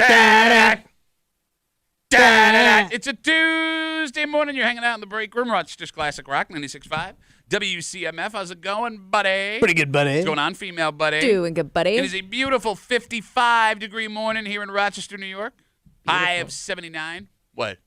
Da-da. Da-da-da. It's a Tuesday morning. You're hanging out in the break room. Rochester's Classic Rock 96.5. WCMF. How's it going, buddy? Pretty good, buddy. What's going on, female buddy? Doing good, buddy. It is a beautiful 55-degree morning here in Rochester, New York. High of 79. What?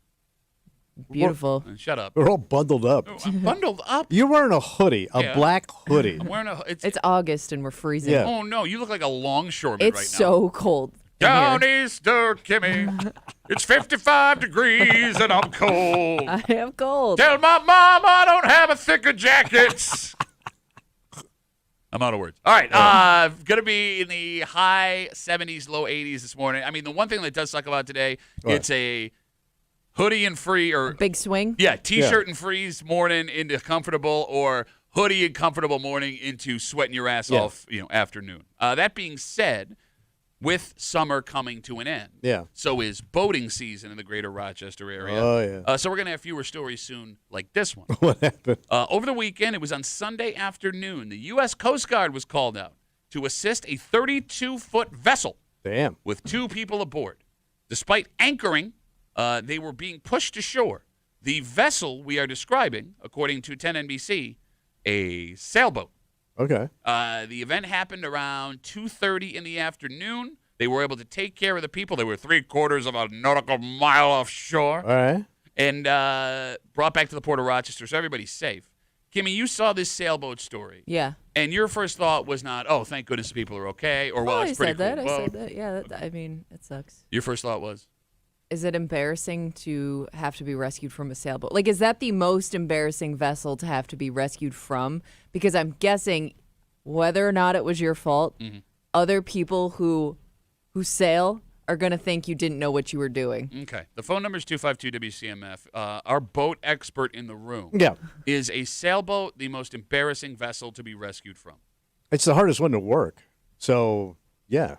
Beautiful. Shut up. We're all bundled up. Oh, I'm bundled up. You're wearing a hoodie, a black hoodie. I'm wearing a. It's August and we're freezing. Yeah. Oh no, you look like a longshoreman It's right now. so cold. Down here. Easter, Kimmy. It's 55 degrees and I'm cold. I am cold. Tell my mom I don't have a thicker jacket. I'm out of words. All right, going to be in the high 70s, low 80s this morning. I mean, the one thing that does suck about today, it's a hoodie and free or Big swing. yeah, t-shirt and freeze morning into comfortable, or hoodie and comfortable morning into sweating your ass off, afternoon. That being said, with summer coming to an end, so is boating season in the greater Rochester area. Oh, yeah. So we're going to have fewer stories soon like this one. What happened? Over the weekend, it was on Sunday afternoon, the U.S. Coast Guard was called out to assist a 32-foot vessel Damn. with 2 people aboard. Despite anchoring, they were being pushed to shore. The vessel we are describing, according to 10NBC, a sailboat. Okay. The event happened around 2:30 in the afternoon. They were able to take care of the people. They were 3/4 of a nautical mile offshore. All right. And brought back to the port of Rochester, so everybody's safe. Kimmy, you saw this sailboat story. Yeah. And your first thought was not, oh, thank goodness people are okay, or, well, it's pretty cool. I said that. Yeah, I mean, it sucks. Your first thought was? Is it embarrassing to have to be rescued from a sailboat? Like, is that the most embarrassing vessel to have to be rescued from? Because I'm guessing, whether or not it was your fault, other people who sail are going to think you didn't know what you were doing. Okay. The phone number is 252-WCMF. Our boat expert in the room is a sailboat the most embarrassing vessel to be rescued from? It's the hardest one to work. So, yeah.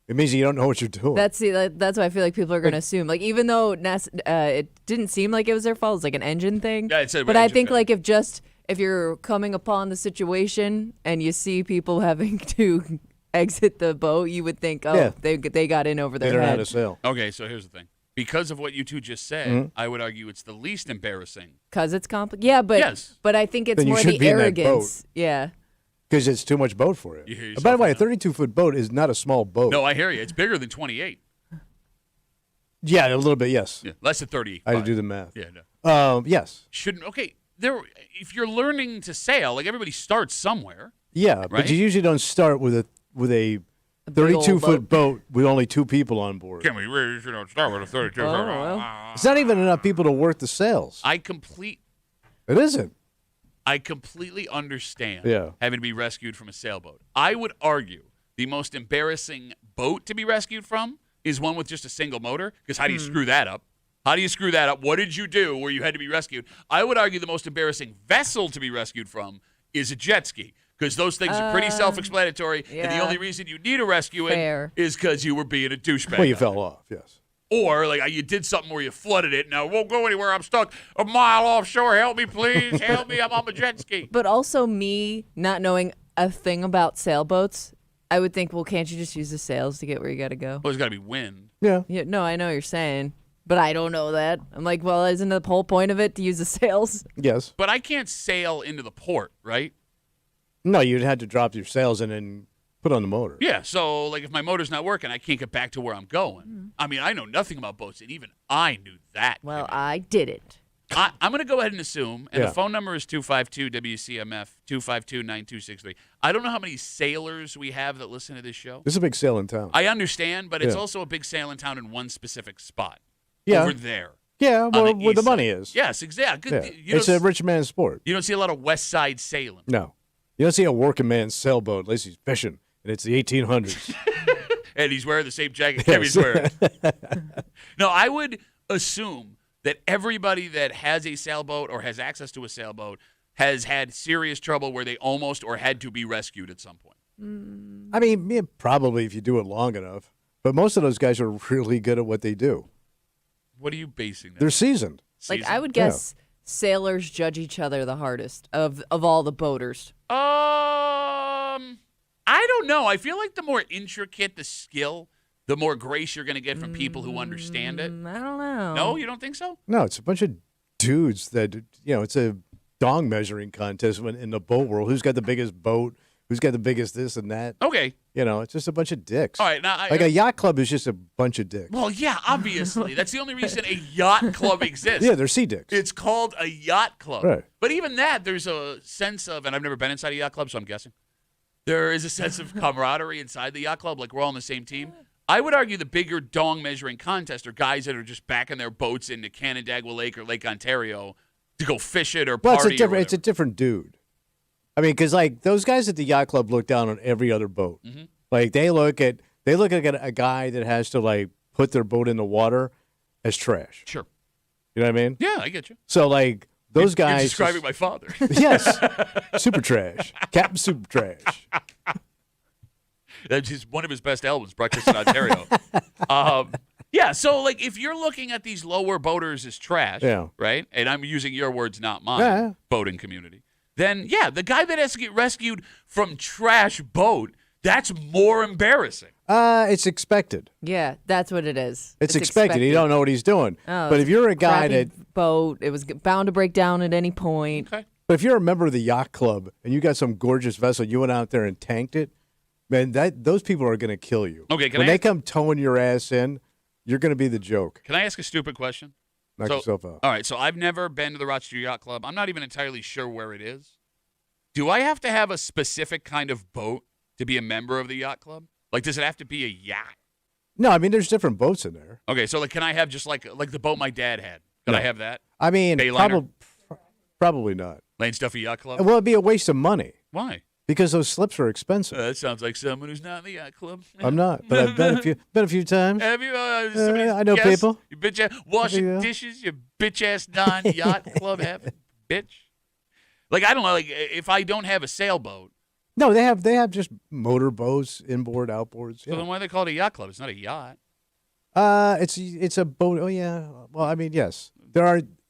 It means you don't know what you're doing. That's why I feel like people are going to assume. Like, even though it didn't seem like it was their fault, it's like an engine thing. Yeah, it said but I engine think, failure. like, if you're coming upon the situation and you see people having to exit the boat, you would think, they got in over their they don't know how head. to sail. Okay, so here's the thing. Because of what you two just said, I would argue it's the least embarrassing. Because it's complicated. Yeah, but Yes. but I think it's Then you more should the be in that arrogance. Yeah. Because it's too much boat for you. You hear And by the yourself way, a out. 32-foot boat is not a small boat. No, I hear you. It's bigger than 28. Yeah, a little bit, yes. Yeah, less than 30. I had to do the math. Yeah, no. Yes. Shouldn't. Okay, if you're learning to sail, like everybody starts somewhere. Yeah, Right? but you usually don't start with a big old 32-foot boat with only 2 people on board. Can we really start with a 32? Oh, well. It's not even enough people to work the sails. It isn't. I completely understand Yeah. having to be rescued from a sailboat. I would argue the most embarrassing boat to be rescued from is one with just a single motor, because how do you screw that up? How do you screw that up? What did you do where you had to be rescued? I would argue the most embarrassing vessel to be rescued from is a jet ski, because those things are pretty self-explanatory, and the yeah. only reason you need a rescue Fair. is because you were being a douchebag. Well, you fell off, yes. Or, like, you did something where you flooded it. Now, it won't go anywhere. I'm stuck a mile offshore. Help me, please. Help me. I'm on a jet ski. But also me not knowing a thing about sailboats, I would think, well, can't you just use the sails to get where you got to go? Well, there's got to be wind. Yeah. Yeah, no, I know what you're saying, but I don't know that. I'm like, well, isn't the whole point of it to use the sails? Yes. But I can't sail into the port, right? No, you'd have to drop your sails and then put on the motor. Yeah, so, like, if my motor's not working, I can't get back to where I'm going. I mean, I know nothing about boats, and even I knew that. Well, Kimmy. I didn't. I'm going to go ahead and assume, and Yeah. the phone number is 252-WCMF, 252-9263. I don't know how many sailors we have that listen to this show. This is a big sail in town. I understand, but it's Yeah. also a big sail in town in one specific spot. Yeah. Over there. Yeah, on well, the where east the money side. is. Yes, exactly. Yeah. It's a rich man's sport. You don't see a lot of West Side sailing. No. You don't see a working man's sailboat unless he's fishing, and it's the 1800s. And he's wearing the same jacket Kimmy's wearing. No, I would assume that everybody that has a sailboat or has access to a sailboat has had serious trouble where they almost or had to be rescued at some point. I mean, yeah, probably if you do it long enough. But most of those guys are really good at what they do. What are you basing that? They're seasoned. Like, Season? I would guess sailors judge each other the hardest of all the boaters. I don't know. I feel like the more intricate the skill, the more grace you're going to get from people who understand it. I don't know. No, you don't think so? No, it's a bunch of dudes that, it's a dong measuring contest in the boat world. Who's got the biggest boat? Who's got the biggest this and that? Okay. It's just a bunch of dicks. All right. Now, a yacht club is just a bunch of dicks. Well, yeah, obviously. That's the only reason a yacht club exists. Yeah, they're sea dicks. It's called a yacht club. Right. But even that, there's a sense of, and I've never been inside a yacht club, so I'm guessing, there is a sense of camaraderie inside the yacht club, like we're all on the same team. I would argue the bigger dong measuring contest are guys that are just backing their boats into Canandaigua Lake or Lake Ontario to go fish it or party. It's a different dude. I mean, because those guys at the yacht club look down on every other boat. Mm-hmm. Like they look at a guy that has to put their boat in the water as trash. Sure. You know what I mean? Yeah, I get you. So those guys. You're describing my father. Yes. Super trash. Captain Super Trash. That's just one of his best albums, Breakfast in Ontario. Yeah, so if you're looking at these lower boaters as trash, right? And I'm using your words, not mine, boating community. Then, the guy that has to get rescued from trash boat, that's more embarrassing. It's expected. Yeah, that's what it is. It's expected. You don't know what he's doing. Oh, but if you're a guy that boat, it was bound to break down at any point. Okay. But if you're a member of the yacht club and you got some gorgeous vessel, you went out there and tanked it, man, those people are going to kill you. Okay, when they come towing your ass in, you're going to be the joke. Can I ask a stupid question? Knock yourself out. All right, so I've never been to the Rochester Yacht Club. I'm not even entirely sure where it is. Do I have to have a specific kind of boat to be a member of the yacht club? Does it have to be a yacht? No, I mean, there's different boats in there. Okay, so can I have just like the boat my dad had? Can I have that? I mean, Bayliner? probably not. Lane Stuffy Yacht Club? Well, it'd be a waste of money. Why? Because those slips are expensive. That sounds like someone who's not in the yacht club. I'm not, but I've been a few times. Have you? I know people. You bitch ass washing dishes. You bitch ass non-yacht club having bitch. I don't know. If I don't have a sailboat. No, they have just motor boats, inboard, outboards. So then why do they call it a yacht club? It's not a yacht. It's a boat. Oh yeah. Well, I mean, yes,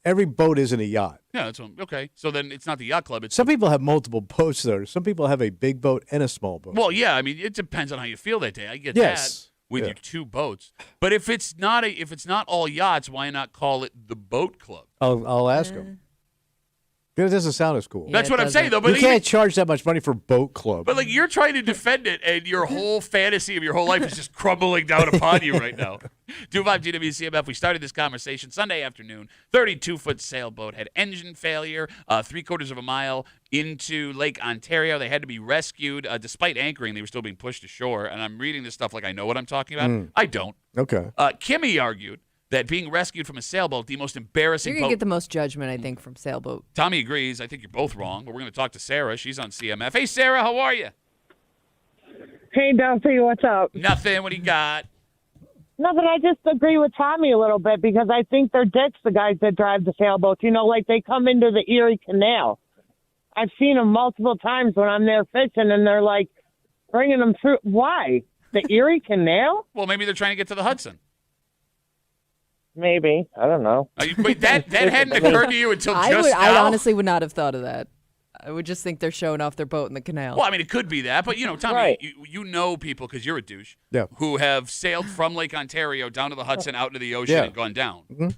every boat isn't a yacht. Yeah, that's okay. So then it's not the yacht club. Some people have multiple boats there. Some people have a big boat and a small boat. Well, yeah. I mean, it depends on how you feel that day. I get that with your two boats. But if it's not all yachts, why not call it the boat club? I'll ask them. It doesn't sound as cool. Yeah, that's what I'm saying, though. But you can't charge that much money for boat club. But you're trying to defend it, and your whole fantasy of your whole life is just crumbling down upon you right now. 252 WCMF. We started this conversation Sunday afternoon. 32-foot sailboat had engine failure, 3/4 of a mile into Lake Ontario. They had to be rescued. Despite anchoring, they were still being pushed ashore. And I'm reading this stuff like I know what I'm talking about. I don't. Okay. Kimmy argued that being rescued from a sailboat, the most embarrassing You're going to get the most judgment, I think, from sailboat. Tommy agrees. I think you're both wrong, but we're going to talk to Sarah. She's on CMF. Hey, Sarah, how are you? Hey, Duffy, what's up? Nothing. What do you got? Nothing. I just agree with Tommy a little bit because I think they're dicks, the guys that drive the sailboats. They come into the Erie Canal. I've seen them multiple times when I'm there fishing, and they're bringing them through. Why? The Erie Canal? Well, maybe they're trying to get to the Hudson. Maybe. I don't know. Wait, that hadn't occurred to you until just now? I honestly would not have thought of that. I would just think they're showing off their boat in the canal. Well, I mean, it could be that, but Tommy, right. you know people because you're a douche. Yeah. Who have sailed from Lake Ontario down to the Hudson, out into the ocean, and gone down. Mm-hmm.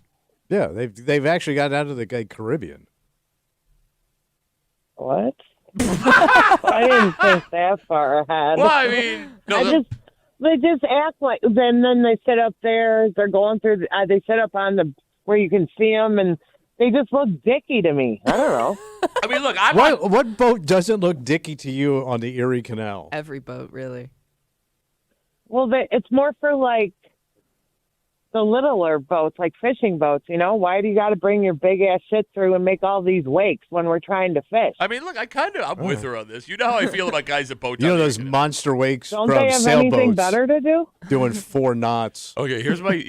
Yeah, they've actually got out of the Caribbean. What? I didn't think that far ahead. Well, I mean, they just act like. Then they sit up there. They're going through. They sit up on where you can see them, and they just look dicky to me. I don't know. I mean, look, what boat doesn't look dicky to you on the Erie Canal? Every boat, really. Well, it's more for the littler boats, like fishing boats. Why do you got to bring your big ass shit through and make all these wakes when we're trying to fish? I mean, look, I'm with her on this. You know how I feel about guys that boat down. Those monster wakes Don't from they have sailboats anything better to do? doing 4 knots. Okay, here's my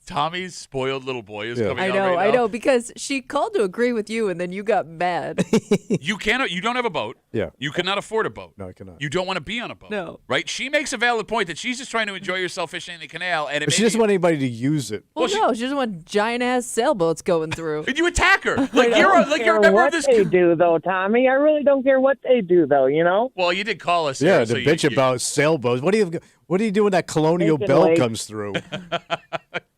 Tommy's spoiled little boy is coming out right now. I know, because she called to agree with you, and then you got mad. You don't have a boat. Yeah. You cannot afford a boat. No, I cannot. You don't want to be on a boat. No. Right? She makes a valid point that she's just trying to enjoy herself fishing in the canal, and She doesn't want anybody to use it. Well, no, she doesn't want giant ass sailboats going through. And you attack her. Like you're a care member what of this. they do, though, Tommy. I really don't care what they do, though. You know. Well, you did call us. Yeah, here, to so bitch you, about sailboats. What do you do when that colonial Taking bell away. comes through?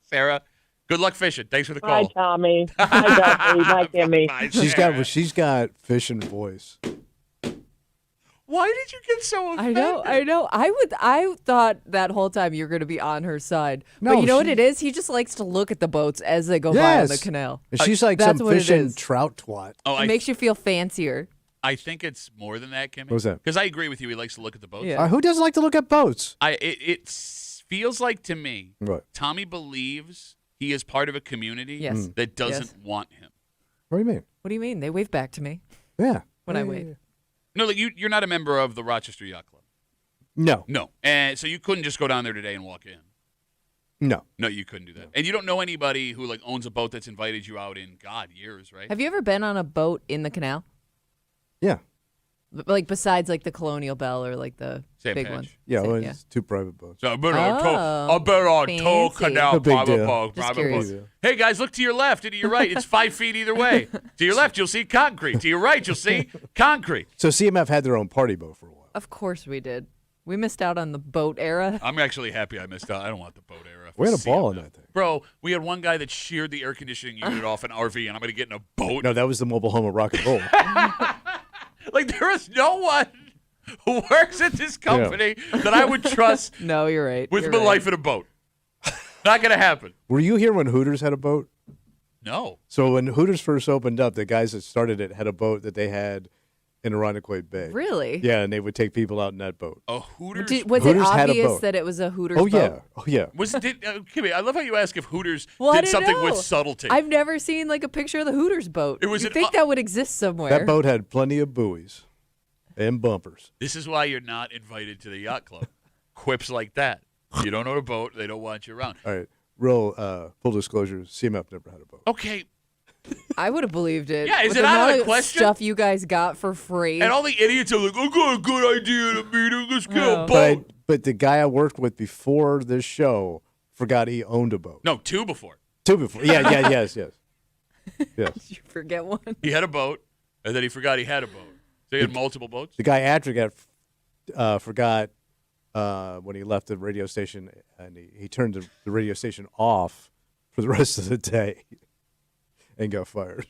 Sarah, good luck fishing. Thanks for the Hi, call. Tommy. Hi, Duffy. Hi, Kimmy. Bye, She's Sarah. got fishing voice. Why did you get so offended? I know. I thought that whole time you were going to be on her side. No, but you know what she- it is? He just likes to look at the boats as they go by on the Yes. canal. And she's like That's some what it fishing is. trout twat. Oh, It makes you feel fancier. I think it's more than that, Kimmy. What was that? Because I agree with you. He likes to look at the boats. Yeah. Who doesn't like to look at boats? It feels like to me, What? Tommy believes he is part of a community Yes. that doesn't Yes. want him. What do you mean? What do you mean? They wave back to me Yeah. when I Yeah, wave. yeah. No, like you're not a member of the Rochester Yacht Club. No. No. And so you couldn't just go down there today and walk in. No. No, you couldn't do that. And you don't know anybody who like owns a boat that's invited you out in years, right? Have you ever been on a boat in the canal? Yeah. Like besides like the Colonial Bell or like the Same big patch. one? Yeah, Same- well, it's two private boats. So I bet Oh, on tow fancy. canal No big private deal. boat. Just Private curious. boat. Hey guys, look to your left and to your right. It's 5 feet either way. To your left, you'll see concrete. To your right, you'll see concrete. So CMF had their own party boat for a while. Of course we did. We missed out on the boat era. I'm actually happy I missed out. I don't want the boat era. We had a ball in that thing. Bro, we had one guy that sheared the air conditioning unit off an RV, and I'm going to get in a boat. No, that was the mobile home of rock and roll. Like, there is no one who works at this company that I would trust No, you're right. with You're my right. life in a boat. Not going to happen. Were you here when Hooters had a boat? No. So when Hooters first opened up, the guys that started it had a boat that they had in Irondequoit Bay. Really? Yeah, and they would take people out in that boat. A Hooters. Was Hooters it had a obvious boat. that it was a Hooters Oh yeah, boat? oh yeah. Kimmy, I love how you ask if Hooters Well, I did didn't something with know. subtlety. I've never seen like a picture of the Hooters boat. It was you an think that would exist somewhere? That boat had plenty of buoys and bumpers. This is why you're not invited to the yacht club. Quips like that. You don't own a boat, they don't want you around. All right, real full disclosure: CMF never had a boat. Okay, I would have believed it. Yeah, is With it the out of amount the question? Stuff you guys got for free. and all the idiots are like, I got a good idea in a meeting. Let's get a Oh. boat. But the guy I worked with before this show forgot he owned a boat. No, two before. Two before. Yeah, yes. you forget one. He had a boat, and then he forgot he had a boat. So he had multiple boats? The guy after got forgot when he left the radio station, and he turned the radio station off for the rest of the day and got fired.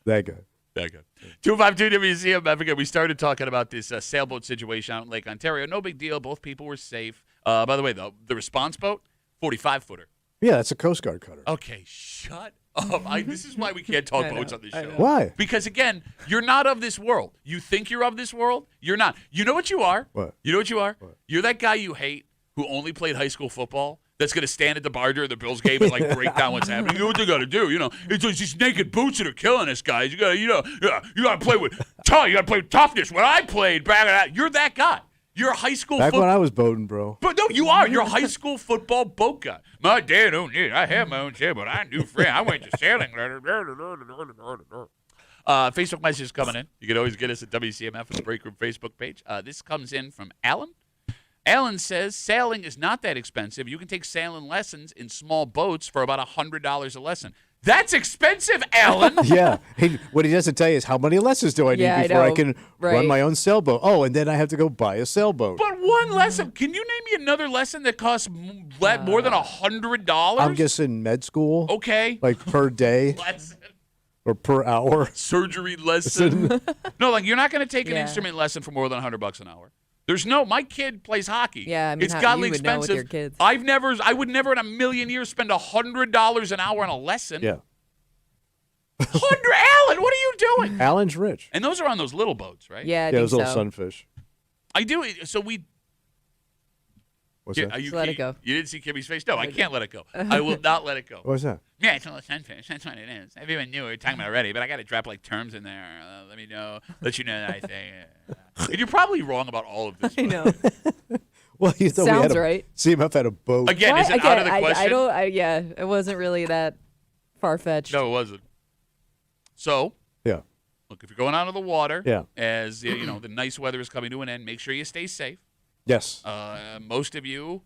That guy. That guy. 252 WCMF. Again, we started talking about this sailboat situation out in Lake Ontario. No big deal. Both people were safe. By the way, the response boat, 45-footer. Yeah, that's a Coast Guard cutter. Okay, shut up. This is why we can't talk boats on this show. Why? Because, again, you're not of this world. You think you're of this world. You're not. You know what you are? What? You know what you are? What? You're that guy you hate who only played high school football that's going to stand at the bar during the Bills game and, like, break down what's happening. You know what they got to do? You know, it's these naked boots that are killing us, guys. You got to, you got to play with toughness. When I played back at that, you're that guy. You're a high school Back when I was boating, bro. But no, you are. You're a high school football boat guy. My dad owned it. I had my own sailboat. I knew friend. I went to sailing. Facebook messages coming in. You can always get us at WCMF at the Break Room Facebook page. This comes in from Alan. Alan says, sailing is not that expensive. You can take sailing lessons in small boats for about $100 a lesson. That's expensive, Alan. Yeah. What he doesn't tell you is how many lessons do I need Yeah, I before I know. can run Right. my own sailboat. Oh, and then I have to go buy a sailboat. But one lesson. Can you name me another lesson that costs more than $100? I'm guessing med school, Okay. like per day Lesson. or per hour. Surgery lesson. No, like you're not going to take an Yeah. instrument lesson for more than $100 an hour. There's no. My kid plays hockey. Yeah, I mean, it's how- godly you would know with expensive. your kids. I would never in a million years spend $100 an hour on a lesson. Yeah. Alan, what are you doing? Alan's rich. And those are on those little boats, right? Yeah, I Yeah, think those little so. sunfish. I do. So we. What's Yeah, that? are you, Just let it go. You didn't see Kimmy's face. No, I can't let it go. I will not let it go. What's that? Yeah, it's a little sunfish. That's what it is. Everyone knew what we were talking about already, but I got to drop like terms in there. Let you know that I think. And you're probably wrong about all of this. I know. Well, you thought we had Sounds a, right. CMF had a boat. Again, is it Again, out of the question? I don't. Yeah, it wasn't really that far fetched. No, it wasn't. So, Yeah. look, if you're going out of the water, Yeah. as the nice weather is coming to an end, make sure you stay safe. Yes. Most of you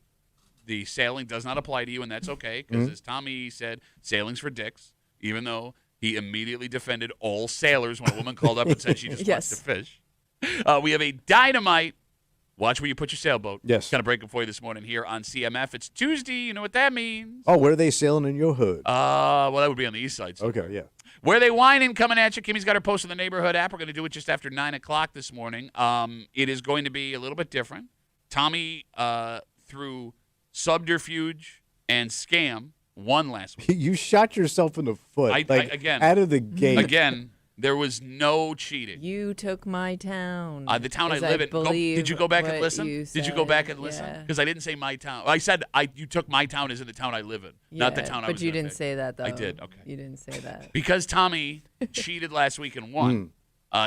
the sailing does not apply to you, and that's okay because, as Tommy said, sailing's for dicks, even though he immediately defended all sailors when a woman called up and said she just wants to fish. We have a dynamite. Watch where you put your sailboat. Yes. Kind of breaking for you this morning here on CMF. It's Tuesday. You know what that means. Oh, where are they sailing in your hood? Well, that would be on the east side. So. Okay, yeah. Where they whining coming at you. Kimmy's got her post in the neighborhood app. We're going to do it just after 9 o'clock this morning. It is going to be a little bit different. Tommy, through subterfuge and scam, won last week. You shot yourself in the foot. Again, out of the gate. Again, there was no cheating. You took my town. The town I live in. Did you go back and listen? Did you go back and listen? Because I didn't say my town. I said you took my town as in the town I live in, not the town I was in. But you didn't say that, though. I did, okay. You didn't say that. Because Tommy cheated last week and won,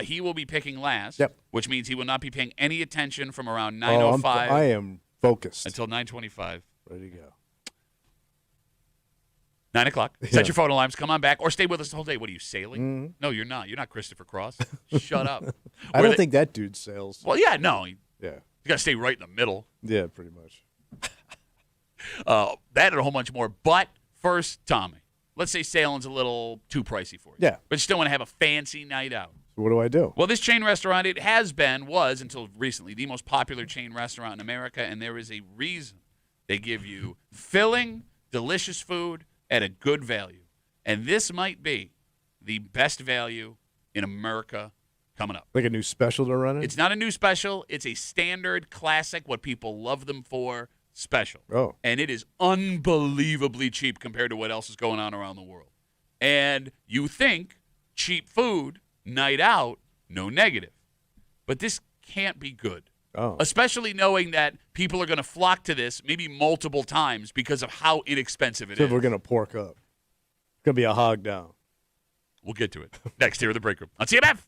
he will be picking last, which means he will not be paying any attention from around 9:05 I am focused. until 9:25. Ready to go. 9 o'clock. Set your phone alarms. Come on back. Or stay with us the whole day. What are you, sailing? No, you're not. You're not Christopher Cross. Shut up. I don't think that dude sails. Well, yeah, no. You Yeah. got to stay right in the middle. Yeah, pretty much. That and a whole bunch more. But first, Tommy, let's say sailing's a little too pricey for you. Yeah. But you still want to have a fancy night out. So what do I do? Well, this chain restaurant, was until recently, the most popular chain restaurant in America, and there is a reason they give you filling, delicious food at a good value. And this might be the best value in America coming up. Like a new special they're running? It's not a new special. It's a standard, classic, what people love them for special. Oh. And it is unbelievably cheap compared to what else is going on around the world. And you think cheap food, night out, no negative. But this can't be good. Oh. Especially knowing that people are going to flock to this maybe multiple times because of how inexpensive it So is. we're going to pork up. It's going to be a hog down. We'll get to it next here at the break room on CMF.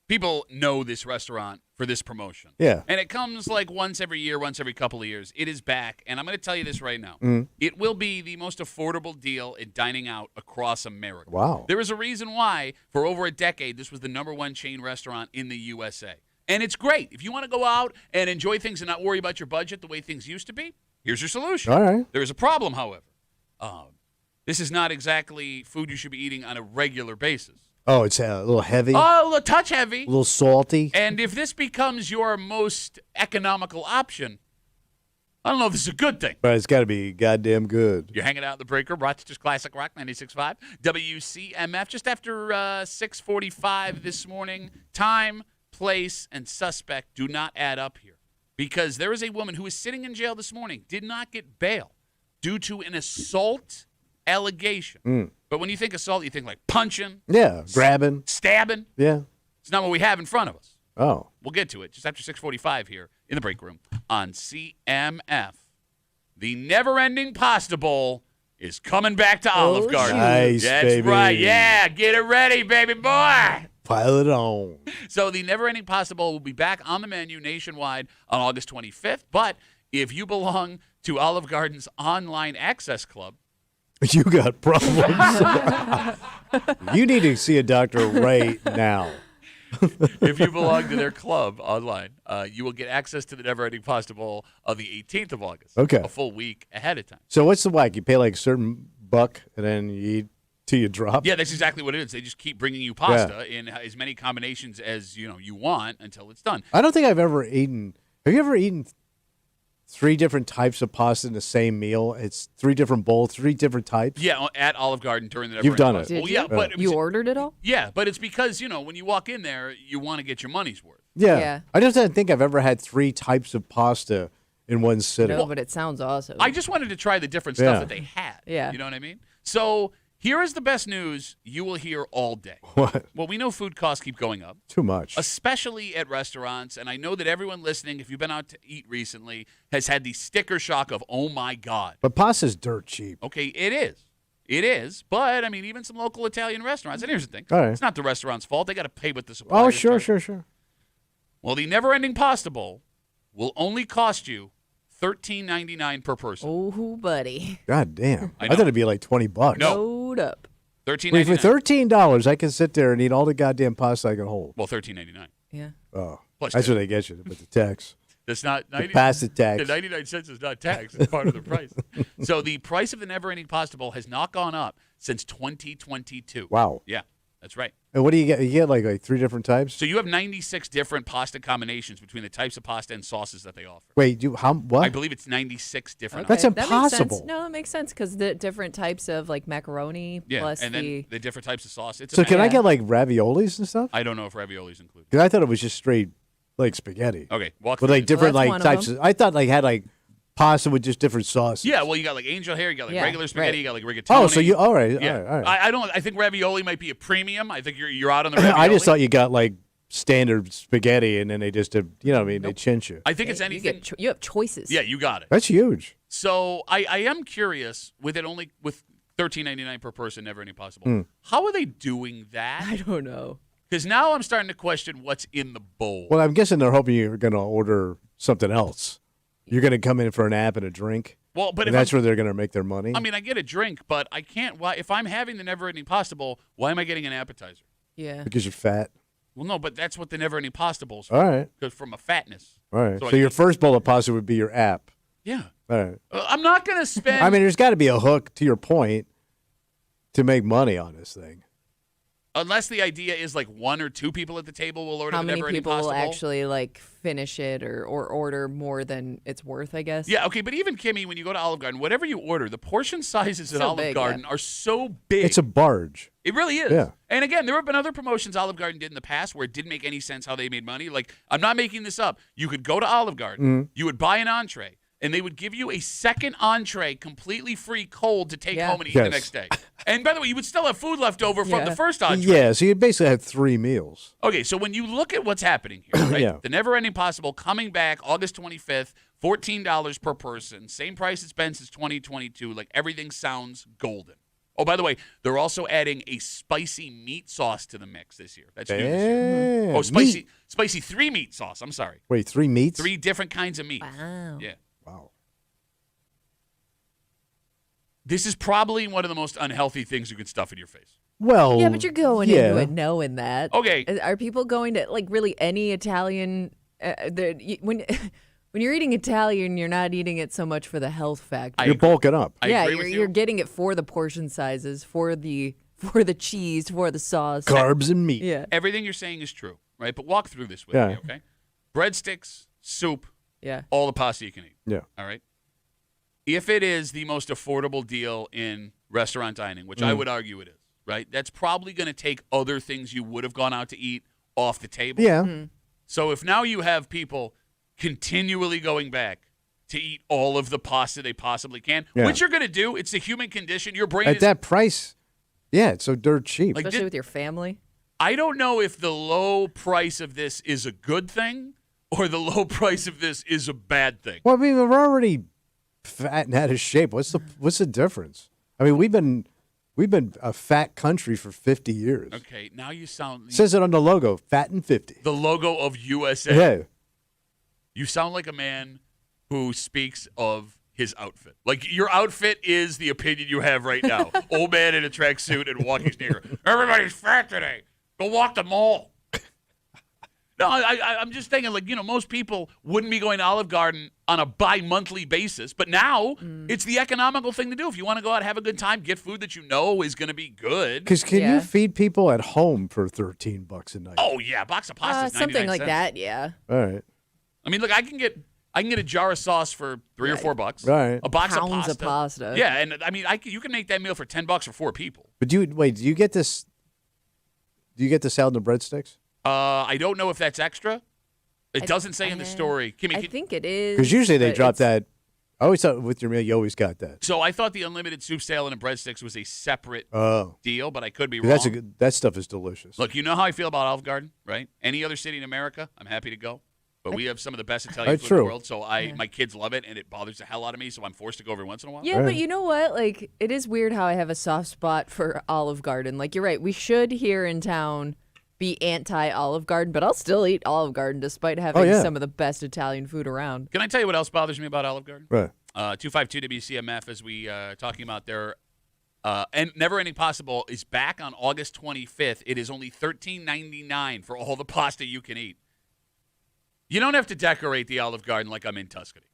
people know this restaurant for this promotion. Yeah. And it comes like once every year, once every couple of years. It is back, and I'm going to tell you this right now. It will be the most affordable deal in dining out across America. Wow. There is a reason why, for over a decade, this was the #1 chain restaurant in the USA. And it's great. If you want to go out and enjoy things and not worry about your budget the way things used to be, here's your solution. All right. There is a problem, however. This is not exactly food you should be eating on a regular basis. Oh, it's a little heavy, Oh, a touch heavy. a little salty. And if this becomes your most economical option, I don't know if this is a good thing. But it's got to be goddamn good. You're hanging out in the break room, Rochester's Classic Rock 96.5, WCMF, just after 6:45 this morning. Time, place, and suspect do not add up here because there is a woman who is sitting in jail this morning, did not get bail due to an assault allegation. But when you think assault, you think like punching, Yeah, grabbing. stabbing. Yeah. It's not what we have in front of us. Oh. We'll get to it just after 6:45 here in the break room on CMF. The never-ending Pasta Bowl is coming back to Olive Garden. Nice, That's baby. right. Yeah, get it ready, baby boy. Pile it on. So the never-ending Pasta Bowl will be back on the menu nationwide on August 25th. But if you belong to Olive Garden's online access club, You got problems. You need to see a doctor right now. if you belong to their club online, you will get access to the never-ending Pasta Bowl on the 18th of August. Okay. A full week ahead of time. So what's the whack? You pay like a certain buck and then you eat till you drop? Yeah, that's exactly what it is. They just keep bringing you pasta in as many combinations as you want until it's done. I don't think I've ever eaten. Have you ever eaten 3 different types of pasta in the same meal? It's 3 different bowls, 3 different types. Yeah, at Olive Garden during the You've done it. Did Well, you? yeah, but You ordered it all? yeah, but it's because when you walk in there, you want to get your money's worth. Yeah. Yeah. I just don't think I've ever had 3 types of pasta in one sitting. No, but it sounds awesome. I just wanted to try the different stuff Yeah. that they had. Yeah. You know what I mean? So here is the best news you will hear all day. What? Well, we know food costs keep going up, Too much. especially at restaurants. And I know that everyone listening, if you've been out to eat recently, has had the sticker shock of, oh, my God. But pasta's dirt cheap. Okay, it is. It is. But, I mean, even some local Italian restaurants. And here's the thing. All right. It's not the restaurant's fault. They got to pay what the suppliers Oh, sure, charge. sure. Well, the never-ending Pasta Bowl will only cost you $13.99 per person. Oh, buddy. God damn. I I, know. thought it'd be like $20. No. Load up. Wait, for $13.99. $13, I can sit there and eat all the goddamn pasta I can hold. Well, $13.99. Yeah. Oh, Plus that's tip. what they get you with the tax. That's not The 90, pasta tax. The 99 cents is not tax. It's part of the price. So the price of the never-ending Pasta Bowl has not gone up since 2022. Wow. Yeah, that's right. And what do you get? You get like 3 different types? So you have 96 different pasta combinations between the types of pasta and sauces that they offer. Wait, what? I believe it's 96 different. That's That makes impossible. sense. No, that makes sense because the different types of like macaroni Yeah, plus and the. then the different types of sauce. It's So can I amazing. get like raviolis and stuff? I don't know if ravioli's included. Because I thought it was just straight like spaghetti. Okay, walk With through like this. different that's like one of types. them. I thought like had like pasta with just different sauces. Yeah, well, you got like angel hair, you got like Yeah, regular spaghetti, right. you got like rigatoni. Oh, so you all right? Yeah, All right. All right. I don't. I think ravioli might be a premium. I think you're out on the ravioli. I just thought you got like standard spaghetti and then they just did, you know what I mean? They chinch you. I think it's you, anything. get you have choices. Yeah, you got it. That's huge. So I am curious with it only with $13.99 per person, never any possible. Hmm. How are they doing that? I don't know. Because now I'm starting to question what's in the bowl. Well, I'm guessing they're hoping you're going to order something else. You're going to come in for an app and a drink. Well, but And if that's where they're going to make their money. I mean, I get a drink, but I can't. Why? If I'm having the never-ending pasta bowl, why am I getting an appetizer? Yeah. because you're fat. Well, no, but that's what the never-ending pasta bowl's for. All right. Because from a fatness. All right. So So, I your think- first bowl of pasta would be your app. Yeah. All right. I'm not going to spend. I mean, there's got to be a hook to your point to make money on this thing. unless the idea is like 1 or 2 people at the table will order How the many never-ending people pasta will bowl. actually like finish it or order more than it's worth? I guess. Yeah, okay, but even Kimmy, when you go to Olive Garden, whatever you order, the portion sizes at So Olive big, Garden yeah. are so big. It's a barge. It really is. Yeah. And again, there have been other promotions Olive Garden did in the past where it didn't make any sense how they made money. Like, I'm not making this up. You could go to Olive Garden, you would buy an entree, and they would give you a second entree completely free cold to take Yeah. home and eat the Yes. next day. And by the way, you would still have food left over from Yeah. the first entree. Yeah, so you basically have 3 meals. Okay, so when you look at what's happening here, right? Yeah. The Never Ending Possible coming back August 25th, $14 per person, same price it's been since 2022. Like everything sounds golden. Oh, by the way, they're also adding a spicy meat sauce to the mix this year. That's new this year. Damn. Oh, spicy 3-meat sauce. I'm sorry. Wait, 3 meats? 3 different kinds of meat. Wow. Yeah. Wow. This is probably one of the most unhealthy things you can stuff in your face. Well, Yeah, but you're going yeah. into it knowing that. Okay. Are people going to like really any Italian? When you're eating Italian, you're not eating it so much for the health factor. You're bulking up. I yeah, agree with you. you're getting it for the portion sizes, for the cheese, for the sauce. Carbs and meat. Yeah, Everything you're saying is true, right? But walk through this with me, okay? Breadsticks, soup, yeah. all the pasta you can eat. Yeah. All right? If it is the most affordable deal in restaurant dining, which I would argue it is, right? That's probably going to take other things you would have gone out to eat off the table. Yeah. So if now you have people continually going back to eat all of the pasta they possibly can, Yeah. which you're going to do, it's the human condition. Your brain At is that price, yeah, it's so dirt cheap. Like, Especially with your family. I don't know if the low price of this is a good thing or the low price of this is a bad thing. Well, I mean, we're already fat and out of shape. What's the difference? I mean, we've been a fat country for 50 years. Okay, now you sound It says it on the logo, fat and 50. the logo of USA. Yeah. You sound like a man who speaks of his outfit. Like your outfit is the opinion you have right now. Old man in a tracksuit and walking sneaker. Everybody's fat today. Go walk the mall. No, I'm just thinking, like, most people wouldn't be going to Olive Garden on a bi-monthly basis, but now it's the economical thing to do. If you want to go out, have a good time, get food that you know is going to be good. Because can Yeah. you feed people at home for $13 a night? Oh yeah, a box of pasta is 99 Something like cents. that. Yeah. All right. I mean, look, I can get a jar of sauce for $3 or $4. Right. A box Pounds of of pasta. Yeah, and I mean, you can make that meal for $10 for 4 people. But do you get this? Do you get the salad and the breadsticks? I don't know if that's extra. It doesn't say in the story. Kimmy, I think it is. Because usually they but drop it's- that. I always thought with your meal you always got that. so I thought the unlimited soup, salad, and breadsticks was a separate Oh, deal, but I could be wrong. that's that stuff is delicious. Look, you know how I feel about Olive Garden, right? Any other city in America, I'm happy to go. But we have some of the best Italian food in True. the world, so my kids love it, and it bothers the hell out of me, so I'm forced to go every once in a while. Yeah, but Right. you know what? Like, it is weird how I have a soft spot for Olive Garden. Like, you're right. We should here in town be anti-Olive Garden, but I'll still eat Olive Garden despite having yeah. some of the best Italian food around. Can I tell you what else bothers me about Olive Garden? Right. 252 WCMF, as we talking about their and Never Ending Possible is back on August 25th. It is only $13.99 for all the pasta you can eat. You don't have to decorate the Olive Garden like I'm in Tuscany.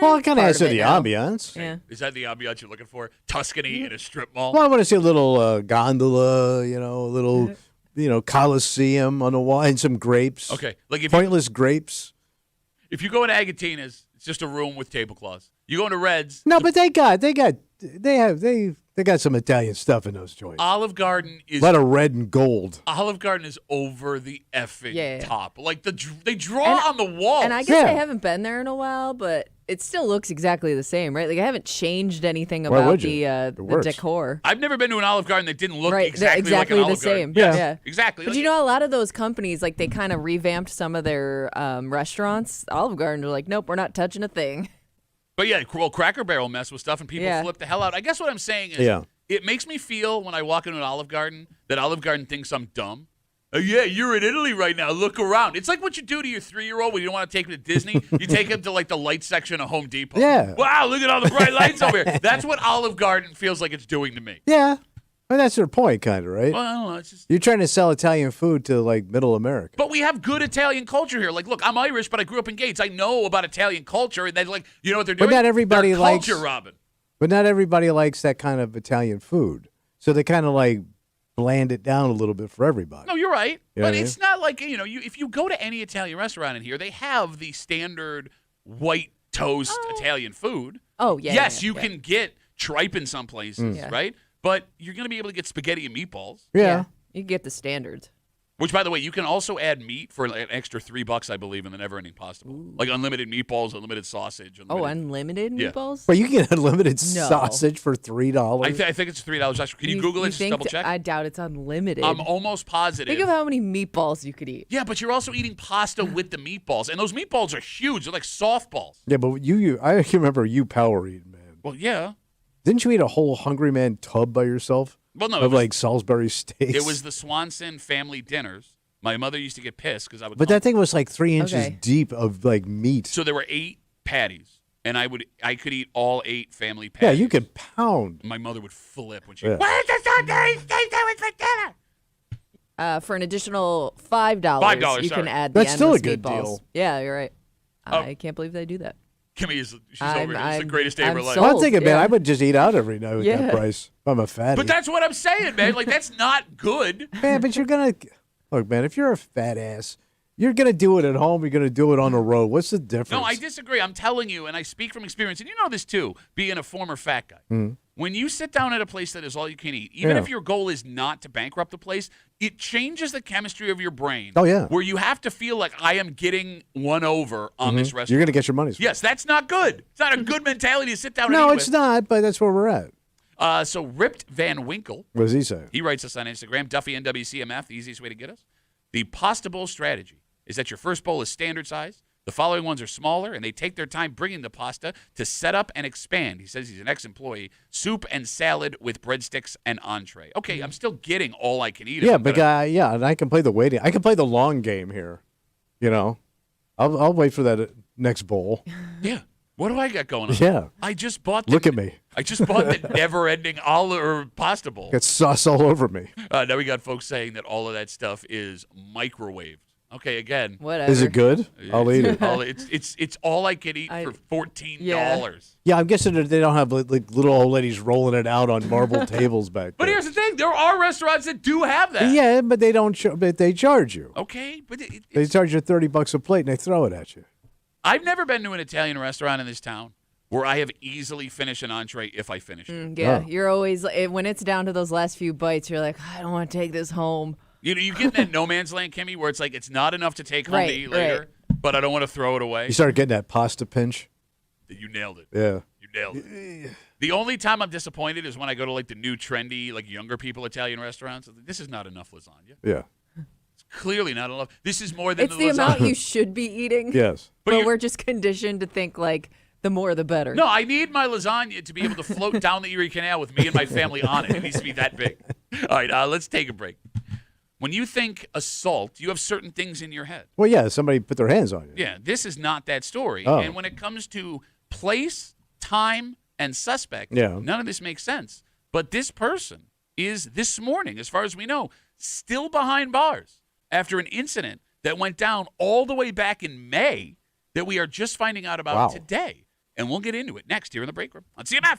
Well, it kind of part adds to of it the now. ambiance. Yeah. Is that the ambiance you're looking for? Tuscany in a strip mall? Well, I want to see a little gondola, a little, Coliseum on the wall and some grapes. Okay, like if Pointless grapes. you go into Agatina's, it's just a room with tablecloths. You go into Red's. No, but they got some Italian stuff in those joints. Olive Garden A is lot of red and gold. Olive Garden is over the effing Yeah. top. Like they draw on the walls. And I guess I Yeah. haven't been there in a while, but it still looks exactly the same, right? Like, I haven't changed anything Why about would you? the works. decor. I've never been to an Olive Garden that didn't look Right, they're exactly like an the Olive same. Garden. Yeah. Exactly. But Like, you know, a lot of those companies, like, they kind of revamped some of their restaurants. Olive Garden are like, nope, we're not touching a thing. But yeah, well, Cracker Barrel mess with stuff and people Yeah. flip the hell out. I guess what I'm saying is Yeah. it makes me feel when I walk into an Olive Garden that Olive Garden thinks I'm dumb. Yeah, you're in Italy right now. Look around. It's like what you do to your 3-year-old when you don't want to take him to Disney. You take him to like the light section of Home Depot. Yeah. Wow, look at all the bright lights over here. That's what Olive Garden feels like it's doing to me. Yeah. Well, that's their point, kind of, right? Well, I don't know. It's just. You're trying to sell Italian food to, like, middle America. But we have good Italian culture here. Like, look, I'm Irish, but I grew up in Gates. I know about Italian culture, and then, like, you know what they're doing? But not everybody They're likes- culture robbing. But not everybody likes that kind of Italian food. So they kind of, like, bland it down a little bit for everybody. No, you're right. Yeah, But yeah. it's not like, if you go to any Italian restaurant in here, they have the standard white toast Italian food. Oh, yeah. Yes, yeah, you yeah. can get tripe in some places, Yeah. right? But you're going to be able to get spaghetti and meatballs, Yeah. You can get the standards. which, by the way, you can also add meat for an extra $3, I believe, in the Never Ending Pasta Bowl. Like unlimited meatballs, unlimited sausage. Oh, Unlimited. unlimited Yeah. meatballs? But you can get unlimited No. sausage for $3. I think it's $3 extra. Can you Google it just think double check? I doubt it's unlimited. I'm almost positive. Think of how many meatballs you could eat. Yeah, but you're also eating pasta with the meatballs, and those meatballs are huge. They're like softballs. Yeah, but I can remember you power eating, man. Well, yeah. Didn't you eat a whole Hungry Man tub by yourself? Well, no, Of like Salisbury steaks. it was the Swanson family dinners. My mother used to get pissed because I would. But that thing was like 3 inches Okay. deep of like meat. So there were 8 patties, and I could eat all 8 family Yeah, patties. you could pound. My mother would flip when she. Yeah. Where's the Sunday steak sandwich for dinner? For an additional $5, $5, you sorry. can add the That's still a endless good meatballs. deal. Yeah, you're right. Oh. I can't believe they do that. Kimmy is she's I'm- over here. It's the I'm- greatest day of her I'm life. sold. Well, I'm thinking, man, yeah. I would just eat out every night with Yeah. that price. If I'm a fatty. But that's what I'm saying, man. Like that's not good. Man, but you're going to. Look, man, if you're a fat ass, you're going to do it at home. You're going to do it on the road. What's the difference? No, I disagree. I'm telling you, and I speak from experience, and you know this too, being a former fat guy. Mm-hmm. When you sit down at a place that is all you can eat, even Yeah. if your goal is not to bankrupt the place, it changes the chemistry of your brain. Oh, yeah. Where you have to feel like I am getting one over on this restaurant. You're going to get your money's worth. Yes, that's not good. It's not a good mentality to sit down and No, eat it's with. not, but that's where we're at. So Ripped Van Winkle, What does he say? he writes us on Instagram, Duffy and WCMF, the easiest way to get us. The pasta bowl strategy is that your first bowl is standard size. The following ones are smaller, and they take their time bringing the pasta to set up and expand. He says he's an ex-employee. Soup and salad with breadsticks and entree. Okay, I'm still getting all I can eat. if Yeah, I'm but gonna- yeah, and I can play the waiting. I can play the long game here. You know, I'll wait for that next bowl. Yeah. What do I got going on? Yeah. I just bought. Look at me. I just bought the never-ending olive or pasta bowl. Got sauce all over me. Now we got folks saying that all of that stuff is microwaved. Okay, again. Whatever. Is it good? I'll eat it. It's all I can eat for $14. Yeah. Yeah, I'm guessing that they don't have like little old ladies rolling it out on marble tables back But there. here's the thing: there are restaurants that do have that. Yeah, but they don't. But they charge you. Okay, but They charge you $30 a plate and they throw it at you. I've never been to an Italian restaurant in this town where I have easily finished an entree if I finish it. Yeah, Oh. you're always when it's down to those last few bites, you're like, I don't want to take this home. You know, you get in that no man's land, Kimmy, where it's like it's not enough to take home Right, to eat later, but I don't want to throw it away. You start getting that pasta pinch. You nailed it. Yeah. You nailed it. The only time I'm disappointed is when I go to like the new trendy, like younger people Italian restaurants. This is not enough lasagna. Yeah. It's clearly not enough. This is more than It's the lasagna. amount you should be eating. Yes. But But you're- we're just conditioned to think like the more the better. No, I need my lasagna to be able to float down the Erie Canal with me and my family on it. It needs to be that big. All right, let's take a break. When you think assault, you have certain things in your head. Well, yeah. Somebody put their hands on you. Yeah, this is not that story. Oh. And when it comes to place, time, and suspect, Yeah. none of this makes sense. But this person is, this morning, as far as we know, still behind bars after an incident that went down all the way back in May that we are just finding out about Wow. today. And we'll get into it next here in the break room on CMF.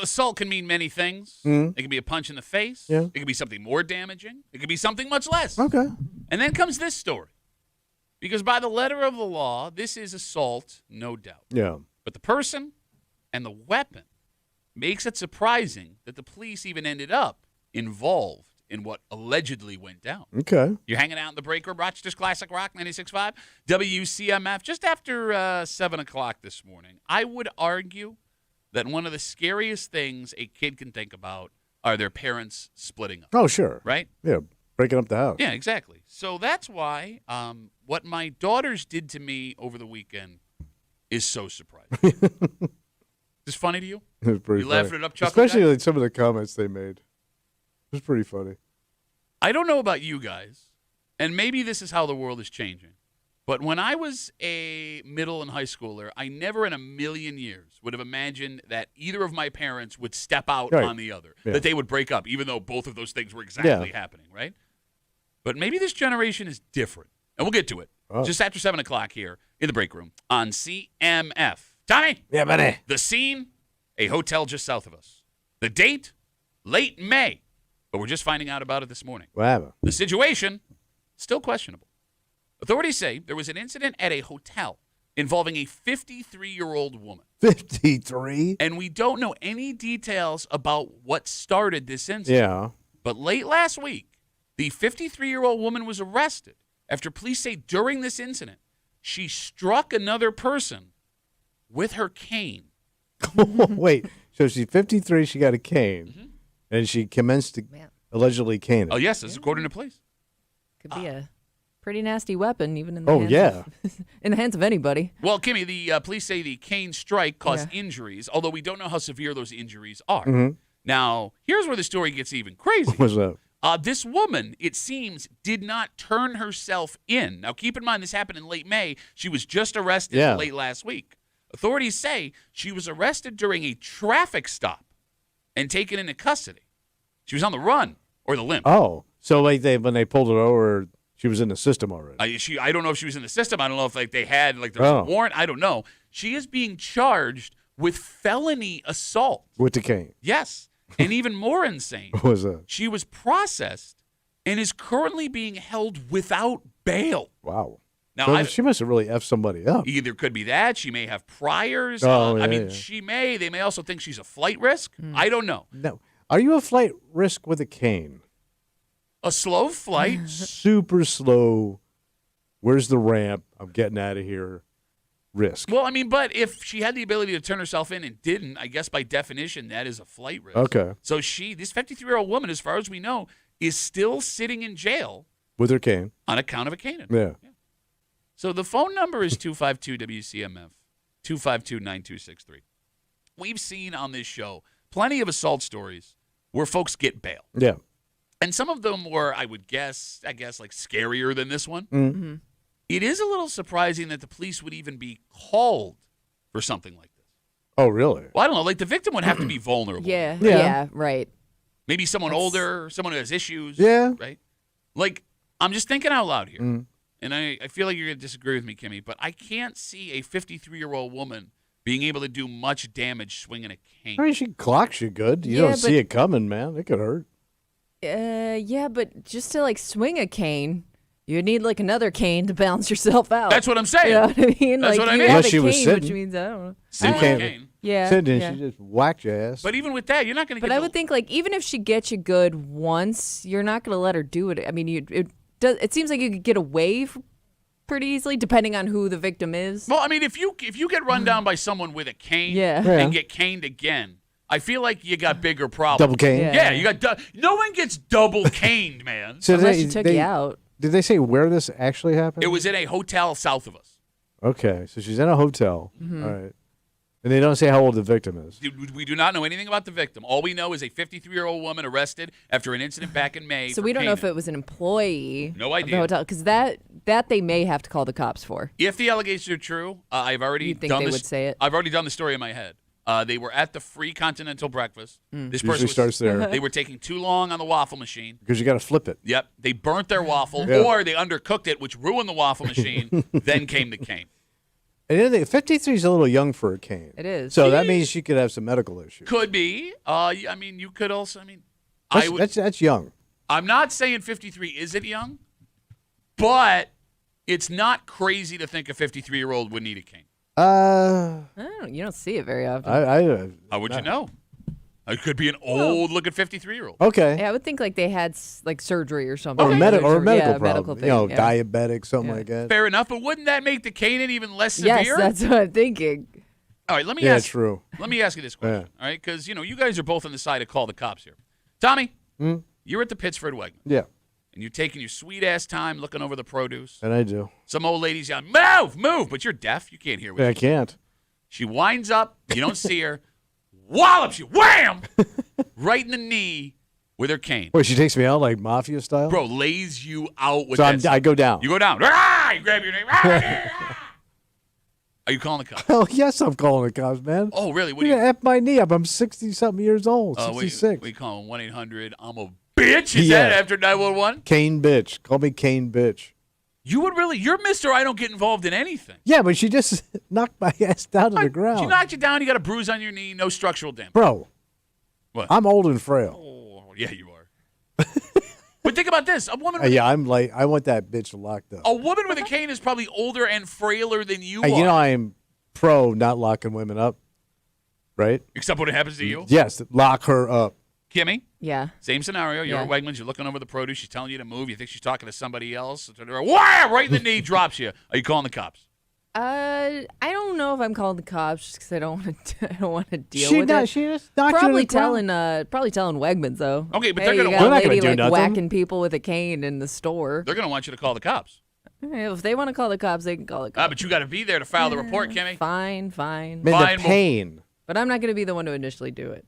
assault can mean many things. It can be a punch in the face. Yeah. It can be something more damaging. It can be something much less. Okay. And then comes this story. Because by the letter of the law, this is assault, no doubt. Yeah. But the person and the weapon makes it surprising that the police even ended up involved in what allegedly went down. Okay. You're hanging out in the break room, Rochester's Classic Rock 96.5, WCMF, just after 7 o'clock this morning. I would argue that one of the scariest things a kid can think about are their parents splitting up. Oh, sure. Right? Yeah. Breaking up the house. Yeah, exactly. So that's why what my daughters did to me over the weekend is so surprising. Is this funny to you? It was pretty You funny. laughing it up, Chuck? Especially like some of the comments they made. It was pretty funny. I don't know about you guys, and maybe this is how the world is changing, but when I was a middle and high schooler, I never in a million years would have imagined that either of my parents would step out Right. on the other, Yeah. that they would break up, even though both of those things were exactly happening, right? But maybe this generation is different, and we'll get to it just after 7 o'clock here in the break room on CMF. Tommy? Yeah, buddy. The scene, a hotel just south of us. The date, late May. But we're just finding out about it this morning. What happened? The situation, still questionable. Authorities say there was an incident at a hotel involving a 53-year-old woman. 53? And we don't know any details about what started this incident. Yeah. But late last week, the 53-year-old woman was arrested after police say during this incident, she struck another person with her cane. Wait. So she's 53, she got a cane, and she commenced to Man. allegedly cane it. Oh, yes, this is according to police. Could be a pretty nasty weapon, even in the Oh, hands yeah. in the hands of anybody. Well, Kimmy, the police say the cane strike caused injuries, although we don't know how severe those injuries are. Now, here's where the story gets even crazy. What's that? This woman, it seems, did not turn herself in. Now, keep in mind, this happened in late May. She was just arrested late last week. Authorities say she was arrested during a traffic stop and taken into custody. She was on the run or the limp. Oh. So like when they pulled her over, she was in the system already. I don't know if she was in the system. I don't know if they had there was a warrant. I don't know. She is being charged with felony assault. With the cane. Yes. And even more insane, What was that? she was processed and is currently being held without bail. Wow. Now, So she must have really effed somebody up. either could be that. She may have priors. Oh, I mean, yeah. she may. They may also think she's a flight risk. I don't know. No. Are you a flight risk with a cane? A slow flight. Super slow. Where's the ramp? I'm getting out of here. Risk. Well, I mean, but if she had the ability to turn herself in and didn't, I guess by definition that is a flight risk. Okay. So this 53-year-old woman, as far as we know, is still sitting in jail With her cane. on account of a cane. Yeah. So the phone number is 252-WCMF, 252-9263. We've seen on this show plenty of assault stories where folks get bail. Yeah. And some of them were, I guess, like scarier than this one. Mm-hmm. It is a little surprising that the police would even be called for something like this. Oh, really? Well, I don't know. Like, the victim would have to be vulnerable. Yeah, Yeah. yeah, right. Maybe someone older, someone who has issues. Yeah. Right? Like, I'm just thinking out loud here. Mm. And I feel like you're going to disagree with me, Kimmy, but I can't see a 53-year-old woman being able to do much damage swinging a cane. I mean, she clocks you good. You Yeah, don't but- see it coming, man. It could hurt. Yeah, but just to swing a cane, you need another cane to balance yourself out. That's what I'm saying. You know what I mean? That's what I you mean. have Unless a she was cane, sitting. which means I don't know. Sitting with can't- a cane. Yeah, Sitting there, yeah. she just whacked your ass. But even with that, you're not going to get But I would think even if she gets you good once, you're not going to let her do it. I mean, it seems like you could get away pretty easily, depending on who the victim is. Well, I mean, if you get run down by someone with a cane Yeah. Yeah. and get caned again, I feel like you got bigger problems. Double cane? Yeah. Yeah, you got no one gets double caned, man. So Unless she took you out. Did they say where this actually happened? It was in a hotel south of us. Okay, so she's in a hotel. Mm-hmm. All right. And they don't say how old the victim is. We do not know anything about the victim. All we know is a 53-year-old woman arrested after an incident back in May. So for we don't know if caning. it was an employee No of idea. the hotel, because that they may have to call the cops for. If the allegations are true, I've already You'd think done they this. would say it. I've already done the story in my head. They were at the free continental breakfast. This person Usually starts there. They were taking too long on the waffle machine. Because you got to flip it. Yep, they burnt their waffle, Yeah. or they undercooked it, which ruined the waffle machine. Then came the cane. And the other thing, 53 is a little young for a cane. It is. So that means she could have some medical issues. Could be. I mean, you could also. I mean, I would. That's young. I'm not saying 53 isn't young, but it's not crazy to think a 53-year-old would need a cane. You don't see it very often. How would you know? It could be an old-looking 53-year-old. Okay. Yeah, I would think like they had like surgery or something. Or, Like or a medical yeah, problem. medical thing, Diabetic, something like that. Fair enough, but wouldn't that make the cane even less severe? Yes, that's what I'm thinking. All right, let me Yeah, ask. true. Let me ask you this question. All right, because you guys are both on the side of call the cops here. Tommy, you're at the Pittsford Wegmans. Yeah, And you're taking your sweet-ass time looking over the produce. and I do. Some old lady's yelling, move, move, but you're deaf. You can't hear what Yeah, I she's can't. She winds up. You don't see her. Wallops you. Wham! Right in the knee with her cane. Wait, she takes me out like mafia style? Bro, lays you out with So that. I go down. You go down. Ah! You grab your name. Ah! Are you calling the cops? Oh, yes, I'm calling the cops, man. Oh, really? What What do you... F my knee up. I'm 60-something years old, What 66. you calling 1-800 I'm a bitch? Is Yeah. that after 911? Cane bitch. Call me cane bitch. You would really? You're Mr. I don't get involved in anything. Yeah, but she just knocked my ass down to the ground. She knocked you down. You got a bruise on your knee. No structural damage. Bro, What? I'm old and frail. Oh, yeah, you are. But think about this. A woman with Yeah, I'm like, I want that bitch locked up. a woman with a cane is probably older and frailer than you Hey, are. you know, I am pro not locking women up, right? Except when it happens to you. Yes, lock her up. Kimmy, Yeah. same scenario. You're at Yeah. Wegmans. You're looking over the produce. She's telling you to move. You think she's talking to somebody else. Wham! Right in the knee, drops you. Are you calling the cops? I don't know if I'm calling the cops because I don't want to. I don't want to deal She with not, it. she just knocked you Probably to the ground. probably telling Wegmans though. Okay, but hey, they're gonna- you got They're a not gonna lady do like nothing. whacking people with a cane in the store. They're going to want you to call the cops. If they want to call the cops, they can call the cops. But you got to be there to file the report, Kimmy. Fine. Man, Fine, the well- pain. But I'm not going to be the one to initially do it.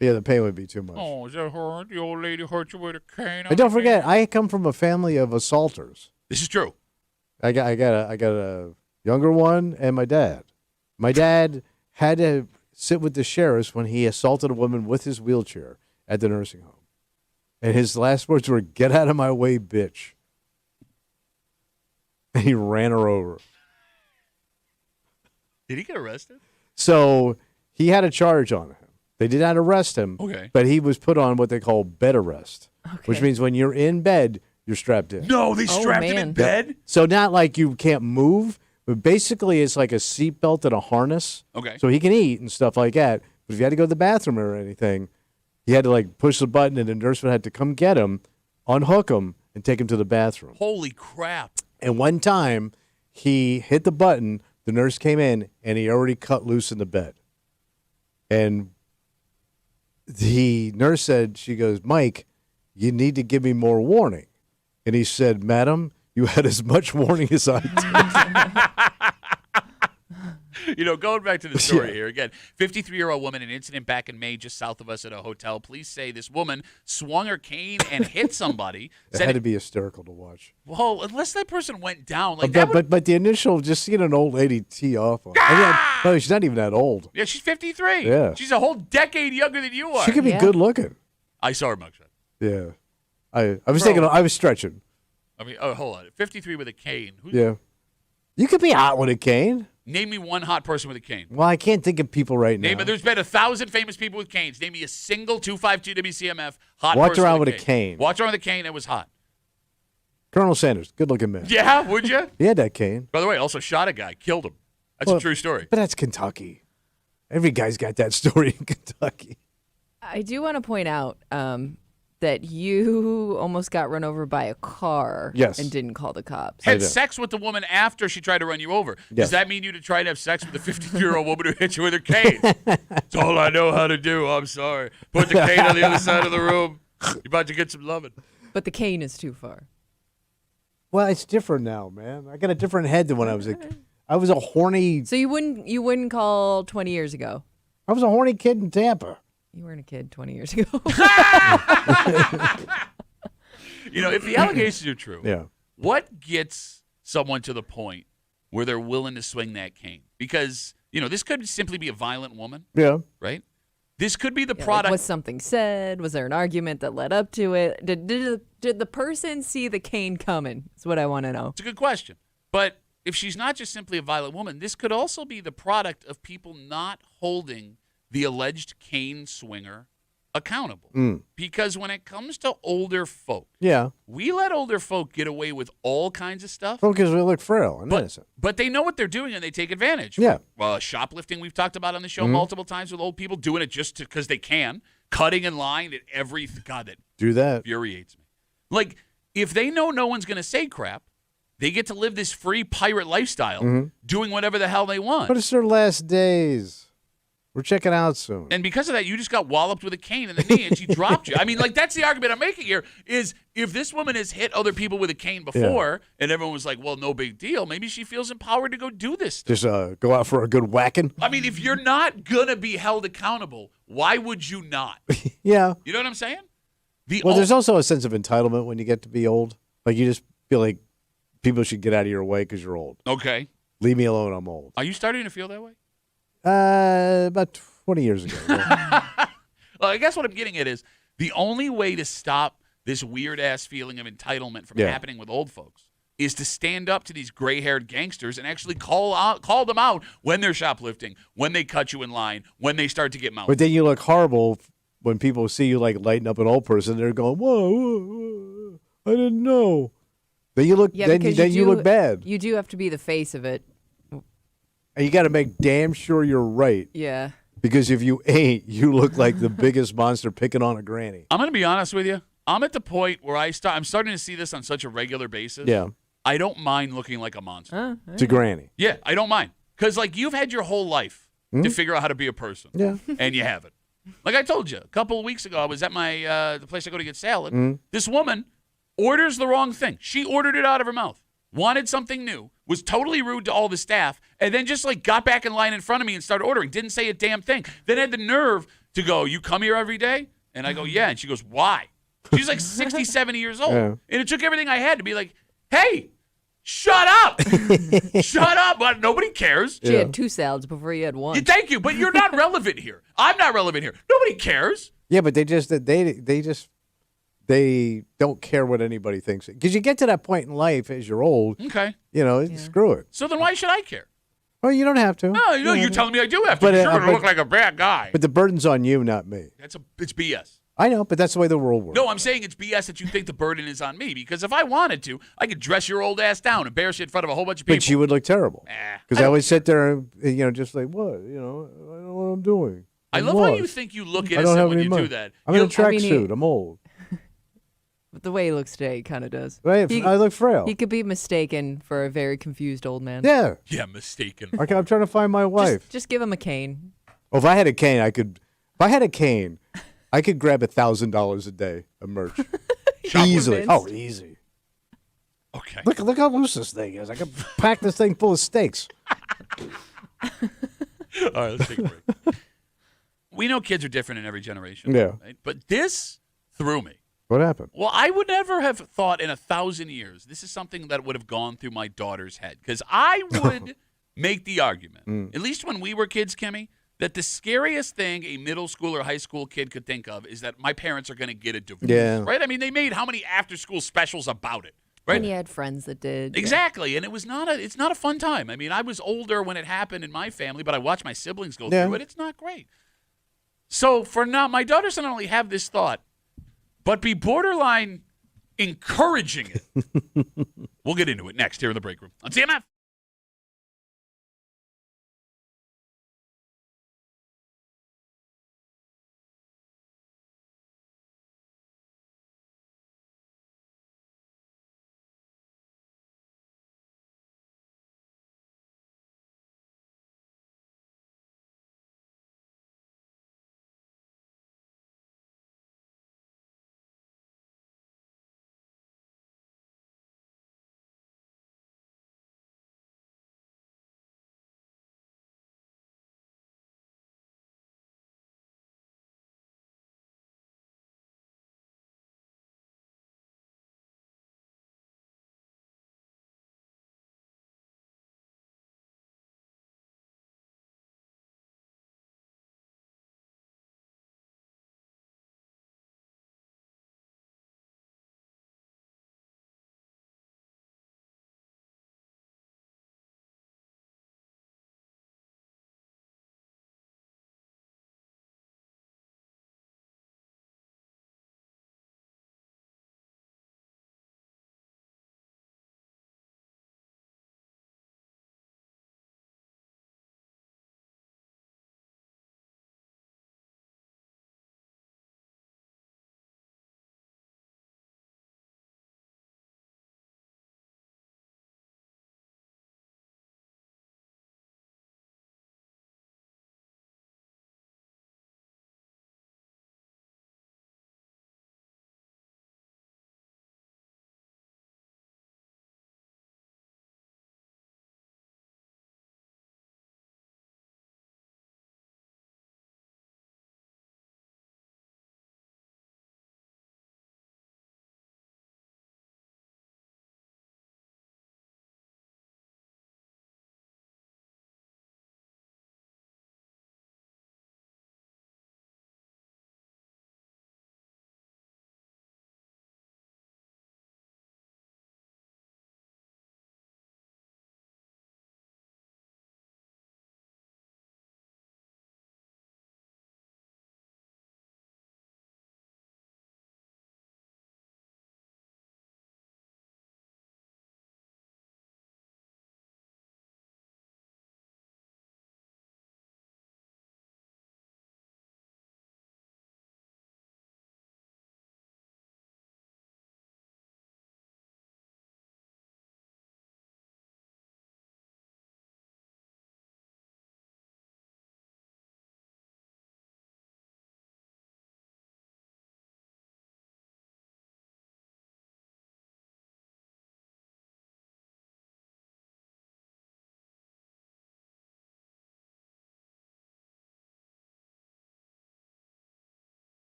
Yeah, the pain would be too much. Oh, is that hurt? The old lady hurt you with a cane? And don't forget, I come from a family of assaulters. This is true. I got a younger one and my dad. My dad had to sit with the sheriffs when he assaulted a woman with his wheelchair at the nursing home. And his last words were, "Get out of my way, bitch." And he ran her over. Did he get arrested? So he had a charge on him. They did not arrest him, Okay. but he was put on what they call bed arrest, which means when you're in bed, you're strapped in. No, they strapped him in man. bed? So not like you can't move, but basically it's like a seatbelt and a harness. Okay. So he can eat and stuff like that. But if you had to go to the bathroom or anything, he had to like push the button and the nurse would have to come get him, unhook him, and take him to the bathroom. Holy crap. And one time he hit the button, the nurse came in, and he already cut loose in the bed. And the nurse said, she goes, "Mike, you need to give me more warning." And he said, "Madam, you had as much warning as I did." Going back to the story here again, 53-year-old woman, an incident back in May just south of us at a hotel. Police say this woman swung her cane and hit somebody. It Said had to be hysterical to watch. well, unless that person went down. Like that But the initial, just seeing an old lady tee off on. No, she's not even that old. Yeah, she's 53. Yeah. She's a whole decade younger than you are. She could be Yeah. good looking. I saw her mugshot. Yeah. I was stretching. I mean, hold on. 53 with a cane. Yeah. You could be hot with a cane. Name me one hot person with a cane. Well, I can't think of people right now. There's been 1,000 famous people with canes. Name me a single 252 WCMF hot Walked person around with with a cane. Walked around with a cane that was hot. Colonel Sanders, good looking man. Yeah, would you? He had that cane. By the way, also shot a guy, killed him. That's a true story. But that's Kentucky. Every guy's got that story in Kentucky. I do want to point out that you almost got run over by a car Yes. and didn't call the cops. Had did. sex with the woman after she tried to run you over. Yes. Does that mean you to try to have sex with a 53-year-old woman who hit you with her cane? It's all I know how to do. I'm sorry. Put the cane on the other side of the room. You're about to get some loving. But the cane is too far. Well, it's different now, man. I got a different head than when I was a horny So you wouldn't call 20 years ago. kid in Tampa. You weren't a kid 20 years ago. If the allegations are true, Yeah. what gets someone to the point where they're willing to swing that cane? Because, this could simply be a violent woman, Yeah. right? This could be the Yeah, like, product. was something said? Was there an argument that led up to it? Did the person see the cane coming? That's what I want to know. It's a good question. But if she's not just simply a violent woman, this could also be the product of people not holding the alleged cane swinger accountable. Because when it comes to older folk, Yeah. we let older folk get away with all kinds of stuff. Well, because we look frail and innocent. But they know what they're doing and they take advantage. Yeah. Shoplifting, we've talked about on the show multiple times with old people doing it just because they can. Cutting in line at every God, that Do that. infuriates me. Like, if they know no one's going to say crap, they get to live this free pirate lifestyle doing whatever the hell they want. But it's their last days. We're checking out soon. And because of that, you just got walloped with a cane in the knee and she dropped you. I mean, like, that's the argument I'm making here is if this woman has hit other people with a cane before and everyone was like, well, no big deal, maybe she feels empowered to go do this stuff. Just go out for a good whacking. I mean, if you're not going to be held accountable, why would you not? Yeah. You know what I'm saying? There's also a sense of entitlement when you get to be old. Like, you just feel like people should get out of your way because you're old. Okay. Leave me alone, I'm old. Are you starting to feel that way? About 20 years ago. Yeah. Well, I guess what I'm getting at is the only way to stop this weird-ass feeling of entitlement from happening with old folks is to stand up to these gray-haired gangsters and actually call them out when they're shoplifting, when they cut you in line, when they start to get mouthy. But then you look horrible when people see you, like, lighting up an old person. They're going, whoa, I didn't know. Then you look, you look bad. You do have to be the face of it. And you got to make damn sure you're right. Yeah. Because if you ain't, you look like the biggest monster picking on a granny. I'm going to be honest with you. I'm at the point where I'm starting to see this on such a regular basis. Yeah. I don't mind looking like a monster. It's a granny. Yeah, I don't mind. Because, like, you've had your whole life to figure out how to be a person. Yeah. And you haven't. Like I told you, a couple of weeks ago, I was at my the place I go to get salad. This woman orders the wrong thing. She ordered it out of her mouth. Wanted something new, was totally rude to all the staff, and then just like got back in line in front of me and started ordering. Didn't say a damn thing. Then had the nerve to go, "You come here every day?" And I go, "Yeah." And she goes, "Why?" She's like 60, 70 years old. Yeah. And it took everything I had to be like, "Hey, shut up." Shut up. But nobody cares. She had 2 salads before you had 1. Thank you, but you're not relevant here. I'm not relevant here. Nobody cares. Yeah, but they don't care what anybody thinks. Because you get to that point in life as you're old, Okay. screw it. So then why should I care? Well, you don't have to. No, you're telling me I do have to. But, Sure, I but- look like a bad guy. But the burden's on you, not me. It's BS. I know, but that's the way the world works. No, I'm saying it's BS that you think the burden is on me because if I wanted to, I could dress your old ass down, embarrass you in front of a whole bunch of people. But you would look terrible. Because I I don't would sit there and, just like, what? I don't know what I'm doing. I love how you think you look I don't innocent have when any you money. do that. I'm in a I mean, tracksuit. I'm old. But the way he looks today, he kind of does. Right? I look frail. He could be mistaken for a very confused old man. Yeah. Yeah, mistaken. Okay, I'm trying to find my wife. Just give him a cane. Well, if I had a cane, I could. If I had a cane, I could grab $1,000 a day of merch easily. Oh, easy. Okay. Look how loose this thing is. I could pack this thing full of steaks. All right, let's take a break. We know kids are different in every generation. Yeah. Right? But this threw me. What happened? Well, I would never have thought in 1,000 years this is something that would have gone through my daughter's head because I would make the argument, at least when we were kids, Kimmy, that the scariest thing a middle school or high school kid could think of is that my parents are going to get a divorce. Yeah. Right? I mean, they made how many after-school specials about it? Right? And he had friends that did. Exactly, and it's not a fun time. I mean, I was older when it happened in my family, but I watched my siblings go through it. It's not great. So for now, my daughters not only have this thought, but be borderline encouraging it. We'll get into it next here in the break room on CMF.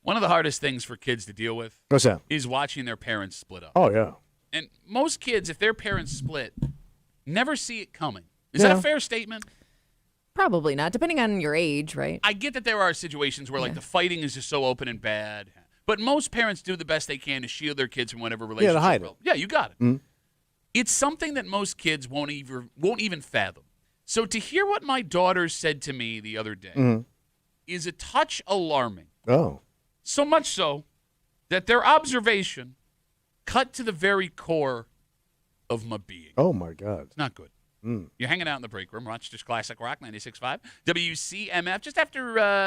One of the hardest things for kids to deal with What's that? is watching their parents split up. Oh, yeah. And most kids, if their parents split, never see it coming. Is that a fair statement? Probably not, depending on your age, right? I get that there are situations where, like, the fighting is just so open and bad. But most parents do the best they can to shield their kids from whatever relationship. to hide it. Yeah, you got it. It's something that most kids won't even fathom. So to hear what my daughter said to me the other day is a touch alarming. Oh. So much so that their observation cut to the very core of my being. Oh, my God. It's not good. You're hanging out in the break room, Rochester's Classic Rock 96.5, WCMF, just after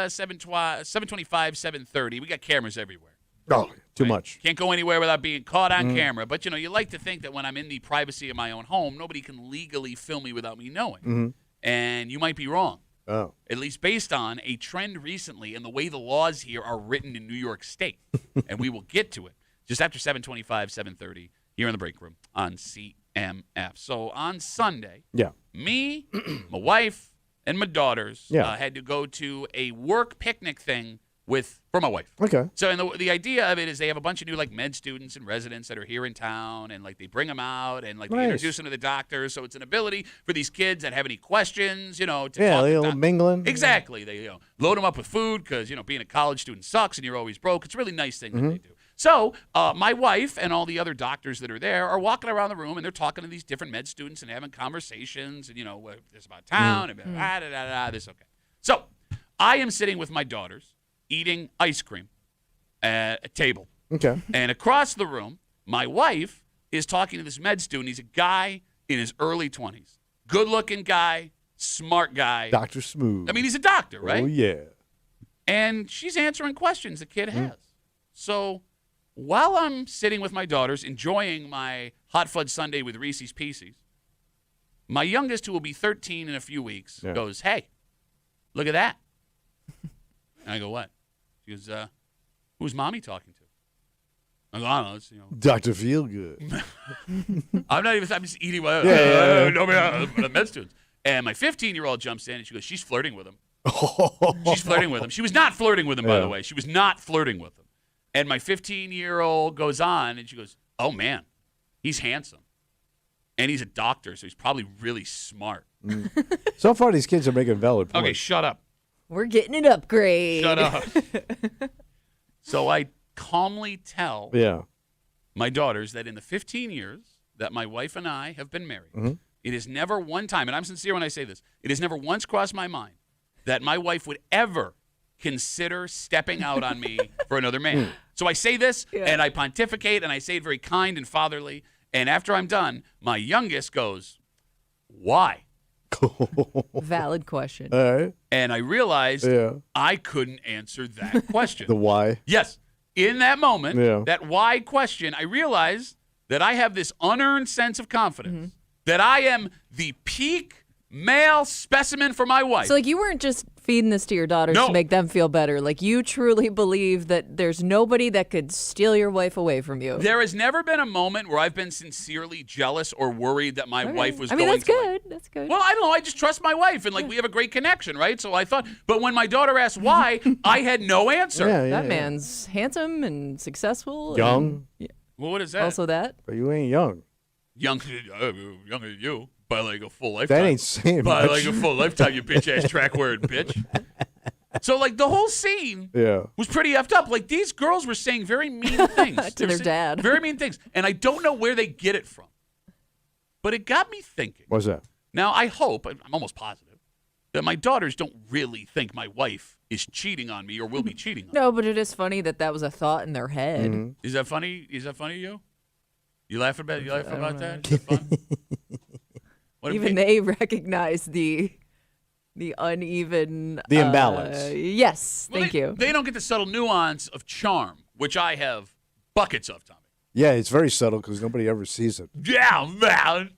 7:25, 7:30. We got cameras everywhere. Oh, too much. Can't go anywhere without being caught on camera. But, you like to think that when I'm in the privacy of my own home, nobody can legally film me without me knowing. And you might be wrong. Oh. At least based on a trend recently and the way the laws here are written in New York State. And we will get to it just after 7:25, 7:30 here in the break room on CMF. So on Sunday, me, my wife, and my daughters had to go to a work picnic thing for my wife. Okay. So and the idea of it is they have a bunch of new med students and residents that are here in town, and they bring them out and they introduce them to the doctors. So it's an ability for these kids that have any questions, to talk to little mingling. Exactly. They load them up with food because being a college student sucks and you're always broke. It's a really nice thing that they do. So my wife and all the other doctors that are there are walking around the room and they're talking to these different med students and having conversations and this about town and this okay. So I am sitting with my daughters eating ice cream at a table. Okay. And across the room, my wife is talking to this med student. He's a guy in his early 20s. Good-looking guy, smart guy. Dr. Smooth. I mean, he's a doctor, right? Oh, yeah. And she's answering questions the kid has. So while I'm sitting with my daughters, enjoying my hot fudge sundae with Reese's Pieces, my youngest, who will be 13 in a few weeks, goes, "Hey, look at that." And I go, "What?" She goes, "Who's mommy talking to?" I go, "I don't know. It's, Dr. Feelgood. I'm just eating my med students." And my 15-year-old jumps in and she goes, "She's flirting with him." She's flirting with him. She was not flirting with him, by the way. She was not flirting with him. And my 15-year-old goes on and she goes, "Oh, man, he's handsome. And he's a doctor, so he's probably really smart." So far, these kids are making valid points. Okay, shut up. We're getting an upgrade. Shut up. So I calmly tell my daughters that in the 15 years that my wife and I have been married, it has never one time, and I'm sincere when I say this, it has never once crossed my mind that my wife would ever consider stepping out on me for another man. So I say this, and I pontificate, and I say it very kind and fatherly, and after I'm done, my youngest goes, "Why?" Valid question. All right. And I realized I couldn't answer that question. The why? Yes. In that moment, that why question, I realized that I have this unearned sense of confidence that I am the peak male specimen for my wife. So, you weren't just feeding this to your daughters to make them feel better. You truly believe that there's nobody that could steal your wife away from you. There has never been a moment where I've been sincerely jealous or worried that my wife was going that's to. good. That's good. Well, I don't know. I just trust my wife, and we have a great connection, right? So I thought, but when my daughter asked why, I had no answer. That man's handsome and successful. Young. Well, what is that? Also that. But you ain't young. Younger than you. By a full lifetime. That ain't saying By much. a full lifetime, you bitch-ass track-wearing bitch. So, the whole scene was pretty effed up. These girls were saying very mean things. To their dad. Very mean things. And I don't know where they get it from. But it got me thinking. What's that? Now, I hope, I'm almost positive, that my daughters don't really think my wife is cheating on me or will be cheating on me. No, but it is funny that was a thought in their head. Is that funny? Is that funny to you? You laugh about that? Is it fun? Even they recognize the uneven... The imbalance. Yes, thank you. They don't get the subtle nuance of charm, which I have buckets of, Tommy. Yeah, it's very subtle because nobody ever sees it. Yeah, man.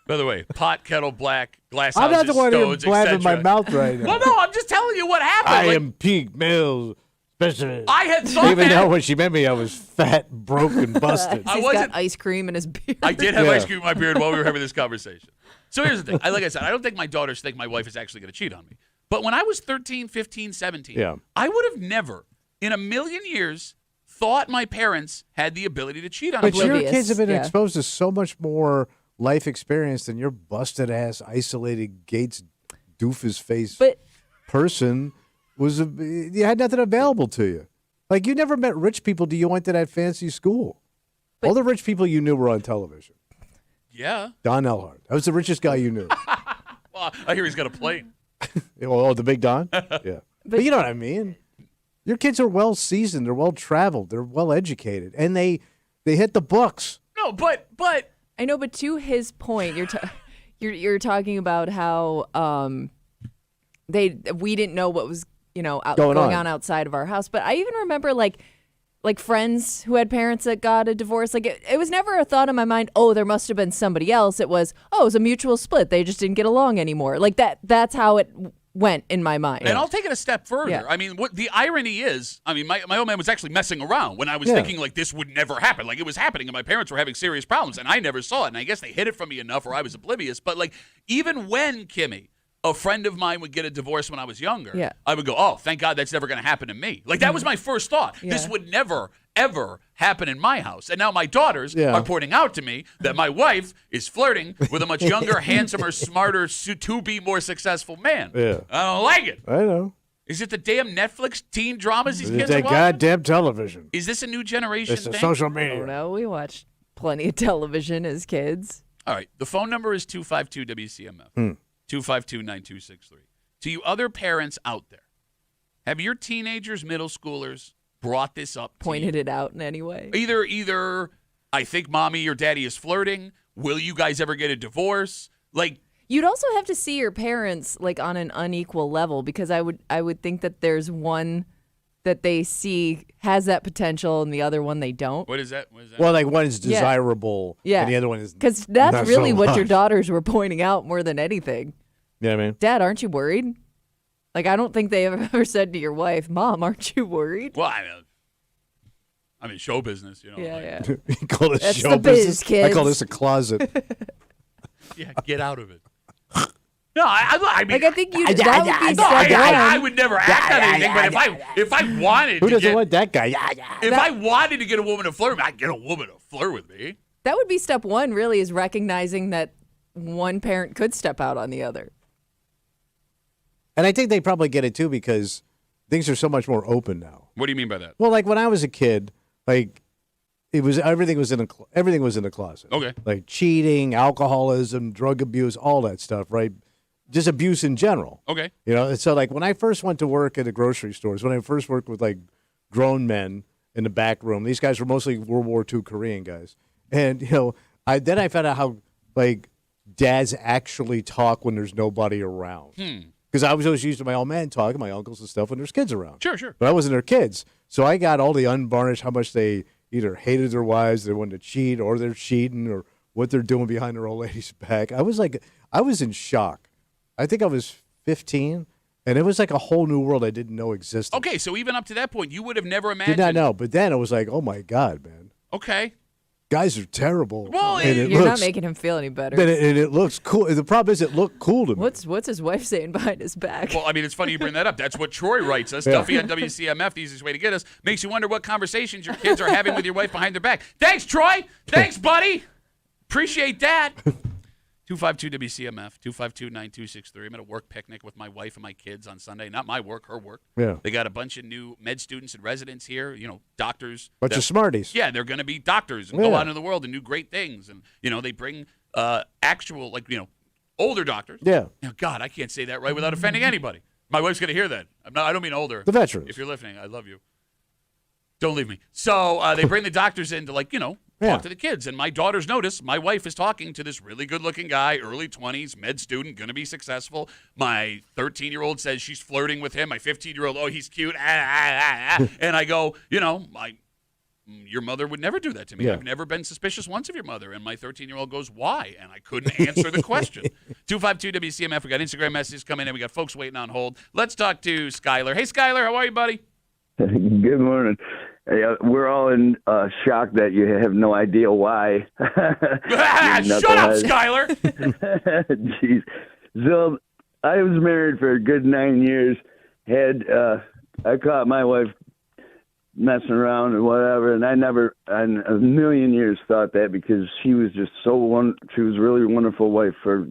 By the way, pot, kettle, black, glass I'm houses, not the one who's stones, blabbing my etc. mouth right now. Well, no, I'm just telling you what happened. I am peak male specimen. I had thought Even that. though when she met me, I was fat, broken, busted. I He's wasn't- got ice cream in his beard. I did have ice cream in my beard while we were having this conversation. So here's the thing. Like I said, I don't think my daughters think my wife is actually going to cheat on me. But when I was 13, 15, 17, I would have never in a million years thought my parents had the ability to cheat on But each other. your kids have been yeah. exposed to so much more life experience than your busted ass, isolated Gates, doofus face But person was. You had nothing available to you. Like you never met rich people till you went to that fancy school. All the rich people you knew were on television. Yeah. Don Elhart. That was the richest guy you knew. Well, I hear he's got a plane. Oh, the big Don? Yeah. But you know what I mean? Your kids are well seasoned, they're well traveled, they're well educated, and they hit the books. No, but I know, but to his point, you're talking about how we didn't know what was going on outside of our house. But I even remember like friends who had parents that got a divorce. Like it was never a thought in my mind, oh, there must have been somebody else. It was, oh, it was a mutual split. They just didn't get along anymore. Like that's how it went in my mind. And I'll take it a step further. Yeah. I mean, what the irony is, I mean, my old man was actually messing around when I was thinking like this would never happen. Like it was happening and my parents were having serious problems and I never saw it. And I guess they hid it from me enough or I was oblivious. But like even when, Kimmy, a friend of mine would get a divorce when I was younger, I would go, oh, thank God that's never going to happen to me. Like that was my first thought. This would never, ever happen in my house. And now my daughters are pointing out to me that my wife is flirting with a much younger, handsomer, smarter, to-be more successful man. Yeah. I don't like it. I know. Is it the damn Netflix teen dramas these It's kids are that watching? goddamn television. Is this a new generation It's the thing? social I media. don't know. We watched plenty of television as kids. All right. The phone number is 252-WCMF. 252-9263. To you other parents out there, have your teenagers, middle schoolers brought this up to Pointed you? it out in any way. Either I think mommy or daddy is flirting. Will you guys ever get a divorce? Like, You'd also have to see your parents like on an unequal level because I would think that there's one that they see has that potential and the other one they don't. what is that? What is that? Well, like one is desirable, Yeah. and the other one is Because that's not really so what your much. daughters were pointing out more than anything. You know what I mean? Dad, aren't you worried? Like, I don't think they have ever said to your wife, Mom, aren't you worried? Well, I mean, show business, you know. Yeah, like, yeah. You call this That's show the biz, business? I kids. call this a closet. Yeah, get out of it. No, I mean, Like, I think that would be no, step I one. would never act on anything, but if I wanted Who to doesn't get, want that guy? if I wanted to get a woman to flirt with me, I'd get a woman to flirt with me. That would be step one, really, is recognizing that one parent could step out on the other. And I think they probably get it too because things are so much more open now. What do you mean by that? Well, like when I was a kid, like everything was in the closet. Okay. Like cheating, alcoholism, drug abuse, all that stuff, right? Just abuse in general. Okay. You know, and so like when I first went to work at the grocery stores, when I first worked with like grown men in the back room, these guys were mostly World War II Korean guys. And, you know, I found out how like dads actually talk when there's nobody around. Because I was always used to my old man talking, my uncles and stuff when there's kids around. Sure. But I wasn't their kids. So I got all the unvarnished, how much they either hated their wives, they wanted to cheat, or they're cheating, or what they're doing behind their old lady's back. I was in shock. I think I was 15, and it was like a whole new world I didn't know existed. Okay, so even up to that point, you would have never imagined. Did not know. But then it was like, oh my God, man. Okay. Guys are terrible. Well, and You're not making him feel any better. And it looks cool. The problem is it looked cool to me. What's his wife saying behind his back? Well, I mean, it's funny you bring that up. That's what Troy writes us. Yeah. Duffy on WCMF, the easiest way to get us. Makes you wonder what conversations your kids are having with your wife behind their back. Thanks, Troy. Thanks, buddy. Appreciate that. 252-WCMF, 252-9263. I'm at a work picnic with my wife and my kids on Sunday. Not my work, her work. Yeah. They got a bunch of new med students and residents here, you know, doctors. Bunch of smarties. Yeah, they're going to be doctors and go Yeah. out into the world and do great things. And, you know, they bring actual, like, you know, older doctors. Yeah. You know, God, I can't say that right without offending anybody. My wife's going to hear that. I don't mean older. The veterans. If you're listening, I love you. Don't leave me. So they bring the doctors in to, like, you know, Yeah. talk to the kids. And my daughters notice my wife is talking to this really good-looking guy, early 20s, med student, going to be successful. My 13-year-old says she's flirting with him. My 15-year-old, oh, he's cute. And I go, you know, your mother would never do that to me. Yeah. I've never been suspicious once of your mother. And my 13-year-old goes, why? And I couldn't answer the question. 252-WCMF. We got Instagram messages coming in. We got folks waiting on hold. Let's talk to Skylar. Hey, Skylar, how are you, buddy? Good morning. We're all in shock that you have no idea why. Shut up, Skylar. Jeez. So I was married for a good 9 years. I caught my wife messing around and whatever. And I never, in a million years, thought that because she was just she was really a wonderful wife for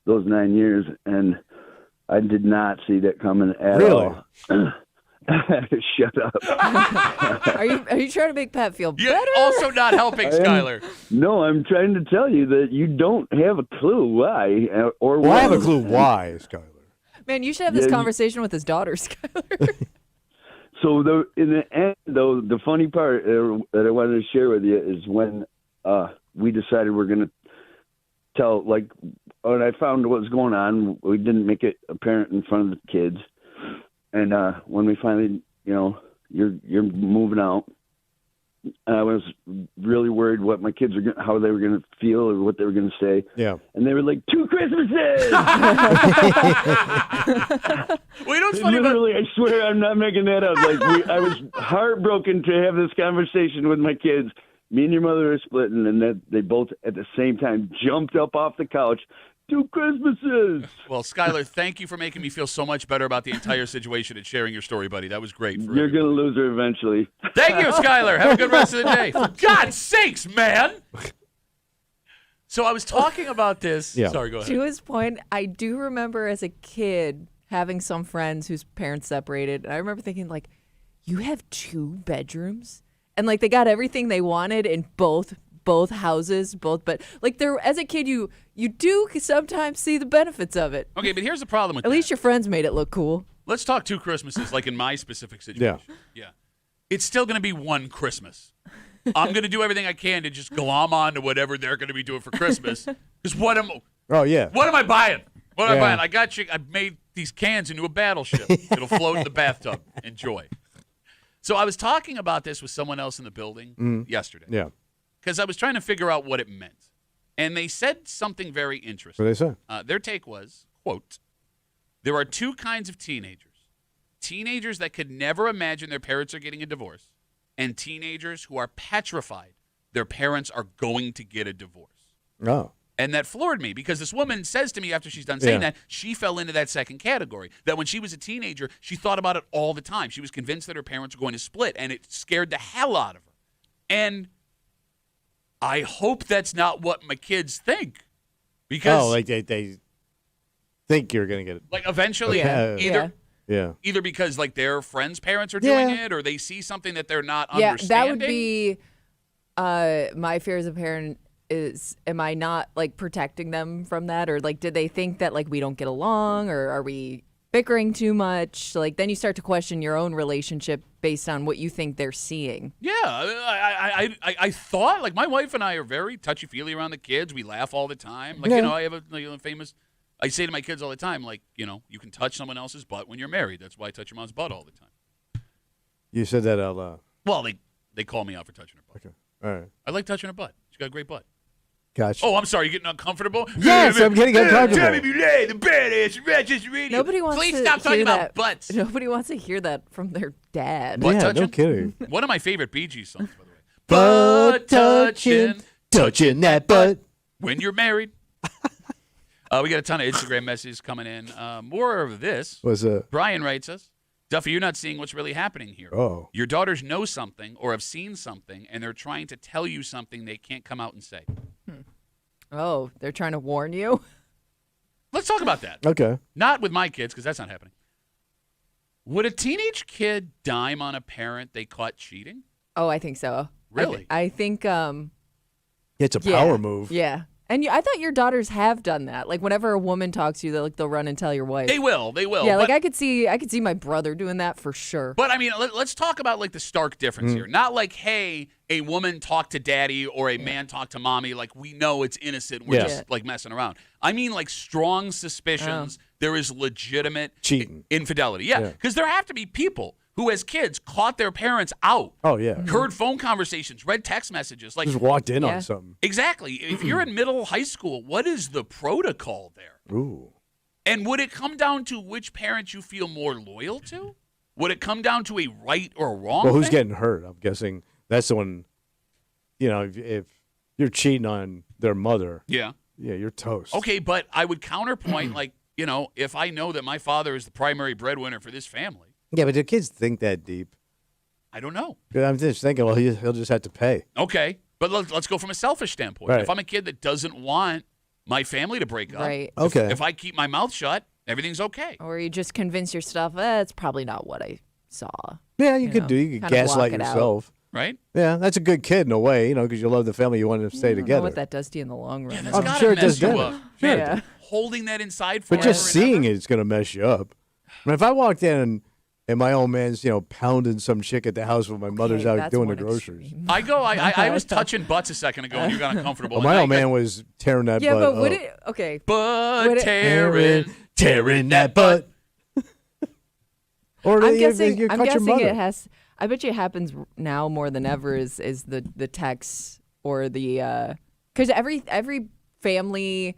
those 9 years, and I did not see that coming at all. Shut up. Are you trying to make Pat feel better? You're also not helping, Skylar. No, I'm trying to tell you that you don't have a clue why or Well, why. I have a clue why, Skylar. Man, you should have this conversation with his daughter, Skylar. So in the end, though, the funny part that I wanted to share with you is when we decided we're going to tell, like, when I found what was going on, we didn't make it apparent in front of the kids. And when we finally, you're moving out, I was really worried what my kids were how they were going to feel or what they were going to say. Yeah. And they were like, 2 Christmases! Well, you know what's funny Literally, I swear I'm not making that up. Like, I was heartbroken to have this conversation with my kids. Me and your mother are splitting, and that they both at the same time jumped up off the couch. 2 Christmases. Well, Skylar, thank you for making me feel so much better about the entire situation and sharing your story, buddy. That was great. You're going to lose her eventually. Thank you, Skylar. Have a good rest of the day. For God's sakes, man. So I was talking about this. Yeah. Sorry, go ahead. To his point, I do remember as a kid having some friends whose parents separated. And I remember thinking, like, you have 2 bedrooms? And, like, they got everything they wanted in both houses, but like there as a kid you do sometimes see the benefits of it. Okay, but here's the problem with At least your friends made it look cool. Let's talk 2 Christmases, like in my specific situation. Yeah. It's still going to be one Christmas. I'm going to do everything I can to just glom on to whatever they're going to be doing for Christmas. Because what am I buying? What am I buying? I got you. I made these cans into a battleship. It'll float in the bathtub. Enjoy. So I was talking about this with someone else in the building yesterday. Yeah. Because I was trying to figure out what it meant. And they said something very interesting. What did they say? Their take was, quote, there are 2 kinds of teenagers. Teenagers that could never imagine their parents are getting a divorce, and teenagers who are petrified their parents are going to get a divorce. Oh. And that floored me because this woman says to me after she's done saying that, she fell into that second category. That when she was a teenager, she thought about it all the time. She was convinced that her parents were going to split, and it scared the hell out of her. And I hope that's not what my kids think. Because like they think you're going to get it. like eventually either because like their friends' parents are doing it or they see something that they're not understanding. That would be my fear as a parent is, am I not like protecting them from that? Or like, did they think that like we don't get along, or are we bickering too much? Like then you start to question your own relationship based on what you think they're seeing. Yeah, I thought like my wife and I are very touchy-feely around the kids. We laugh all the time. Like, I have a famous, I say to my kids all the time, like, you can touch someone else's butt when you're married. That's why I touch your mom's butt all the time. You said that out loud. Well, they call me out for touching her butt. Okay. All right. I like touching her butt. She's got a great butt. Gotcha. Oh, I'm sorry. You're getting uncomfortable? Yes, I'm getting uncomfortable. Tommy Boulay, the badass Rochester Radio. Nobody wants Please to stop talking hear about that. butts. Nobody wants to hear that from their dad. Butt Yeah, touching? no kidding. One of my favorite Bee Gees songs, by the way. Butt touching that butt. When you're married. We got a ton of Instagram messages coming in. More of this. Was Brian writes us, Duffy, you're not seeing what's really happening here. Oh. Your daughters know something or have seen something, and they're trying to tell you something they can't come out and say. Oh, they're trying to warn you? Let's talk about that. Okay. Not with my kids, because that's not happening. Would a teenage kid dime on a parent they caught cheating? Oh, I think so. Really? I think It's a power move. Yeah. And I thought your daughters have done that. Like whenever a woman talks to you, they'll run and tell your wife. They will. Yeah, like I could see my brother doing that for sure. But I mean, let's talk about like the stark difference here. Not like, hey, a woman talked to daddy or a man talked to mommy. Like we know it's innocent. We're just like messing around. I mean, like strong suspicions. There is legitimate cheating, infidelity. Yeah, because there have to be people who, as kids, caught their parents out. Oh, yeah. Heard phone conversations, read text messages. Like just walked in on something. Exactly. If you're in middle high school, what is the protocol there? Ooh. And would it come down to which parent you feel more loyal to? Would it come down to a right or wrong Well, who's thing? getting hurt? I'm guessing that's the one, if you're cheating on their mother, yeah, you're toast. Okay, but I would counterpoint, like, if I know that my father is the primary breadwinner for this family. Yeah, but do kids think that deep? I don't know. I'm just thinking, well, he'll just have to pay. Okay, but let's go from a selfish standpoint. Right. If I'm a kid that doesn't want my family to break up, Right. Okay. if I keep my mouth shut, everything's okay. Or you just convince yourself, it's probably not what I saw. Yeah, you You could know, do. You could kind of gaslight block it out. yourself. Right? Yeah, that's a good kid in a way, because you love the family. You want them to stay I don't know together. what that does to you in the long run. Yeah, though. that's I'm gotta sure it mess does you damage. up. Sure it Yeah. does. Holding that inside But forever just and ever. seeing it is going to mess you up. I mean, if I walked in and my old man's, pounding some chick at the house when my mother's Okay, out that's doing the one groceries. extreme. I was touching butts a second ago and you got uncomfortable. Well, and my now old you man was tearing that Yeah, butt but would up. it? Okay. butt Would it- tearing that butt. Or I'm you guessing. cut I'm your guessing mother. it has. I bet you it happens now more than ever. Is the texts or the because every family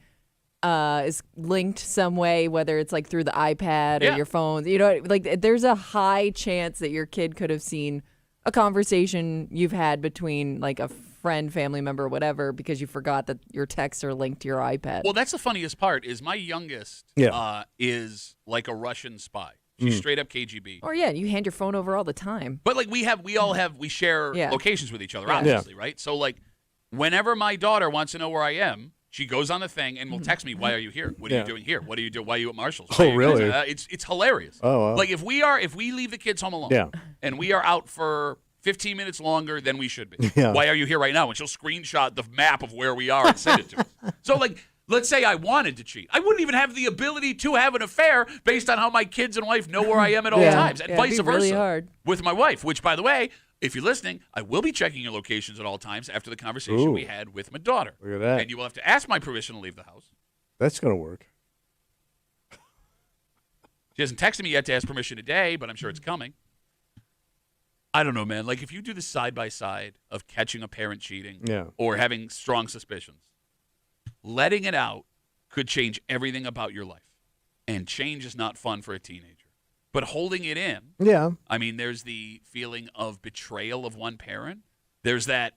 is linked some way, whether it's like through the iPad or Yeah. your phone. Like there's a high chance that your kid could have seen a conversation you've had between like a friend, family member, whatever, because you forgot that your texts are linked to your iPad. Well, that's the funniest part is my youngest Yeah. is like a Russian spy. She's straight up KGB. Or yeah, you hand your phone over all the time. But like we share Yeah. locations with each other, Yeah. obviously, right? So like whenever my daughter wants to know where I am, she goes on the thing and will text me, "Why are you here? What are you Yeah. doing here? What are you doing? Why are you at Marshall's?" Oh, really? It's hilarious. Oh, wow. Like if we leave the kids home alone, Yeah. and we are out for 15 minutes longer than we should be. Yeah. Why are you here right now? And she'll screenshot the map of where we are and send it to us. So like. Let's say I wanted to cheat. I wouldn't even have the ability to have an affair based on how my kids and wife know where I am at all Yeah. times, and Yeah, vice it'd be versa really hard. with my wife. Which, by the way, if you're listening, I will be checking your locations at all times after the conversation Ooh. we had with my daughter. Look at that. And you will have to ask my permission to leave the house. That's going to work. She hasn't texted me yet to ask permission today, but I'm sure it's coming. I don't know, man. Like if you do the side by side of catching a parent cheating Yeah. or having strong suspicions, letting it out could change everything about your life. And change is not fun for a teenager. But holding it in, Yeah. I mean, there's the feeling of betrayal of one parent. There's that,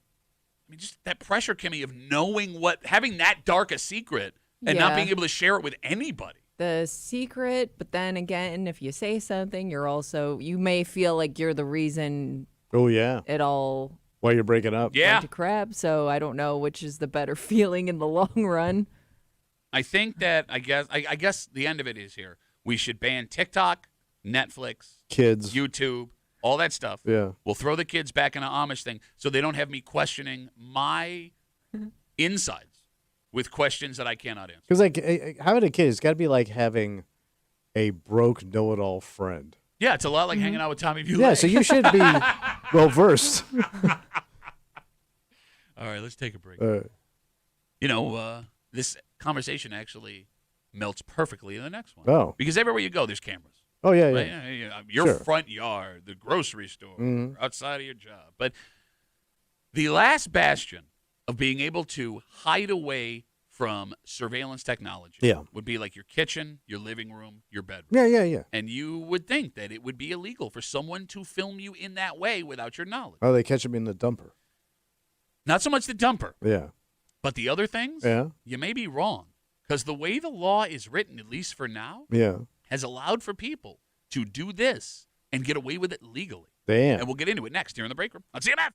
just that pressure, Kimmy, of knowing having that dark a secret and not Yeah. being able to share it with anybody. The secret, but then again, if you say something, you may feel like you're the reason Oh, yeah. it all While you're breaking up. Yeah. went to crap. So I don't know which is the better feeling in the long run. I think that, I guess the end of it is here. We should ban TikTok, Netflix, Kids. YouTube, all that stuff. Yeah. We'll throw the kids back in an Amish thing so they don't have me questioning my insides with questions that I cannot answer. Because, having a kid, it's got to be like having a broke know-it-all friend. Yeah, it's a lot like hanging out with Tommy Bulle. Yeah, so you should be well-versed. All right, let's take a break. Uh, This conversation actually melts perfectly in the next one. Oh. Because everywhere you go, there's cameras. Oh, yeah, Right? yeah. Your Sure. front yard, the grocery store, Mhm. outside of your job. But the last bastion of being able to hide away from surveillance technology Yeah. would be like your kitchen, your living room, your bedroom. Yeah, yeah, yeah. And you would think that it would be illegal for someone to film you in that way without your knowledge. Oh, they catch him in the dumper. Not so much the dumper, Yeah. but the other things, Yeah. you may be wrong. Because the way the law is written, at least for now, Yeah. has allowed for people to do this and get away with it legally. Damn. And we'll get into it next here in the break room on CMF.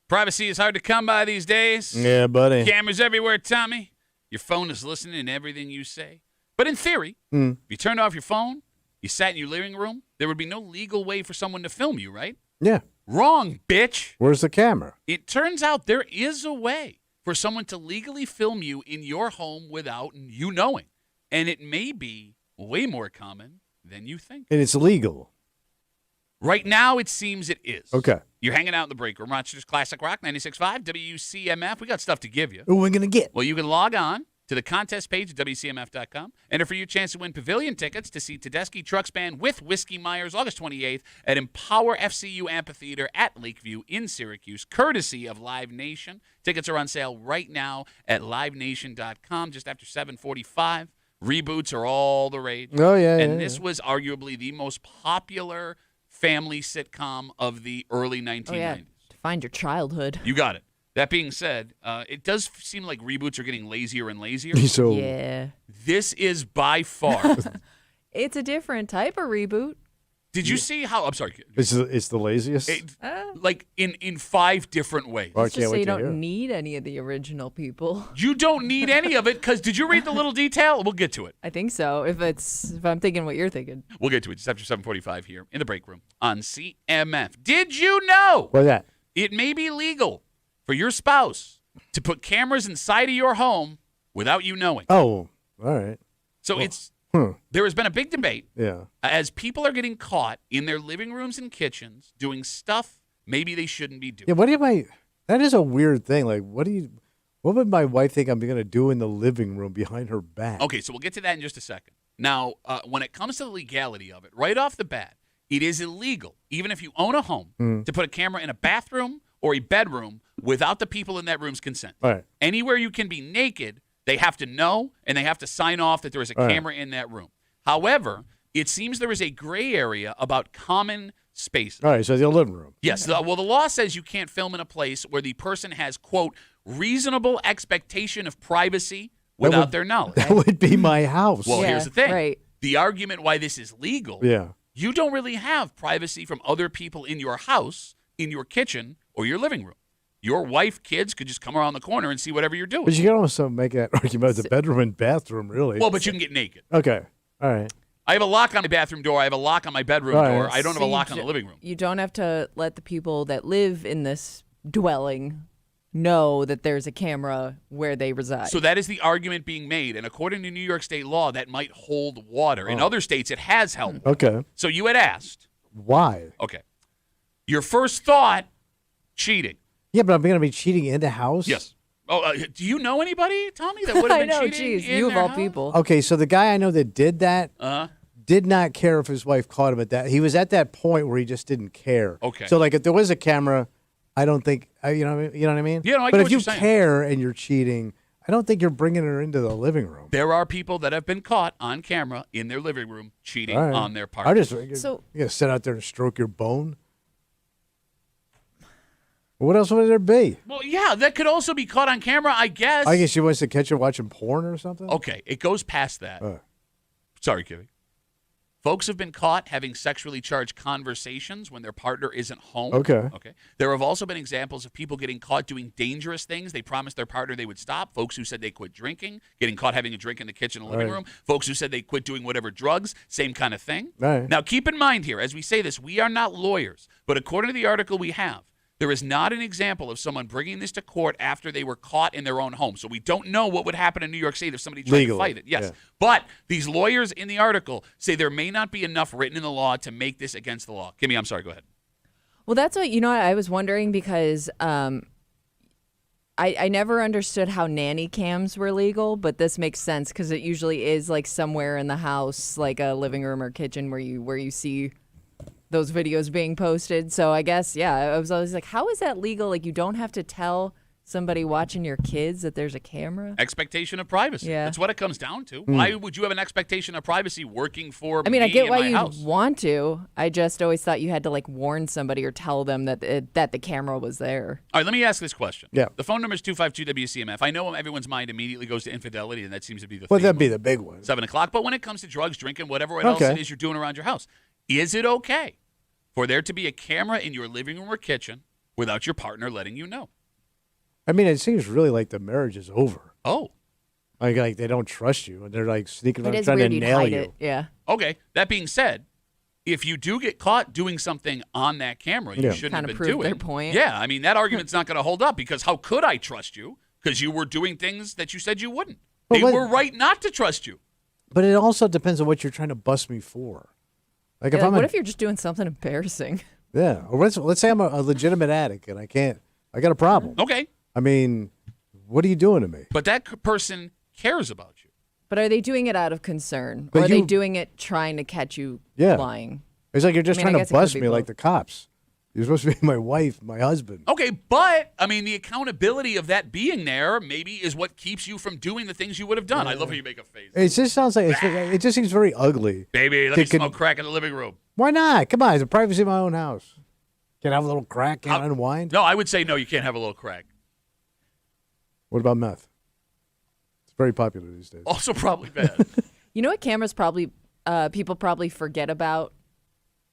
Privacy is hard to come by these days. Yeah, buddy. Cameras everywhere, Tommy. Your phone is listening to everything you say. But in theory, if you turned off your phone, you sat in your living room, there would be no legal way for someone to film you, right? Yeah. Wrong, bitch. Where's the camera? It turns out there is a way for someone to legally film you in your home without you knowing. And it may be way more common than you think. And it's legal. Right now, it seems it is. Okay. You're hanging out in the break room. Rochester's Classic Rock, 96.5, WCMF. We got stuff to give you. Who are we going to get? Well, you can log on to the contest page at WCMF.com. Enter for your chance to win pavilion tickets to see Tedeschi Trucks Band with Whiskey Myers August 28th at Empower FCU Amphitheater at Lakeview in Syracuse, courtesy of Live Nation. Tickets are on sale right now at livenation.com just after 7:45. Reboots are all the rage. Oh, yeah. And this was arguably the most popular family sitcom of the early 1990s. Oh, yeah. To find your childhood. You got it. That being said, it does seem like reboots are getting lazier and lazier. So, Yeah. This is by far. It's a different type of reboot. Did you see how? I'm sorry. it's the laziest. Like in 5 different ways. Well, I It's can't just so wait you to don't hear it. need any of the original people. You don't need any of it because did you read the little detail? We'll get to it. I think so. If I'm thinking what you're thinking. We'll get to it just after 7:45 here in the break room on CMF. Did you know What's that? it may be legal for your spouse to put cameras inside of your home without you knowing? Oh, all right. So there has been a big debate Yeah. as people are getting caught in their living rooms and kitchens doing stuff maybe they shouldn't be doing. Yeah, what am I? That is a weird thing. Like, what would my wife think I'm going to do in the living room behind her back? Okay, so we'll get to that in just a second. Now, when it comes to the legality of it, right off the bat, it is illegal, even if you own a home, to put a camera in a bathroom or a bedroom without the people in that room's consent. All right. Anywhere you can be naked, they have to know, and they have to sign off that there is a All right. camera in that room. However, it seems there is a gray area about common spaces. All right, so the living room. Yes. The law says you can't film in a place where the person has, quote, reasonable expectation of privacy without their knowledge. That would be my house. Well, Yeah, here's the thing. right. The argument why this is legal, yeah. you don't really have privacy from other people in your house, in your kitchen, or your living room. Your wife, kids could just come around the corner and see whatever you're doing. But you can also make that argument about the bedroom and bathroom, really. Well, but you can get naked. Okay. All right. I have a lock on my bathroom door. I have a lock on my bedroom Right. door. I don't have a So lock on the living room. You don't have to let the people that live in this dwelling know that there's a camera where they reside. So that is the argument being made. And according to New York state law, that might hold water. In other states, it has held water. Okay. So you had asked. Why? Okay. Your first thought, cheating. Yeah, but I'm going to be cheating in the house? Yes. Oh, do you know anybody, Tommy, that would have I been know, cheating geez, in you of their all house? people. Okay, so the guy I know that did that did not care if his wife caught him at that. He was at that point where he just didn't care. Okay. So, like, if there was a camera, I don't think, you know what I mean? Yeah, no, I get But if what you you're saying. care and you're cheating, I don't think you're bringing her into the living room. There are people that have been caught on camera in their living room cheating All right. on their I partner. just, you going to sit out there and stroke your bone? What else would there be? Well, yeah, that could also be caught on camera, I guess. I guess she wants to catch her watching porn or something? Okay, it goes past that. Sorry, Kiwi. Folks have been caught having sexually charged conversations when their partner isn't home. Okay. There have also been examples of people getting caught doing dangerous things. They promised their partner they would stop. Folks who said they quit drinking, getting caught having a drink in the kitchen or living Right. room. Folks who said they quit doing whatever drugs, same kind of thing. Right. Now, keep in mind here, as we say this, we are not lawyers, but according to the article we have, there is not an example of someone bringing this to court after they were caught in their own home. So we don't know what would happen in New York State if somebody tried Legally, to fight it. Yes. yeah. But these lawyers in the article say there may not be enough written in the law to make this against the law. Kimmy, I'm sorry. Go ahead. Well, that's what, I was wondering because I never understood how nanny cams were legal, but this makes sense because it usually is like somewhere in the house, like a living room or kitchen where you see those videos being posted. So I guess, yeah, I was always like, how is that legal? Like, you don't have to tell somebody watching your kids that there's a camera? Expectation of privacy. Yeah. That's what it comes down to. Why would you have an expectation of privacy working for I mean, me I get in why my you house? want to. I just always thought you had to like warn somebody or tell them that that the camera was there. All right, let me ask this question. Yeah. The phone number is 252-WCMF. I know everyone's mind immediately goes to infidelity, and that seems to be the Well, theme. that'd be the big one. 7 o'clock. But when it comes to drugs, drinking, whatever else Okay. it is you're doing around your house, is it okay for there to be a camera in your living room or kitchen without your partner letting you know. I mean, it seems really like the marriage is over. Oh, Like they don't trust you, and they're like sneaking It around is trying weird to you'd nail hide you. it. Yeah. okay. That being said, if you do get caught doing something on that camera, you Yeah. shouldn't Kinda have been prove doing. their point. Yeah, I mean that argument's not going to hold up because how could I trust you? Because you were doing things that you said you wouldn't. Well, They but- were right not to trust you. But it also depends on what you're trying to bust me for. Like if Yeah, I'm what a, if you're just doing something embarrassing? yeah, or let's say I'm a legitimate addict and I got a problem. Okay, I mean, what are you doing to me? but that person cares about you. But are they doing it out of concern? But or are they you- doing it trying to catch you Yeah. lying? It's like you're just I mean, I trying guess to it could bust be me like both. the cops. You're supposed to be my wife, my husband. Okay, but I mean the accountability of that being there maybe is what keeps you from doing the things you would have done. I love how you make a face. It just sounds like it just seems very ugly. Baby, let me Can- smoke crack in the living room. Why not? Come on, it's the privacy of my own house. Can I have a little crack? Can I unwind? No, I would say no, you can't have a little crack. What about meth? It's very popular these days. Also probably bad. You know what cameras probably people probably forget about,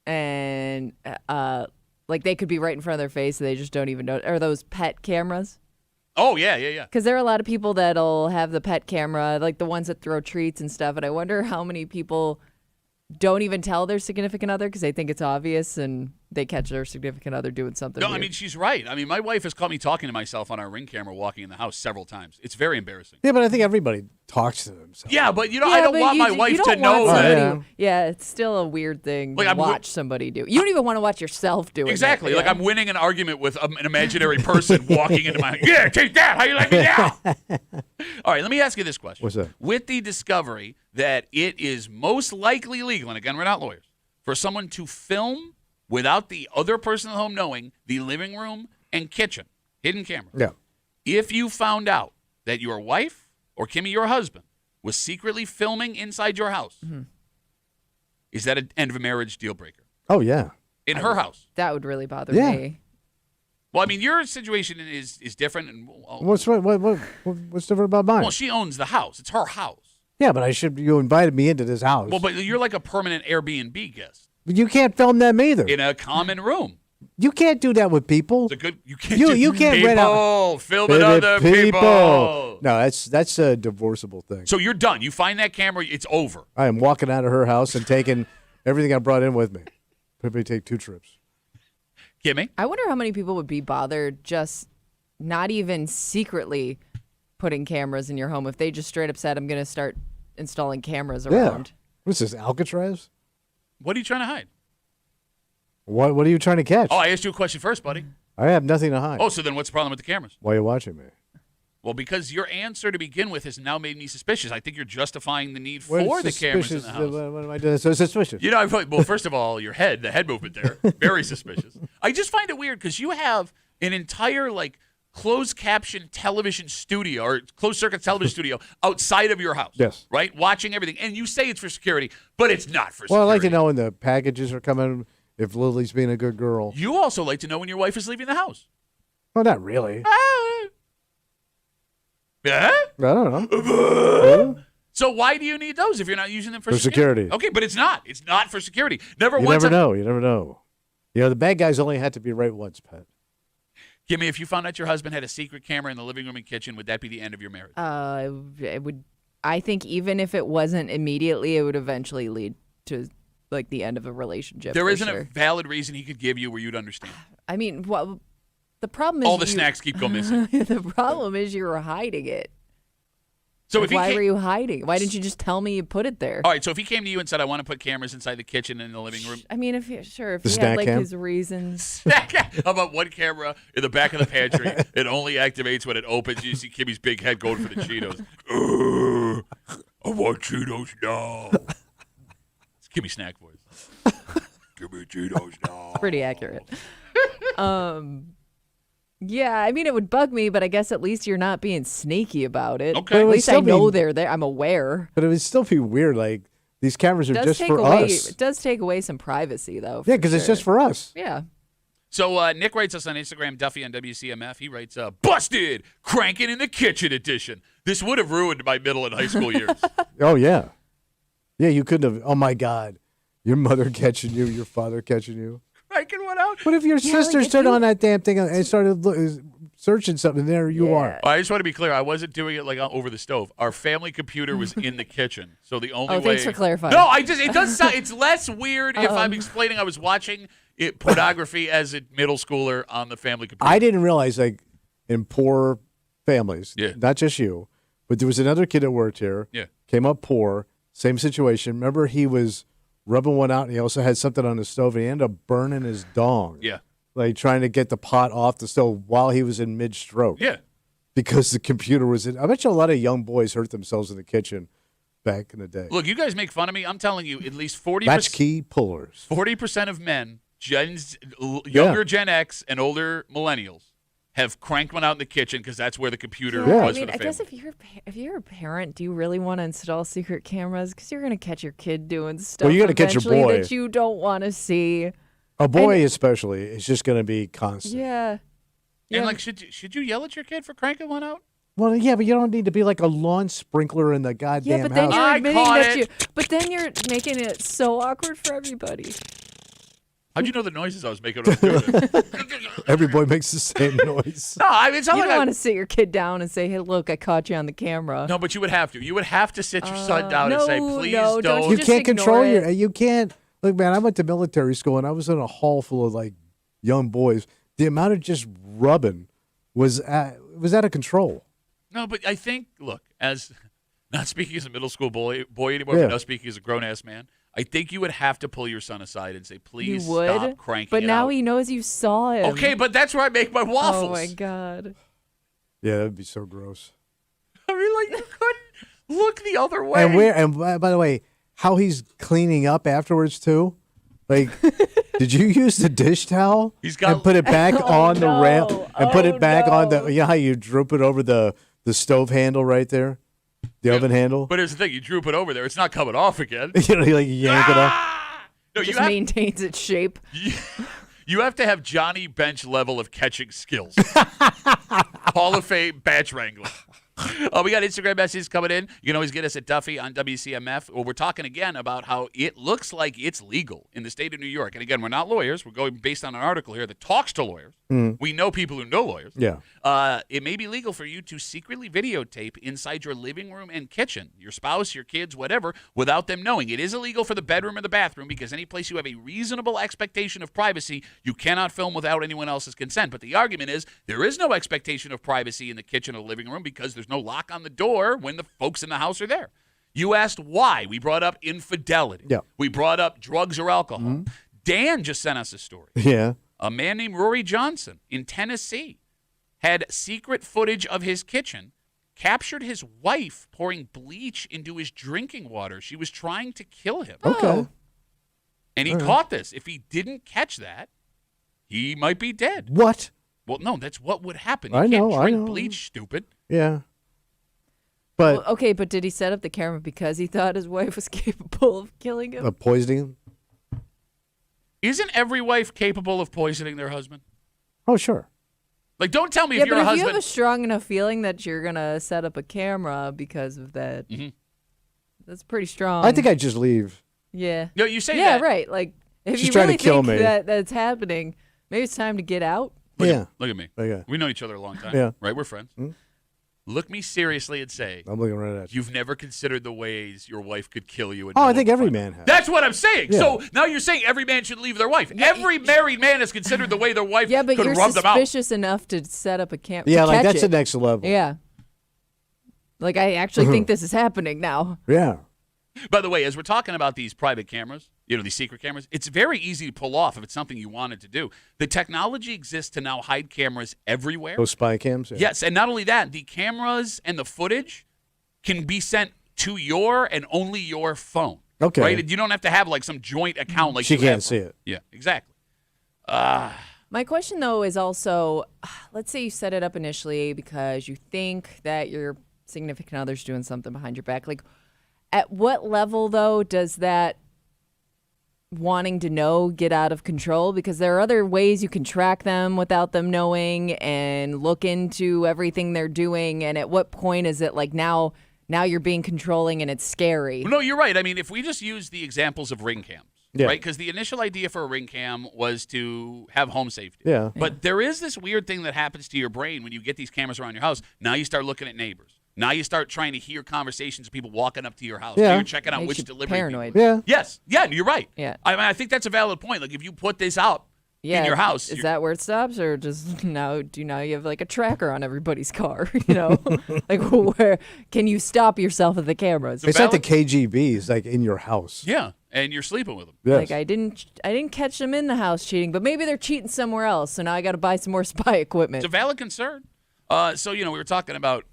and like they could be right in front of their face and they just don't even know. Are those pet cameras? Oh, yeah. Because there are a lot of people that'll have the pet camera, like the ones that throw treats and stuff. And I wonder how many people don't even tell their significant other because they think it's obvious and they catch their significant other doing something. No, weird. I mean, she's right. I mean, my wife has caught me talking to myself on our Ring camera walking in the house several times. It's very embarrassing. Yeah, but I think everybody talks to themselves. Yeah, but, I Yeah, don't but want my you wife don't to want know that. somebody- Yeah, it's still a weird thing Like, to I'm watch somebody do. You don't even want to watch yourself do it. Exactly. Yeah. Like I'm winning an argument with an imaginary person walking into my yeah, take that. How you like me now? All right, let me ask you this question. What's that? With the discovery that it is most likely legal, and again, we're not lawyers, for someone to film without the other person at home knowing the living room and kitchen, hidden camera. Yeah. If you found out that your wife or Kimmy, your husband, was secretly filming inside your house, is that an end of a marriage deal breaker? Oh yeah. In her house? That would really bother Yeah. me. Well, I mean, your situation is different. And, What's different about mine? well, she owns the house. It's her house. Yeah, but you invited me into this house. Well, but you're like a permanent Airbnb guest You can't film them either. in a common room. You can't do that with people. It's a good. You can't. You can't people, rent out filming other people. No, that's a divorceable thing. So you're done. You find that camera. It's over. I am walking out of her house and taking everything I brought in with me. Probably take 2 trips. Kimmy? I wonder how many people would be bothered just not even secretly putting cameras in your home if they just straight up said, I'm going to start installing cameras around. What's this, Alcatraz? What are you trying to hide? What are you trying to catch? Oh, I asked you a question first, buddy. I have nothing to hide. Oh, so then what's the problem with the cameras? Why are you watching me? Well, because your answer to begin with has now made me suspicious. I think you're justifying the need What for is the cameras in the suspicious? house. What am I doing so suspicious? You know, well, first of all, your head, the head movement there, very suspicious. I just find it weird because you have an entire like closed caption television studio or closed circuit television studio outside of your house. Yes. Right? Watching everything. And you say it's for security, but it's not for security. Well, I like to know when the packages are coming, if Lily's being a good girl. You also like to know when your wife is leaving the house. Well, not really. Yeah? I don't know. So why do you need those if you're not using them for For security. Okay, but it's not. It's not for security. Never You once. never know. You never know. You know, the bad guys only had to be right once, Pat. Kimmy, if you found out your husband had a secret camera in the living room and kitchen, would that be the end of your marriage? It would. I think even if it wasn't immediately, it would eventually lead to like the end of a relationship. There for isn't sure. a valid reason he could give you where you'd understand. I mean, well, the problem is All the snacks keep going missing. The problem is you were hiding it. So if he Why came, were you hiding? Why didn't you just tell me you put it there? all right, so if he came to you and said, "I want to put cameras inside the kitchen and in the living room," I mean, if he The had snack like cam? his reasons. how about one camera in the back of the pantry? It only activates when it opens. You see Kimmy's big head going for the Cheetos. I want Cheetos now. It's Kimmy's snack voice. Give me Cheetos now. Pretty accurate. Yeah, I mean, it would bug me, but I guess at least you're not being sneaky about it. Okay. At It would least I still know be- they're there. I'm aware. But it would still be weird. Like, these cameras are It does just take for away. us. It does take away some privacy, though. Yeah, because it's just for us. Yeah. So Nick writes us on Instagram, Duffy on WCMF. He writes, "Busted, cranking in the kitchen edition." This would have ruined my middle and high school years. Oh, yeah. Yeah, you couldn't have. Oh, my God. Your mother catching you, your father catching you. cranking one out. What if your sisters if turned you- on that damn thing and started searching something? There you are. I just want to be clear. I wasn't doing it like over the stove. Our family computer was in the kitchen, so the only way. Thanks for clarifying. No, it does sound. It's less weird if I'm explaining I was watching pornography as a middle schooler on the family computer. I didn't realize, like, in poor families, not just you, but there was another kid that worked here. Yeah. Came up poor, same situation. Remember, he was rubbing one out, and he also had something on the stove, and he ended up burning his dong. Yeah. Like trying to get the pot off the stove while he was in mid-stroke. Yeah. Because the computer was in. I bet you a lot of young boys hurt themselves in the kitchen back in the day. Look, you guys make fun of me. I'm telling you, at least 40%. Latchkey pullers. 40% of men, younger Gen X and older millennials, have cranked one out in the kitchen because that's where the computer was for the family. I guess if you're a parent, do you really want to install secret cameras? Because you're going to catch your kid doing stuff Well, you're gonna catch your eventually boy. that you don't want to see. A boy especially is just going to be constant. Yeah. And like, should you yell at your kid for cranking one out? Well, yeah, but you don't need to be like a lawn sprinkler in the goddamn Yeah, but then house. you're I admitting caught that it. but then you're making it so awkward for everybody. How'd you know the noises I was making when I was doing it? Every boy makes the same noise. No, I mean, it's not You like don't want to sit your kid down and say, "Hey, look, I caught you on the camera." No, but you would have to. You would have to sit your son down and say, no, please no, don't You just can't ignore control it. you can't. Look, man, I went to military school and I was in a hall full of like young boys. The amount of just rubbing was out of control. No, but I think, look, as not speaking as a middle school boy anymore, Yeah. but now speaking as a grown-ass man, I think you would have to pull your son aside and say, please You would, stop cranking but it now out. he knows you saw him. Okay, but that's where I make my waffles. Oh my god. Yeah, that'd be so gross. I mean, like, you couldn't look the other way. And by the way, how he's cleaning up afterwards too. Like, did you use the dish towel He's got- and put it back on the no. rail and put Oh, it back on the? no. You know how you droop it over the stove handle right there, the oven handle. But here's the thing: you droop it over there; it's not coming off again. You know, you like yank it up. Ah! No, Just maintains its shape. You have to have Johnny Bench level of catching skills. Hall of Fame batch wrangling. We got Instagram messages coming in. You can always get us at Duffy on WCMF. Well, we're talking again about how it looks like it's legal in the state of New York. And again, we're not lawyers. We're going based on an article here that talks to lawyers. We know people who know lawyers. Yeah. It may be legal for you to secretly videotape inside your living room and kitchen, your spouse, your kids, whatever, without them knowing. It is illegal for the bedroom or the bathroom because any place you have a reasonable expectation of privacy, you cannot film without anyone else's consent. But the argument is there is no expectation of privacy in the kitchen or living room because there's no lock on the door when the folks in the house are there. You asked why. We brought up infidelity. Yeah. We brought up drugs or alcohol. Dan just sent us a story. Yeah. A man named Rory Johnson in Tennessee had secret footage of his kitchen, captured his wife pouring bleach into his drinking water. She was trying to kill him. Okay. And he caught this. If he didn't catch that, he might be dead. What? Well, no, that's what would happen. You I can't know, I drink know. bleach, stupid. Yeah. But Well, okay, but did he set up the camera because he thought his wife was capable of killing him? poisoning. Isn't every wife capable of poisoning their husband? Oh, sure. Like, don't tell me Yeah, if you're but a if you husband. have a strong enough feeling that you're gonna set up a camera because of that, that's pretty strong. I think I'd just leave. Yeah. No, you say Yeah, that. right. Like if She's you trying to really kill think me. that's happening, maybe it's time to get out. Yeah. Look at me. Okay. We know each other a long time. Yeah. Right? We're friends. Look me seriously and say, I'm looking right at you. you've never considered the ways your wife could kill you. And Oh, no I one think would every find man it. has. That's what I'm saying. Yeah. So now you're saying every man should leave their wife. Every married man has considered the way their wife Yeah, but could you're rub them out. suspicious enough to set up a camera. Yeah, to like catch that's it. the next level. Yeah. Like I actually think this is happening now. Yeah. By the way, as we're talking about these private cameras, these secret cameras, it's very easy to pull off if it's something you wanted to do. The technology exists to now hide cameras everywhere. Those spy cams. Yeah. Yes, and not only that, the cameras and the footage can be sent to your and only your phone. Okay. Right? You don't have to have like some joint account like She you can't have. see it. Yeah, exactly. My question though is also, let's say you set it up initially because you think that your significant other's doing something behind your back. Like, at what level though does that wanting to know get out of control? Because there are other ways you can track them without them knowing and look into everything they're doing. And at what point is it like now you're being controlling and it's scary? No, you're right. I mean, if we just use the examples of ring cams, Yeah. right? Because the initial idea for a ring cam was to have home safety. Yeah. But there is this weird thing that happens to your brain when you get these cameras around your house. Now you start looking at neighbors. Now you start trying to hear conversations of people walking up to your house. Yeah. Now you're checking out Makes which you delivery. paranoid. people- Yeah. Yes. Yeah, you're right. Yeah. I think that's a valid point. Like if you put this out in your house. Is that where it stops, or just now you have like a tracker on everybody's car? You know, like where can you stop yourself with the cameras? It's like the KGBs, like in your house. Yeah, and you're sleeping with them. Yes. Like I didn't catch them in the house cheating, but maybe they're cheating somewhere else. So now I got to buy some more spy equipment. It's a valid concern. So we were talking about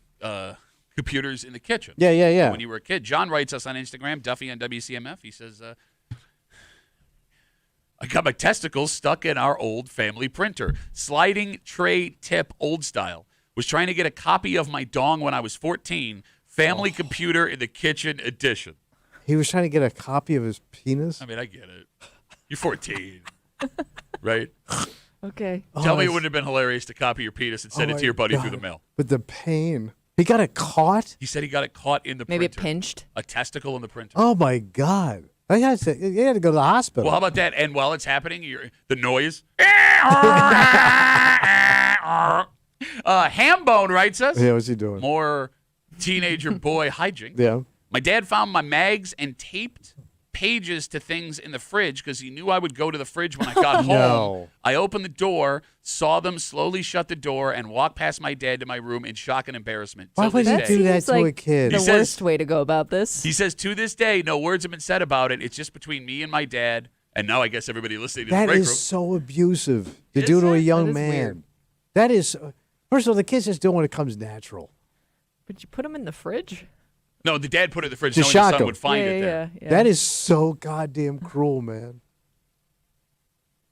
computers in the kitchen. Yeah. When you were a kid, John writes us on Instagram, Duffy on WCMF. He says, I got my testicles stuck in our old family printer. Sliding tray tip old style. Was trying to get a copy of my dong when I was 14. Family computer in the kitchen edition. He was trying to get a copy of his penis. I mean, I get it. You're 14. Right? Okay. Tell me it wouldn't have been hilarious to copy your penis and send it to your buddy through the mail. But the pain. He got it caught? He said he got it caught in the Maybe it printer. pinched. A testicle in the printer. Oh, my God. He had to go to the hospital. Well, how about that? And while it's happening, the noise. Hambone writes us. Yeah, what's he doing? More teenager boy hijinks. Yeah. My dad found my mags and taped pages to things in the fridge because he knew I would go to the fridge when I got home. No. I opened the door, saw them slowly shut the door, and walk past my dad to my room in shock and embarrassment. Why Till would this he day. do that Seems to like a kid? The He says- worst way to go about this. He says, to this day, no words have been said about it. It's just between me and my dad, and now I guess everybody listening to That the break is room. so abusive to Is do to a it? young That is man. weird. That is, first of all, the kids just do it when it comes natural. But you put them in the fridge? No, the dad put it in the fridge To knowing shock his son him. would find yeah, it there. Yeah. That is so goddamn cruel, man.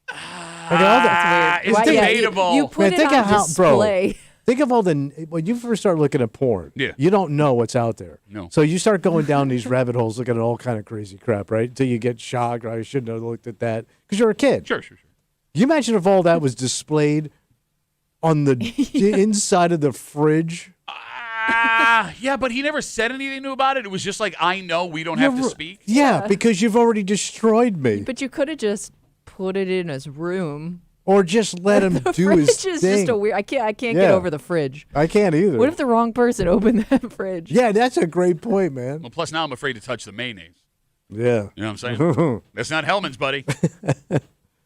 That's weird. It's Why- yeah, debatable. You put Man, it think on of how- bro. display. Think of all when you first start looking at porn, Yeah. you don't know what's out there. No. So you start going down these rabbit holes looking at all kind of crazy crap, right? Until you get shocked, or I shouldn't have looked at that. Because you're a kid. Sure. Can you imagine if all that was displayed on the inside of the fridge? Yeah, but he never said anything new about it. It was just like, I know we don't have to speak. Yeah, because you've already destroyed me. But you could have just put it in his room. Or just let him The do fridge his is thing. just a weird. I can't get Yeah. over the fridge. I can't either. What if the wrong person opened that fridge? Yeah, that's a great point, man. Well, plus now I'm afraid to touch the mayonnaise. Yeah. You know what I'm saying? That's not Hellman's, buddy.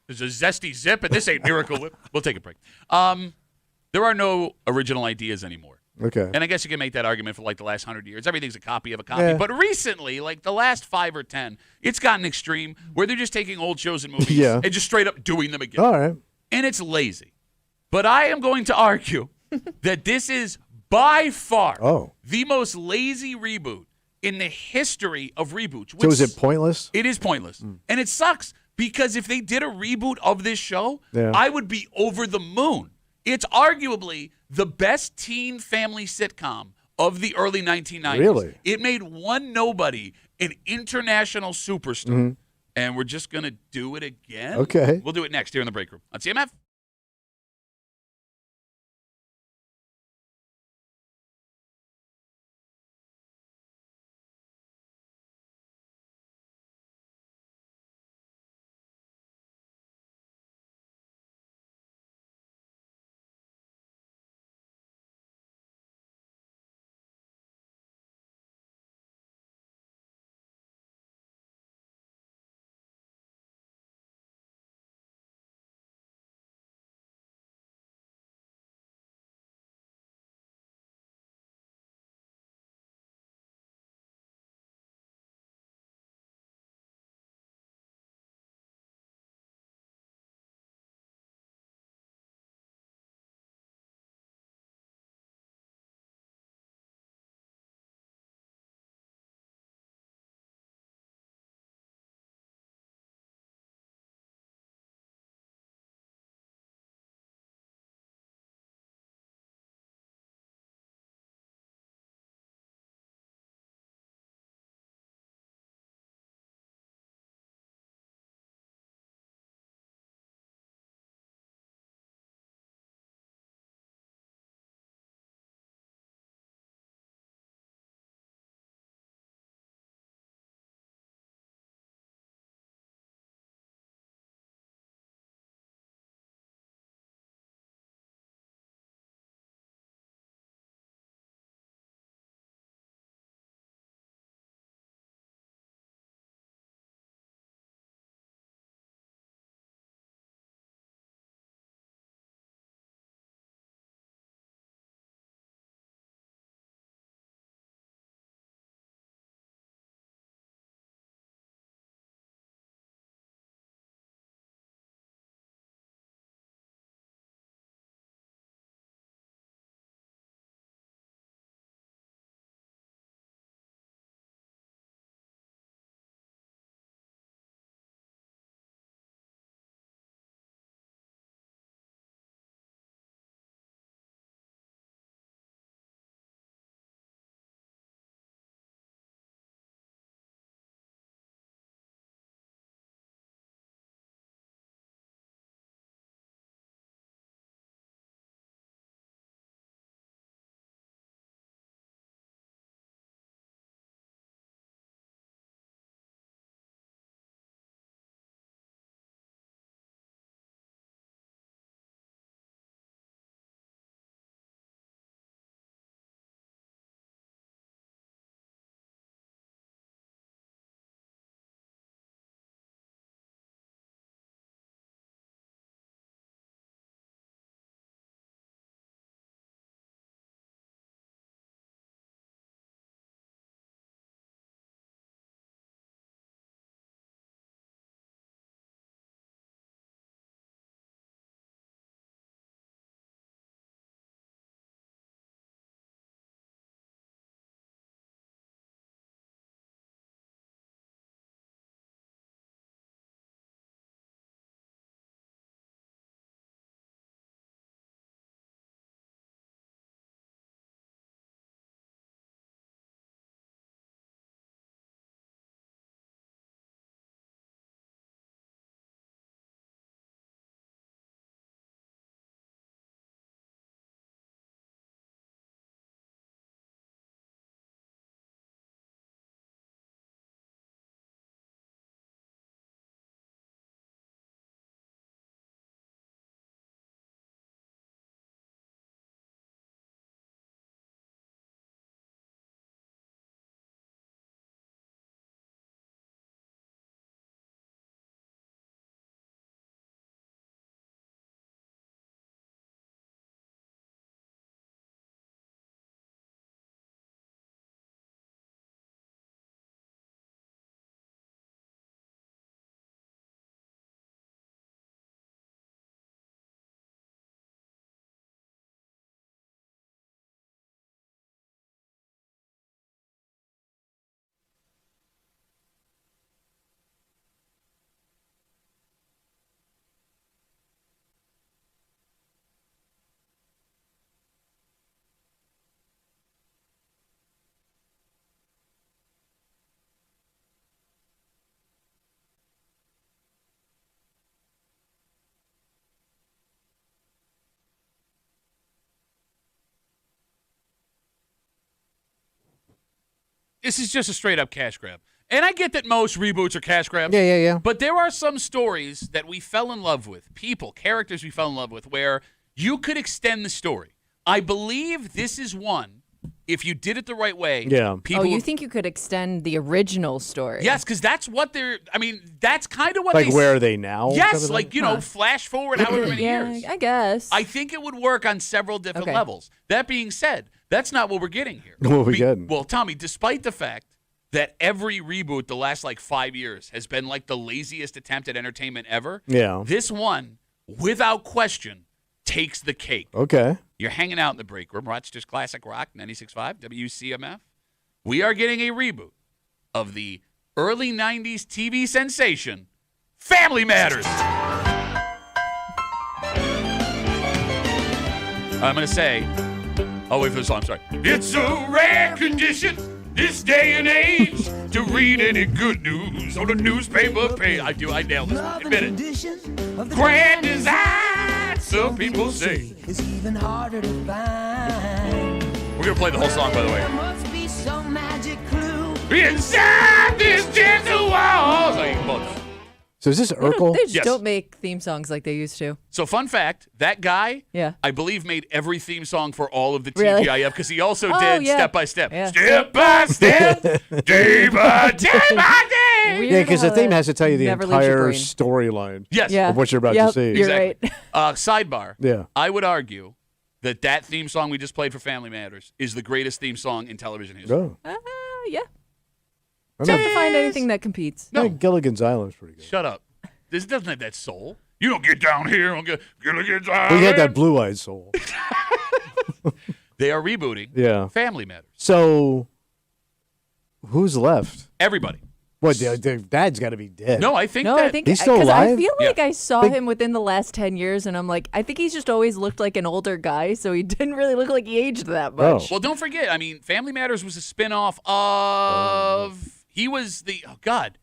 There's a zesty zip, and this ain't Miracle Whip. We'll take a break. There are no original ideas anymore. Okay. And I guess you can make that argument for like the last 100 years. Everything's a copy of a copy. Yeah. But recently, like the last 5 or 10, it's gotten extreme where they're just taking old shows and movies Yeah. and just straight up doing them again. All right. And it's lazy. But I am going to argue that this is by far the most lazy reboot in the history of reboots. So is it pointless? It is pointless. And it sucks because if they did a reboot of this show, Yeah. I would be over the moon. It's arguably the best teen family sitcom of the early 1990s. Really? It made one nobody an international superstar. And we're just going to do it again? Okay. We'll do it next here in the break room on CMF. this is just a straight up cash grab. And I get that most reboots are cash grabs. Yeah. But there are some stories that we fell in love with, people, characters we fell in love with, where you could extend the story. I believe this is one. If you did it the right way, people you think you could extend the original story? Yes, because that's what they're. I mean, that's kind of what like they. Where are they now? Yes, like flash forward however many years. I guess. I think it would work on several different levels. That being said, that's not what we're getting here. What we getting? Well, Tommy, despite the fact that every reboot the last 5 years has been like the laziest attempt at entertainment ever. Yeah. This one, without question, takes the cake. Okay. You're hanging out in the break room, Rochester's Classic Rock, 96.5, WCMF. We are getting a reboot of the early 90s TV sensation, Family Matters. I'm going to say, wait for the song, I'm sorry. It's a rare condition this day and age to read any good news on the newspaper page. I nailed this one. Admit it. Grand design, some people say. It's even harder to find. We're going to play the whole song, by the way. There must be some magic clue Inside this gentle walls. Oh, you can both. So is this Urkel? They just Yes. don't make theme songs like they used to. So fun fact, that guy, Yeah. I believe, made every theme song for all of the Really? TGIF because he also Oh, did yeah. Step by Step. Yeah. Step by step, day by day by day. Weird Yeah, because the how theme that has to tell you the never leaves your entire brain. storyline Yes. Yeah. of what you're about to Yep, see. You're Exactly. right. Sidebar. Yeah. I would argue that theme song we just played for Family Matters is the greatest theme song in television history. Oh. Yeah. I'm It's hard not- to find anything that competes. No. I think Gilligan's Island's pretty good. Shut up. This doesn't have that soul. You don't get down here on Gilligan's Island. We had that blue-eyed soul. They are rebooting Yeah. Family Matters. So who's left? Everybody. What, the dad's got to be dead. No, I think No, that. I think He's still 'cause alive? I feel like Yeah. I saw Big- him within the last 10 years, and I'm like, I think he's just always looked like an older guy, so he didn't really look like he aged that much. Oh. Well, don't forget, I mean, Family Matters was a spinoff of. He was the. Oh, God.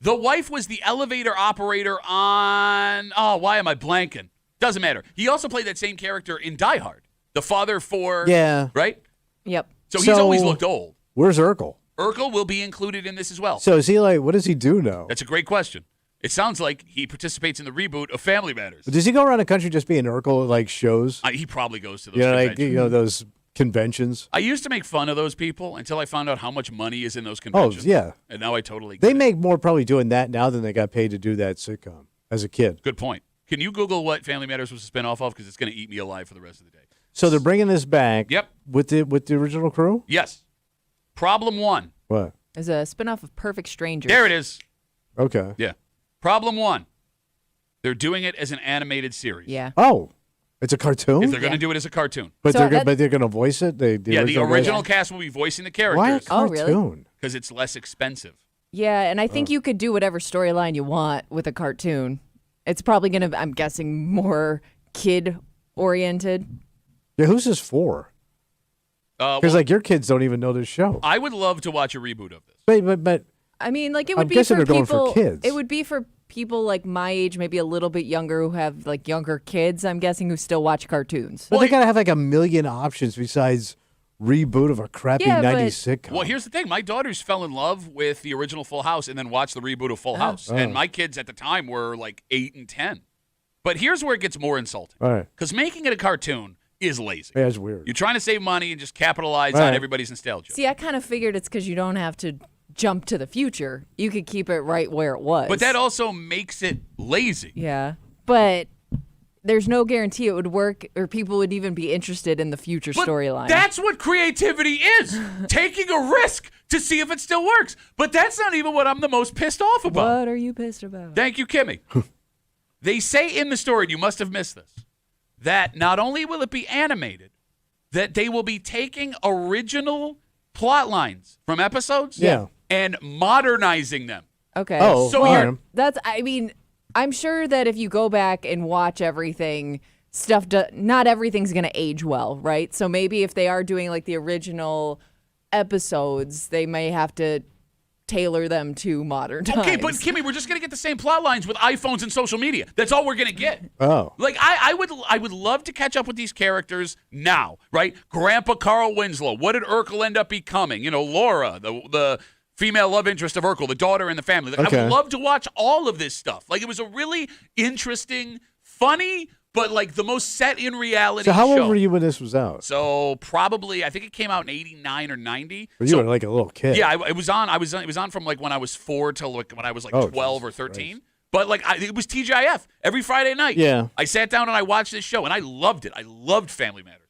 The wife was the elevator operator on. Oh, why am I blanking? Doesn't matter. He also played that same character in Die Hard. The father for. Yeah. Right? Yep. So he's So- always looked old. Where's Urkel? Urkel will be included in this as well. So is he like, what does he do now? That's a great question. It sounds like he participates in the reboot of Family Matters. Does he go around the country just being Urkel at like shows? He probably goes to those You know, like conventions. those conventions. I used to make fun of those people until I found out how much money is in those Oh conventions. yeah, And now I totally get they it. make more probably doing that now than they got paid to do that sitcom as a kid. Good point. Can you Google what Family Matters was a spinoff of? Because it's going to eat me alive for the rest of the day. So they're bringing this back. Yep. With the original crew. Yes. Problem one. What? As a spinoff of Perfect Strangers. There it is. Okay. Yeah. Problem one. They're doing it as an animated series. Yeah. Oh, it's a cartoon. If they're going to do it as a cartoon. but So they're that- but they're gonna voice it. The original voice? cast will be voicing the Why a characters Oh, really? cartoon? because it's less expensive. Yeah, and I Oh. think you could do whatever storyline you want with a cartoon. It's probably going to, I'm guessing, more kid-oriented. Yeah, who's this for? Because Well, like your kids don't even know this show. I would love to watch a reboot of this. But I mean, like, it I'm would be guessing for they're going for people. kids. It would be for people like my age, maybe a little bit younger, who have like younger kids. I'm guessing who still watch cartoons. they gotta have like a million options besides reboot of a crappy Yeah, but- 90s sitcom. Well, here's the thing. My daughters fell in love with the original Full House and then watched the reboot of Full House. And my kids at the time were like 8 and 10. But here's where it gets more insulting. All right. Because making it a cartoon is lazy. Yeah, it's weird. You're trying to save money and just capitalize All on right. everybody's nostalgia. See, I kind of figured it's because you don't have to jump to the future. You could keep it right where it was. But that also makes it lazy. Yeah, but there's no guarantee it would work or people would even be interested in the future But storyline. that's what creativity is. Taking a risk to see if it still works. But that's not even what I'm the most pissed off about. What are you pissed about? Thank you, Kimmy. They say in the story, and you must have missed this, that not only will it be animated, that they will be taking original plot lines from episodes Yeah. and modernizing them. Okay. Oh, So all you're- right. That's, I mean, I'm sure that if you go back and watch everything, not everything's going to age well, right? So maybe if they are doing like the original episodes, they may have to tailor them to modern times. Okay, but Kimmy, we're just gonna get the same plot lines with iPhones and social media. That's all we're gonna get. Oh. Like I would love to catch up with these characters now, right? Grandpa Carl Winslow. What did Urkel end up becoming? You know, Laura, the female love interest of Urkel, the daughter in the family. Like, Okay. I would love to watch all of this stuff. Like, it was a really interesting, funny, but like the most set in reality So how show. old were you when this was out? So probably, I think it came out in '89 or '90. You were like a little kid. Yeah, it was on. It was on from like when I was 4 till like when I was like Oh, 12 or Jesus 13. Christ. But like it was TGIF every Friday night. Yeah. I sat down and I watched this show and I loved it. I loved Family Matters.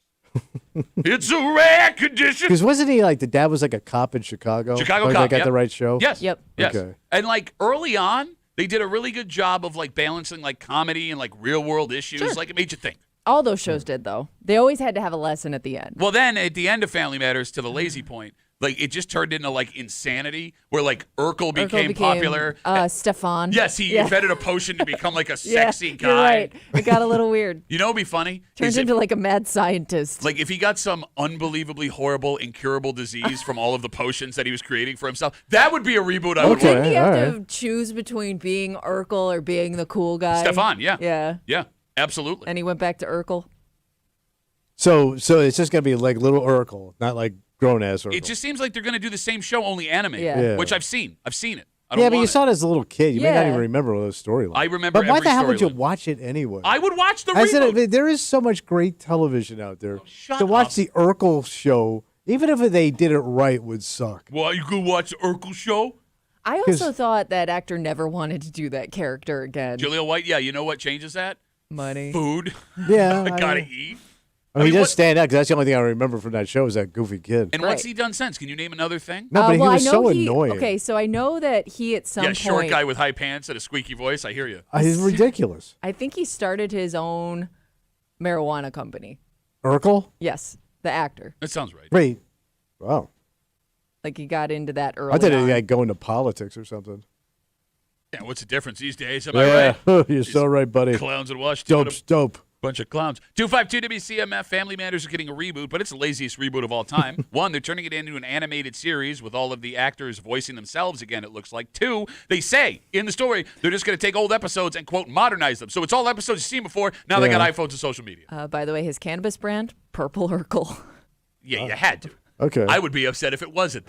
It's a rare condition. Because wasn't he like the dad was like a cop in Chicago? Chicago like, cop. Like at yep. the right show. Yes. Yep. Yes. Okay. And like early on, they did a really good job of like balancing like comedy and like real world issues. Sure. Like it made you think. All those shows did, though. They always had to have a lesson at the end. Well, then at the end of Family Matters, to the lazy point, like it just turned into like insanity, where like Urkel became popular. Stefan. Yes, he invented a potion to become like a sexy guy. You're right. It got a little weird. You know, what'd be funny? Turns Is if- into like a mad scientist. like if he got some unbelievably horrible, incurable disease from all of the potions that he was creating for himself, that would be a reboot I would Okay. watch. Didn't he have all to choose between being Urkel or being the cool guy? Stefan, yeah. Yeah. Yeah, absolutely. And he went back to Urkel. So it's just gonna be like little Urkel, not like grown ass Urkel. It just seems like they're going to do the same show, only animated, Yeah. which I've seen. I've seen it. I don't yeah, but you want saw it as a little kid. You may not Yeah. even remember those storylines. I remember But why every the hell would you storyline. watch it anyway? I would watch the I said reboot. there is so much great television out there. shut to watch up. the Urkel show, even if they did it right, would suck. Well, you go watch the Urkel show? I also thought that actor never wanted to do that character again. Jaleel White, yeah, you know what changes that? Money. Food. Yeah, I gotta eat. I mean, mean, he what- does stand out because that's the only thing I remember from that show is that goofy kid. And what's Right. he done since? Can you name another thing? No, but he well, was I know so he, annoying. Okay, so I know that he at some Yeah, point. short guy with high pants and a squeaky voice. I hear you. He's ridiculous. I think he started his own marijuana company. Urkel? Yes, the actor. That sounds right. Wait. Wow. Like he got into that early. I thought on. he like go into politics or something. Yeah, what's the difference these days? Am I right? You're so right, buddy. Clowns in Washington. Dope's dope. Bunch of clowns. 252 WCMF Family Matters are getting a reboot, but it's the laziest reboot of all time. One, they're turning it into an animated series with all of the actors voicing themselves again, it looks like. Two, they say in the story they're just going to take old episodes and, quote, modernize them. So it's all episodes you've seen before. Now they got iPhones and social media. By the way, his cannabis brand, Purple Urkel. Yeah, you had to. Okay. I would be upset if it wasn't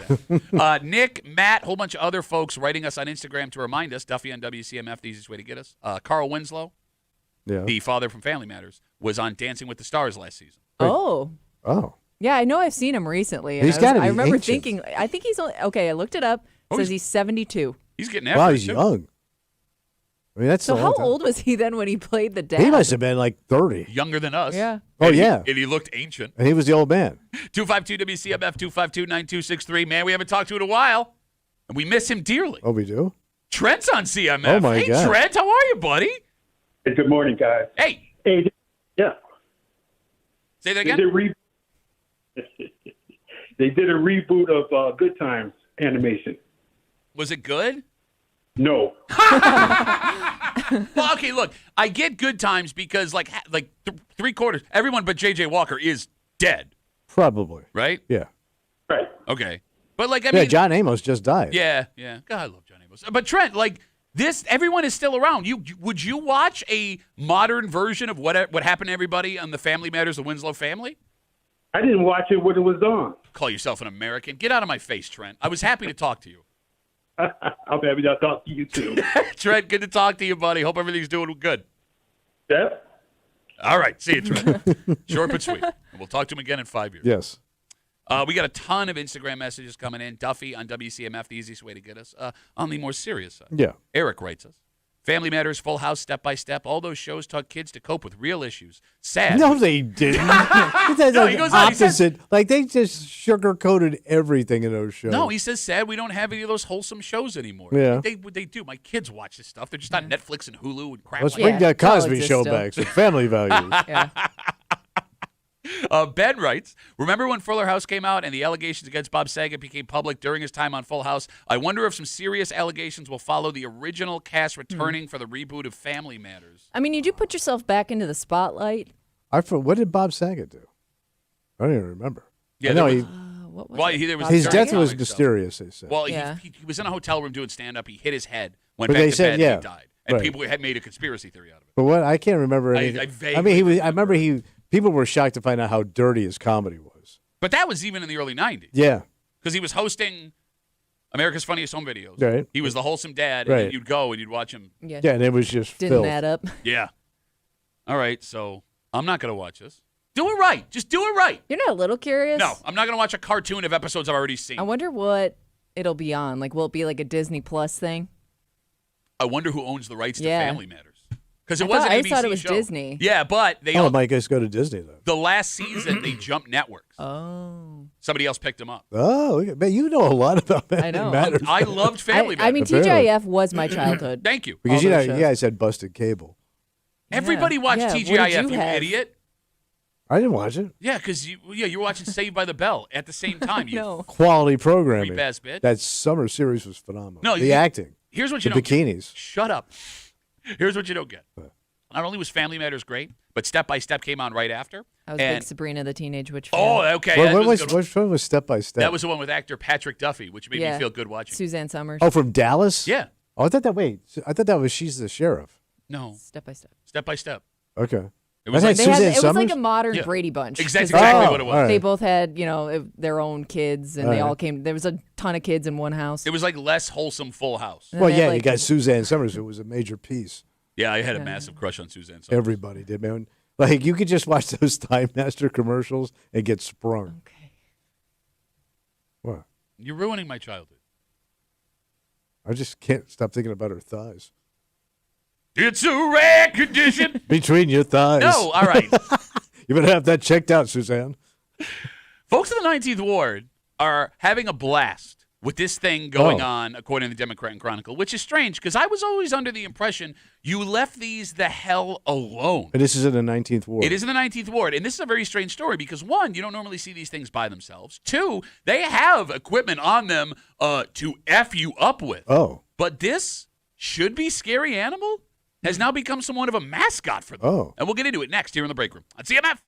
that. Nick, Matt, a whole bunch of other folks writing us on Instagram to remind us, Duffy on WCMF, the easiest way to get us. Carl Winslow, Yeah. the father from Family Matters, was on Dancing with the Stars last season. Oh. Oh. Yeah, I know I've seen him recently. and He's I gotta be I remember ancient. thinking, I think he's only, okay, I looked it up. It Oh, says he's 72. He's getting after Wow, it, he's too. young. I mean, that's So a long how time. old was he then when he played the dad? He must have been like 30. Younger than us. Yeah. Oh, And he- yeah. and he looked ancient. And he was the old man. 252 WCMF 252-9263. Man, we haven't talked to in a while, and we miss him dearly. Oh, we do? Trent's on CMF. Oh, my hey, God. Trent, how are you, buddy? Hey, good morning, guys. Hey, Hey, yeah, say that they again. did a reboot of Good Times animation. Was it good? No, Well, okay, look, I get Good Times because like three-quarters, everyone but J.J. Walker is dead, Probably. right? Yeah. right. Okay. But like, I Yeah, mean, John Amos just died. yeah. God, I love John Amos. But Trent, like this, everyone is still around. Would you watch a modern version of what happened to everybody on the Family Matters, the Winslow family? I didn't watch it when it was on. Call yourself an American. Get out of my face, Trent. I was happy to talk to you. I'm happy to talk to you too. Trent, good to talk to you, buddy. Hope everything's doing good. Yeah. All right. See you, Trent. Short but sweet. And we'll talk to him again in 5 years. Yes. We got a ton of Instagram messages coming in. Duffy on WCMF, the easiest way to get us. On the more serious side, Yeah. Eric writes us. Family Matters, Full House, Step by Step. All those shows taught kids to cope with real issues. Sad. No, they didn't. That's No, like he goes on, he says- opposite. Like, they just sugar-coated everything in those shows. No, he says sad we don't have any of those wholesome shows anymore. Yeah. They do. My kids watch this stuff. They're just on Netflix and Hulu and crap Let's like bring Yeah, that it's all Cosby exist show still. back. Some family values. Yeah. Ben writes, remember when Fuller House came out and the allegations against Bob Saget became public during his time on Full House? I wonder if some serious allegations will follow the original cast returning for the reboot of Family Matters. I mean, you do put yourself back into the spotlight. What did Bob Saget do? I don't even remember. Yeah, I know there he. What was Well, it? there was His very death was comic stuff. mysterious, they said. Well, Yeah. he was in a hotel room doing stand-up. He hit his head, went But back they to said, bed, yeah, and he died. And right. people had made a conspiracy theory out of it. But what I can't remember I anything. vaguely mean, he was. I remember. remember people were shocked to find out how dirty his comedy was. But that was even in the early 90s. Yeah. Because he was hosting America's Funniest Home Videos. Right. He was the wholesome dad, and Right. then you'd go and you'd watch him. Yeah. Yeah, and it was just Didn't filth. add up. Yeah. All right, so I'm not going to watch this. Do it right. Just do it right. You're not a little curious? No, I'm not going to watch a cartoon of episodes I've already seen. I wonder what it'll be on. Like, will it be like a Disney Plus thing? I wonder who owns the rights to Yeah. Family Matters. Because it I was thought- an I ABC thought it was show. Disney. Yeah, but they Oh, might just go to Disney then. the last season they jumped networks. Oh. Somebody else picked them up. Oh, look at- man, you know a lot about Family know. Matters. I loved Family I mean, Matters. Apparently. TGIF was my childhood. Thank you. because all you know, those shows. you guys had busted cable. Everybody watched Yeah, what did TGIF, you you have? idiot. I didn't watch it. Yeah, because you were watching Saved by the Bell at the same time. You No. Quality programming. creep-ass bitch. That summer series was phenomenal. No, the you- acting, Here's what the you don't get. bikinis. Shut up. Here's what you don't get. Not only was Family Matters great, but Step by Step came on right after. I was a and, big Sabrina the Teenage Witch fan. oh, okay. What, that what was was a good one. which one was Step by Step? That was the one with actor Patrick Duffy, which made me Yeah. feel good watching. Suzanne Summers. oh, from Dallas. Yeah. Oh, I thought that. Wait, I thought that was She's the Sheriff. No. Step by Step. Step by Step. Okay. It was I like thought They had, Suzanne it was like Summers? a modern Yeah. Brady Bunch. Exactly 'cause Oh, what it was. all right. They both had, their own kids, and they All all right. came. There was a ton of kids in one house. It was like less wholesome Full House. And Well, they had, yeah, you like, got Suzanne Summers, who was a major piece. Yeah, I had a Yeah. massive crush on Suzanne Summers. Everybody did, man. Like you could just watch those Time Master commercials and get sprung. Okay. What? You're ruining my childhood. I just can't stop thinking about her thighs. It's a rare condition. Between your thighs. No, all right. You better have that checked out, Suzanne. Folks in the 19th Ward are having a blast with this thing going Oh. on, according to the Democrat and Chronicle, which is strange because I was always under the impression you left these the hell alone. And this is in the 19th Ward. It is in the 19th Ward, and this is a very strange story because, one, you don't normally see these things by themselves. Two, they have equipment on them to F you up with. Oh. But this should-be scary animal has now become somewhat of a mascot for them. Oh. And we'll get into it next here in the break room on CMF.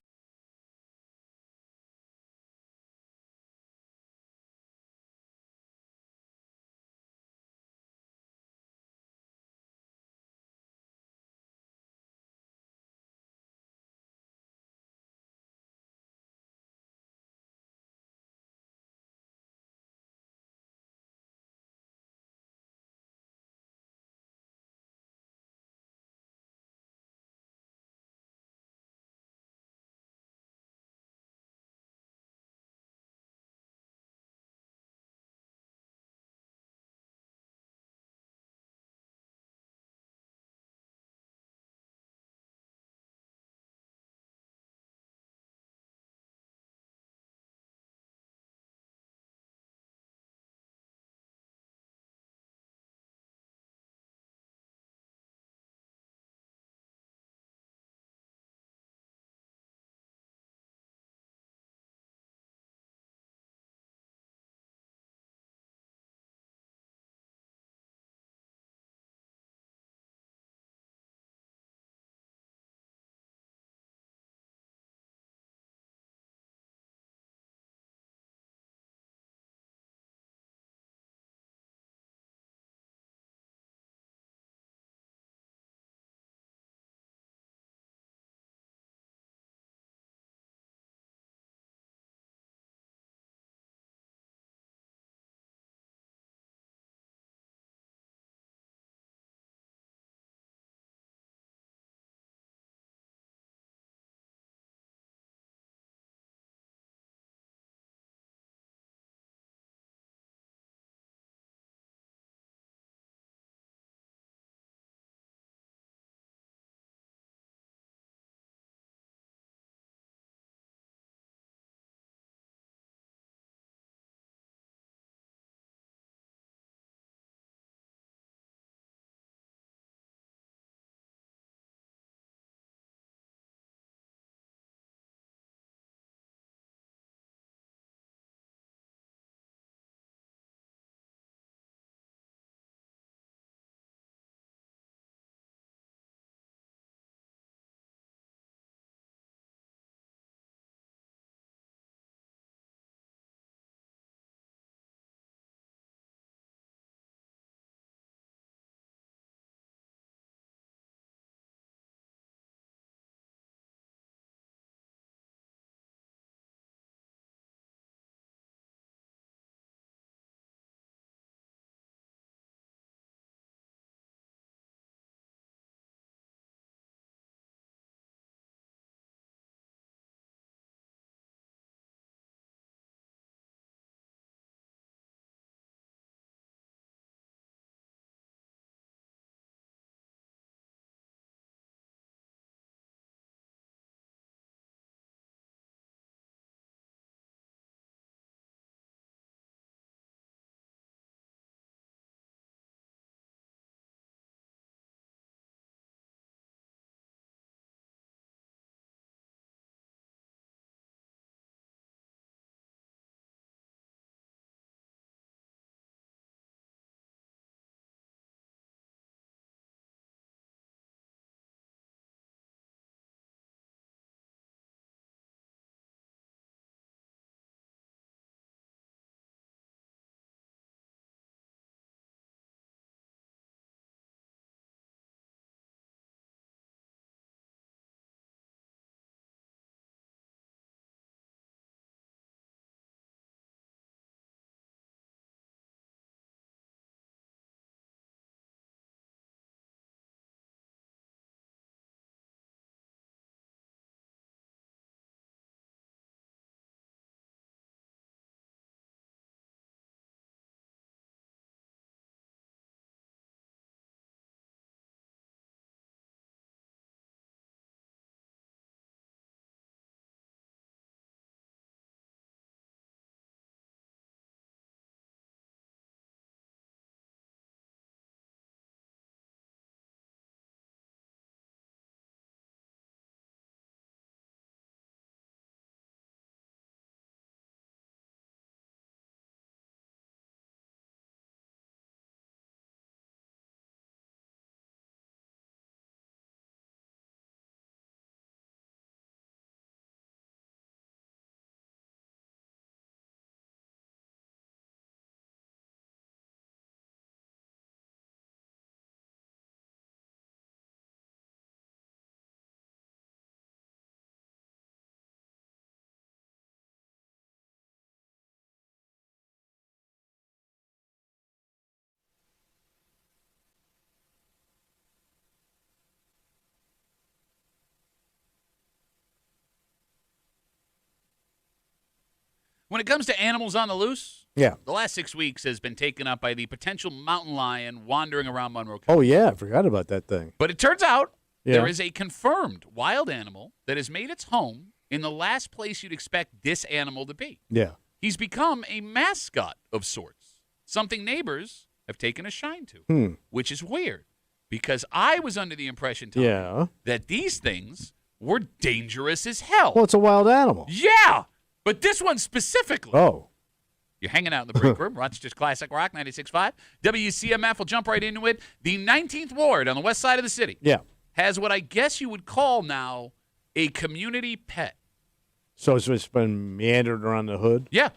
When it comes to animals on the loose, Yeah. the last 6 weeks has been taken up by the potential mountain lion wandering around Monroe County. Oh, yeah. I forgot about that thing. But it turns out Yeah. there is a confirmed wild animal that has made its home in the last place you'd expect this animal to be. Yeah. He's become a mascot of sorts, something neighbors have taken a shine to, which is weird because I was under the impression, Tom, Yeah. that these things were dangerous as hell. Well, it's a wild animal. Yeah, but this one specifically. Oh. You're hanging out in the break room, Rochester's Classic Rock 96.5. WCMF will jump right into it. The 19th Ward on the west side of the city Yeah. has what I guess you would call now a community pet. So it's just been meandering around the hood? Yeah,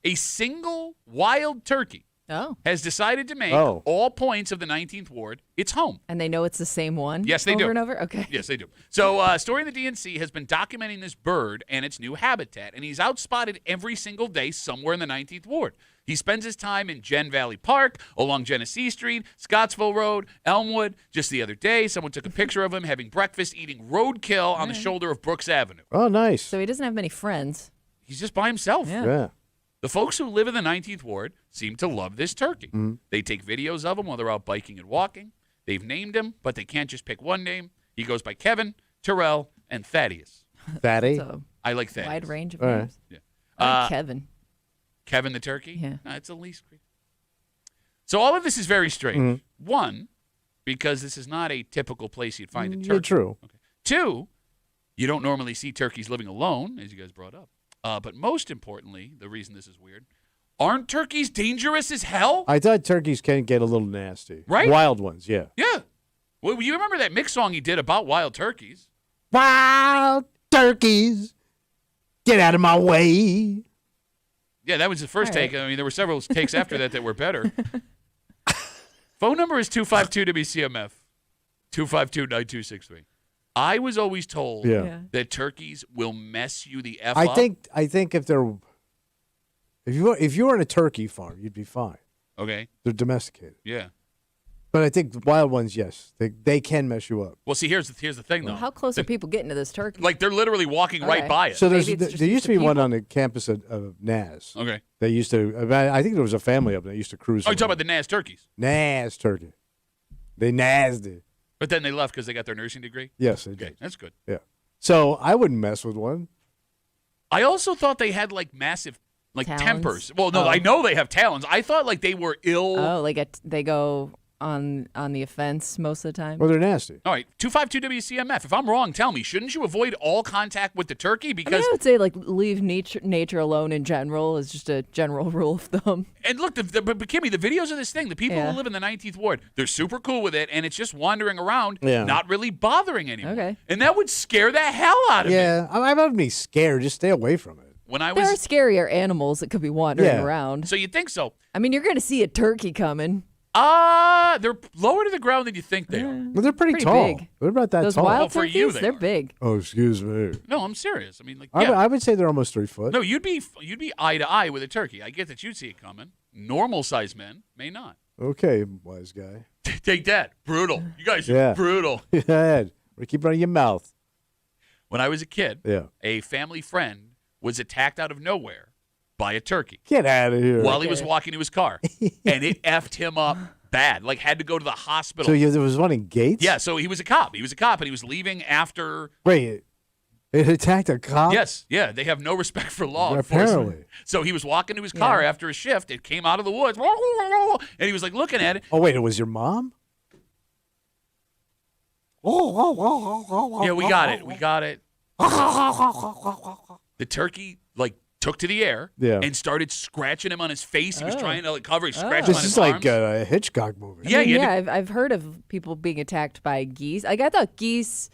a single wild turkey Oh. has decided to make Oh. all points of the 19th Ward its home. And they know it's the same one? Yes, they over do. and over? Okay. Yes, they do. So, Story in the DNC has been documenting this bird and its new habitat, and he's outspotted every single day somewhere in the 19th Ward. He spends his time in Gen Valley Park, along Genesee Street, Scottsville Road, Elmwood. Just the other day, someone took a picture of him having breakfast eating roadkill on the shoulder of Brooks Avenue. Oh, nice. So he doesn't have many friends. He's just by himself. Yeah. Yeah. The folks who live in the 19th Ward seem to love this turkey. Mm-hmm. They take videos of him while they're out biking and walking. They've named him, but they can't just pick one name. He goes by Kevin, Terrell, and Thaddeus. Fatty? So I like Thaddeus. wide range of All right. names. Yeah. I like Kevin. Kevin the turkey? Yeah. No, it's the least creepy. So all of this is very strange. Mm-hmm. One, because this is not a typical place you'd find a turkey. Yeah, true. Okay. Two, you don't normally see turkeys living alone, as you guys brought up. But most importantly, the reason this is weird, aren't turkeys dangerous as hell? I thought turkeys can get a little nasty. Right? Wild ones, yeah. Yeah. Well, you remember that mix song he did about wild turkeys? Wild turkeys, get out of my way. Yeah, that was the first All right. take. I mean, there were several takes after that were better. Phone number is 252-WCMF, 252-9263. I was always told Yeah. that turkeys will mess you the F I up. think if you were in a turkey farm, you'd be fine. Okay, They're domesticated. yeah. But I think wild ones, yes, they can mess you up. Well, see, here's the thing, though. Well, how close are people getting to this turkey? Like, they're literally walking right Okay. by it. So Maybe it's just there used to be used to one people. on the campus of NAS. Okay. They used to. I think there was a family up there that used to cruise. Oh, you're talking around. about the Naz turkeys. NAS turkey. They NAS'd it. But then they left because they got their nursing degree? Yes, they Okay, did. that's good. Yeah. So I wouldn't mess with one. I also thought they had, like, massive, like, Talons? tempers. Well, no, Oh. I know they have talons. I thought, like, they were ill. Oh, like they go on the offense most of the time? Well, they're nasty. All right, 252-WCMF. If I'm wrong, tell me. Shouldn't you avoid all contact with the turkey? I mean, Because I would say like leave nature alone in general is just a general rule of thumb. and look, but Kimmy, the videos of this thing, the people Yeah. who live in the 19th Ward, they're super cool with it, and it's just wandering around, Yeah. not really bothering anyone. Okay. And that would scare the hell out of me. Yeah, I wouldn't be scared. Just stay away from it. When I There are was, scarier animals that could be wandering Yeah. around. so you'd think so. I mean, you're going to see a turkey coming. They're lower to the ground than you think they are. Well, they're pretty tall. big. They're about that Those tall. wild Well, for turkeys, you they they're are. big. Oh, excuse me. No, I'm serious. I mean, like, I, yeah. would, I would say they're almost 3 foot. No, you'd be eye to eye with a turkey. I get that you'd see it coming. Normal sized men may not. Okay, wise guy. Take that. Brutal. You guys are Yeah. brutal. Go ahead. Keep it on your mouth. When I was a kid, Yeah. a family friend was attacked out of nowhere by a turkey Get out of here. while he was walking to his car, and it effed him up bad. Like, had to go to the hospital. So there was one in Gates? Yeah, so he was a cop. He was a cop, and he was leaving after. Wait, it attacked a cop? Yes, yeah, they have no respect for law Apparently. enforcement. So he was walking to his car after a shift. It came out of the woods, and he was like looking at it. Oh, wait, it was your mom? Yeah, we got it. We got it. The turkey like took to the air Yeah. and started scratching him on his face. He was Oh. trying to like cover. He scratched him This on his is like arms. a Hitchcock movie. Yeah, I mean, you yeah. had I've heard of people being attacked by geese. Like I thought geese,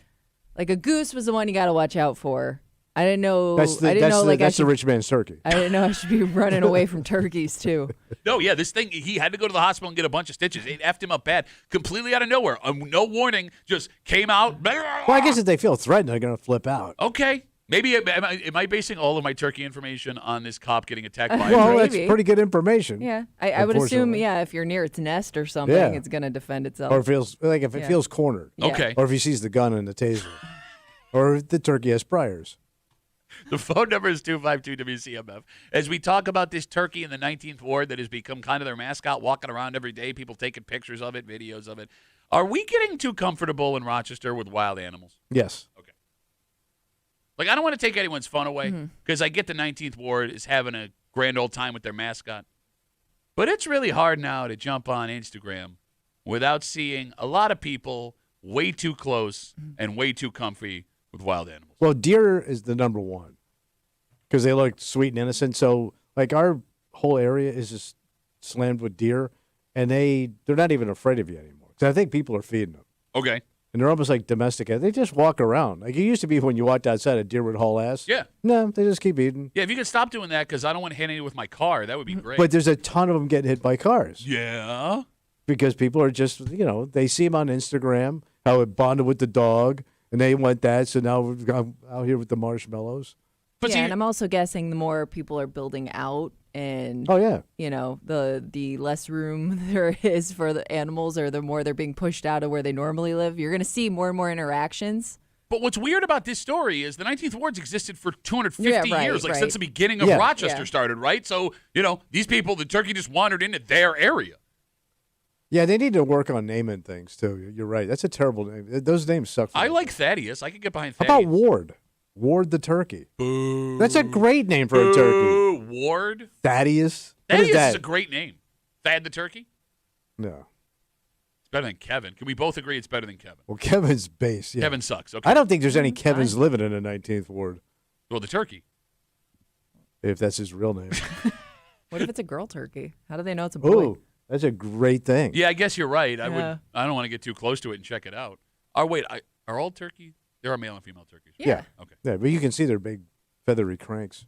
like a goose was the one you got to watch out for. I didn't know. That's the, I didn't that's know the, like that's I should. the rich man's turkey. I didn't know I should be running away from turkeys too. No, yeah, this thing, he had to go to the hospital and get a bunch of stitches. It effed him up bad, completely out of nowhere. No warning, just came out. Well, I guess if they feel threatened, they're going to flip out. Okay. Maybe, am I basing all of my turkey information on this cop getting attacked by a Well, turkey? that's Maybe. pretty good information. Yeah, I would assume. Unfortunately. Yeah, if you're near its nest or something, Yeah. it's gonna defend itself. Or if it Yeah. feels cornered. Yeah. Okay. Or if he sees the gun and the taser. Or if the turkey has priors. The phone number is 252-WCMF. As we talk about this turkey in the 19th Ward that has become kind of their mascot, walking around every day, people taking pictures of it, videos of it. Are we getting too comfortable in Rochester with wild animals? Yes. Okay. Like, I don't want to take anyone's fun away because I get the 19th Ward is having a grand old time with their mascot. But it's really hard now to jump on Instagram without seeing a lot of people way too close and way too comfy with wild animals. Well, deer is the number one because they look sweet and innocent. So, like, our whole area is just slammed with deer, and they're not even afraid of you anymore. Because I think people are feeding them. Okay. And they're almost like domesticated. They just walk around. Like it used to be when you walked outside, a deer would haul ass. Yeah. No, they just keep eating. Yeah, if you could stop doing that because I don't want to hit any with my car, that would be great. But there's a ton of them getting hit by cars. Yeah. Because people are just, they see them on Instagram, how it bonded with the dog, and they want that. So now I'm out here with the marshmallows. But yeah, see, and I'm also guessing the more people are building out and, Oh, yeah. the less room there is for the animals or the more they're being pushed out of where they normally live, you're going to see more and more interactions. But what's weird about this story is the 19th Ward's existed for 250 years, like right. since the beginning of Yeah. Rochester started, right? So, these people, the turkey just wandered into their area. Yeah, they need to work on naming things, too. You're right. That's a terrible name. Those names suck. I like Thaddeus. I could get behind How Thaddeus. about Ward? Ward the turkey. Boo. That's a great name for a turkey. Boo. Ward? Thaddeus. What Thaddeus is that? is a great name. Thad the turkey? No. It's better than Kevin. Can we both agree it's better than Kevin? Well, Kevin's base. Yeah. Kevin sucks. Okay. I don't think there's any Kevins living in the 19th Ward, Well, the turkey. if that's his real name. What if it's a girl turkey? How do they know it's a boy? Ooh, that's a great thing. Yeah, I guess you're right. I Yeah. don't want to get too close to it and check it out. Oh, wait. Are all turkey? There are male and female turkeys. Yeah. Okay. Yeah, but you can see their big feathery cranks.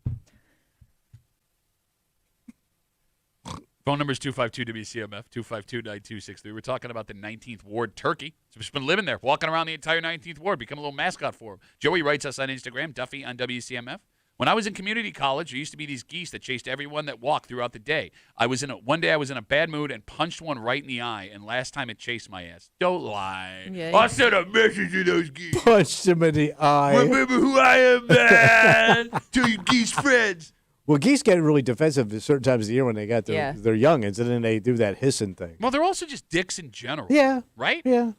Phone number is 252-WCMF, 252-9263. We're talking about the 19th Ward turkey. So it's been living there, walking around the entire 19th Ward, become a little mascot for him. Joey writes us on Instagram, Duffy on WCMF. When I was in community college, there used to be these geese that chased everyone that walked throughout the day. One day I was in a bad mood and punched one right in the eye, and last time it chased my ass. Don't lie. Yeah, I sent a message to those geese. Punched him in the eye. Remember who I am, man. To your geese friends. Well, geese get really defensive at certain times of the year when they got Yeah. their youngins, and then they do that hissing thing. Well, they're also just dicks in general. Yeah. Right? Yeah.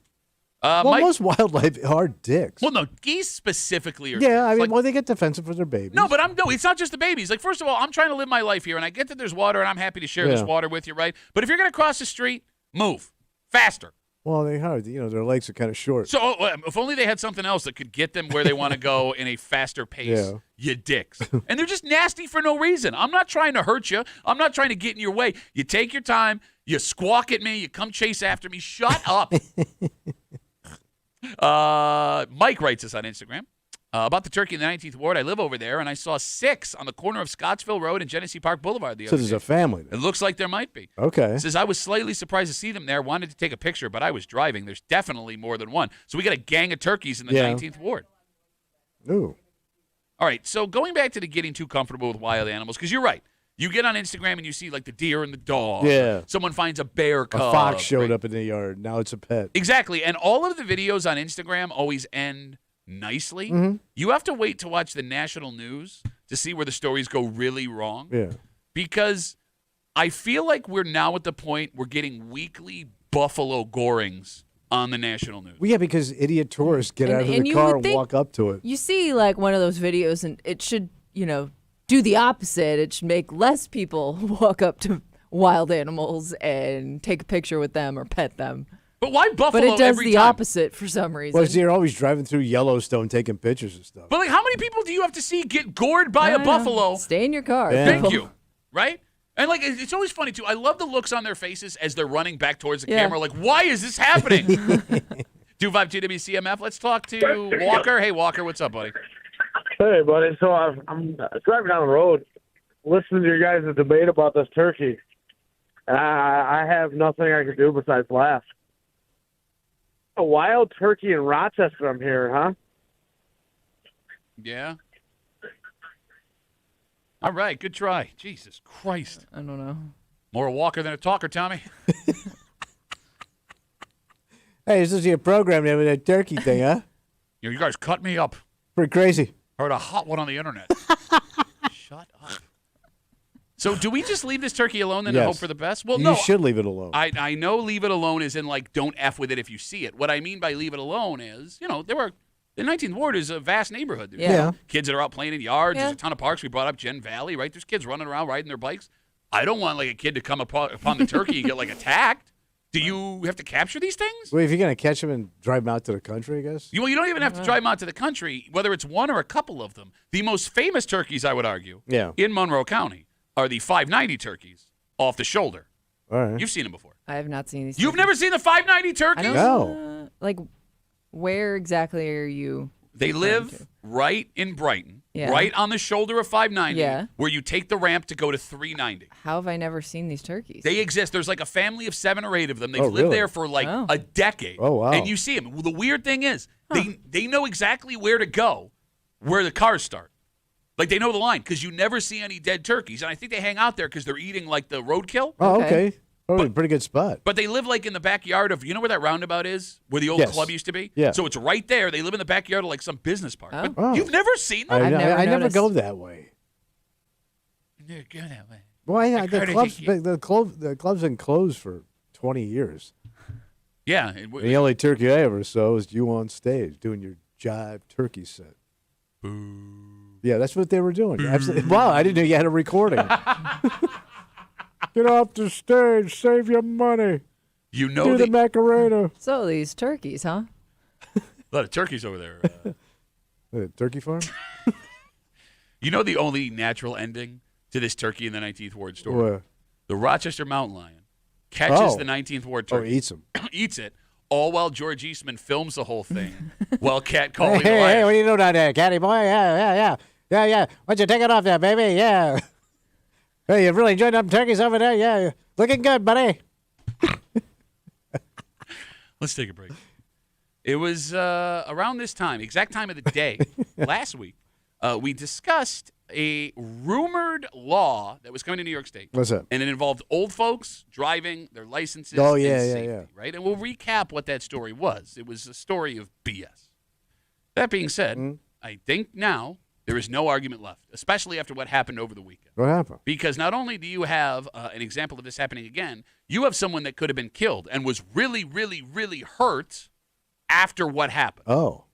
Well, Most wildlife are dicks. Well, no, geese specifically are. yeah, I mean, like, well, they get defensive for their babies. no, but it's not just the babies. Like, first of all, I'm trying to live my life here, and I get that there's water, and I'm happy to share this Yeah. water with you, right? But if you're going to cross the street, move faster. Well, they are. Their legs are kind of short. So if only they had something else that could get them where they want to go in a faster pace, Yeah. you dicks. And they're just nasty for no reason. I'm not trying to hurt you. I'm not trying to get in your way. You take your time. You squawk at me. You come chase after me. Shut up. Mike writes us on Instagram. About the turkey in the 19th Ward, I live over there, and I saw 6 on the corner of Scottsville Road and Genesee Park Boulevard the So other there's day. a family It there. looks like there might be. Okay. It says, I was slightly surprised to see them there, wanted to take a picture, but I was driving. There's definitely more than one. So we got a gang of turkeys in the Yeah. 19th Ward. Ooh. All right, so going back to the getting too comfortable with wild animals, because you're right. You get on Instagram and you see like the deer and the dog. Yeah. Someone finds a bear A cub. fox showed right? up in the yard. Now it's a pet. Exactly. And all of the videos on Instagram always end nicely. Mm-hmm. You have to wait to watch the national news to see where the stories go really wrong. Yeah. Because I feel like we're now at the point we're getting weekly buffalo gorings on the national news. Well, yeah, because idiot tourists get And- out of and the you car would and think- walk up to it. You see, like, one of those videos, and it should, do the opposite. It should make less people walk up to wild animals and take a picture with them or pet them. But why buffalo But it does every the time? opposite for some reason. Well, you're always driving through Yellowstone taking pictures and stuff. But like, how many people do you have to see get gored by a buffalo? Stay in your car. Yeah. Thank people. you. Right? And like, it's always funny too. I love the looks on their faces as they're running back towards the Yeah. camera. Like, why is this happening? 252 WCMF. Let's talk to Walker. Hey, Walker, what's up, buddy? Hey, buddy. So I'm driving down the road, listening to your guys' debate about this turkey. And I have nothing I can do besides laugh. A wild turkey in Rochester, I'm here, huh? Yeah. All right, good try. Jesus Christ. I don't know. More a walker than a talker, Tommy. Hey, this is your program there with that turkey thing, huh? You guys cut me up. Pretty crazy. Heard a hot one on the internet. Shut up. So do we just leave this turkey alone then and hope for the best? Well, you no. should leave it alone. I know leave it alone is in like don't F with it if you see it. What I mean by leave it alone is, the 19th Ward is a vast neighborhood. There's Yeah. kids that are out playing in yards. Yeah. There's a ton of parks. We brought up Gen Valley, right? There's kids running around riding their bikes. I don't want like a kid to come upon the turkey and get like attacked. Do you have to capture these things? Well, if you're going to catch them and drive them out to the country, I guess. You don't even have to drive them out to the country, whether it's one or a couple of them. The most famous turkeys, I would argue, in Monroe County are the 590 turkeys off the shoulder. All right. You've seen them before. I have not seen these. You've never seen the 590 I turkeys? don't No. Like, where exactly are you? They live right in Brighton, Yeah. right on the shoulder of 590, Yeah. where you take the ramp to go to 390. How have I never seen these turkeys? They exist. There's like a family of 7 or 8 of them. They've Oh, lived really? there for like Oh. a decade. Oh, wow. And you see them. Well, the weird thing is, they know exactly where to go, where the cars start. Like they know the line because you never see any dead turkeys. And I think they hang out there because they're eating like the roadkill. Oh, Okay. okay. Probably a pretty good spot. But they live like in the backyard of, you know where that roundabout is? Where the old Yes. club used to be? Yeah. So it's right there. They live in the backyard of like some business park. Oh. But Oh. you've never seen them? I've never I never noticed. go that way. Never go that way. Well, Like courtesy. the club's been closed for 20 years. Yeah. And the only turkey I ever saw was you on stage doing your jive turkey set. Yeah, that's what they were doing. Absolutely. Wow, I didn't know you had a recording. Get off the stage, save your money. You know Do the Macarena. So these turkeys, huh? a lot of turkeys over there. Turkey farm? You know the only natural ending to this turkey in the 19th Ward story? What? The Rochester mountain lion catches Oh. the 19th Ward Oh, turkey, eats them. eats it, all while George Eastman films the whole thing while Hey, catcalling the hey, lion. what are you doing down there, Caddy boy? Yeah. Why don't you take it off there, baby? Yeah. Hey, you really enjoyed them turkeys over there? Yeah. Looking good, buddy. Let's take a break. It was around this time, exact time of the day, last week, we discussed a rumored law that was coming to New York State. What's that? And it involved old folks driving, their licenses, Oh, and yeah, safety, right? And we'll recap what that story was. It was a story of BS. That being said, I think now there is no argument left, especially after what happened over the weekend. What happened? Because not only do you have an example of this happening again, you have someone that could have been killed and was really, really, really hurt after what happened. Oh.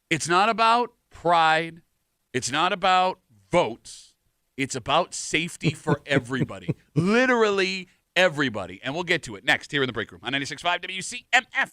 It's not about pride. It's not about votes. It's about safety for everybody. Literally everybody. And we'll get to it next here in the break room on 96.5 WCMF.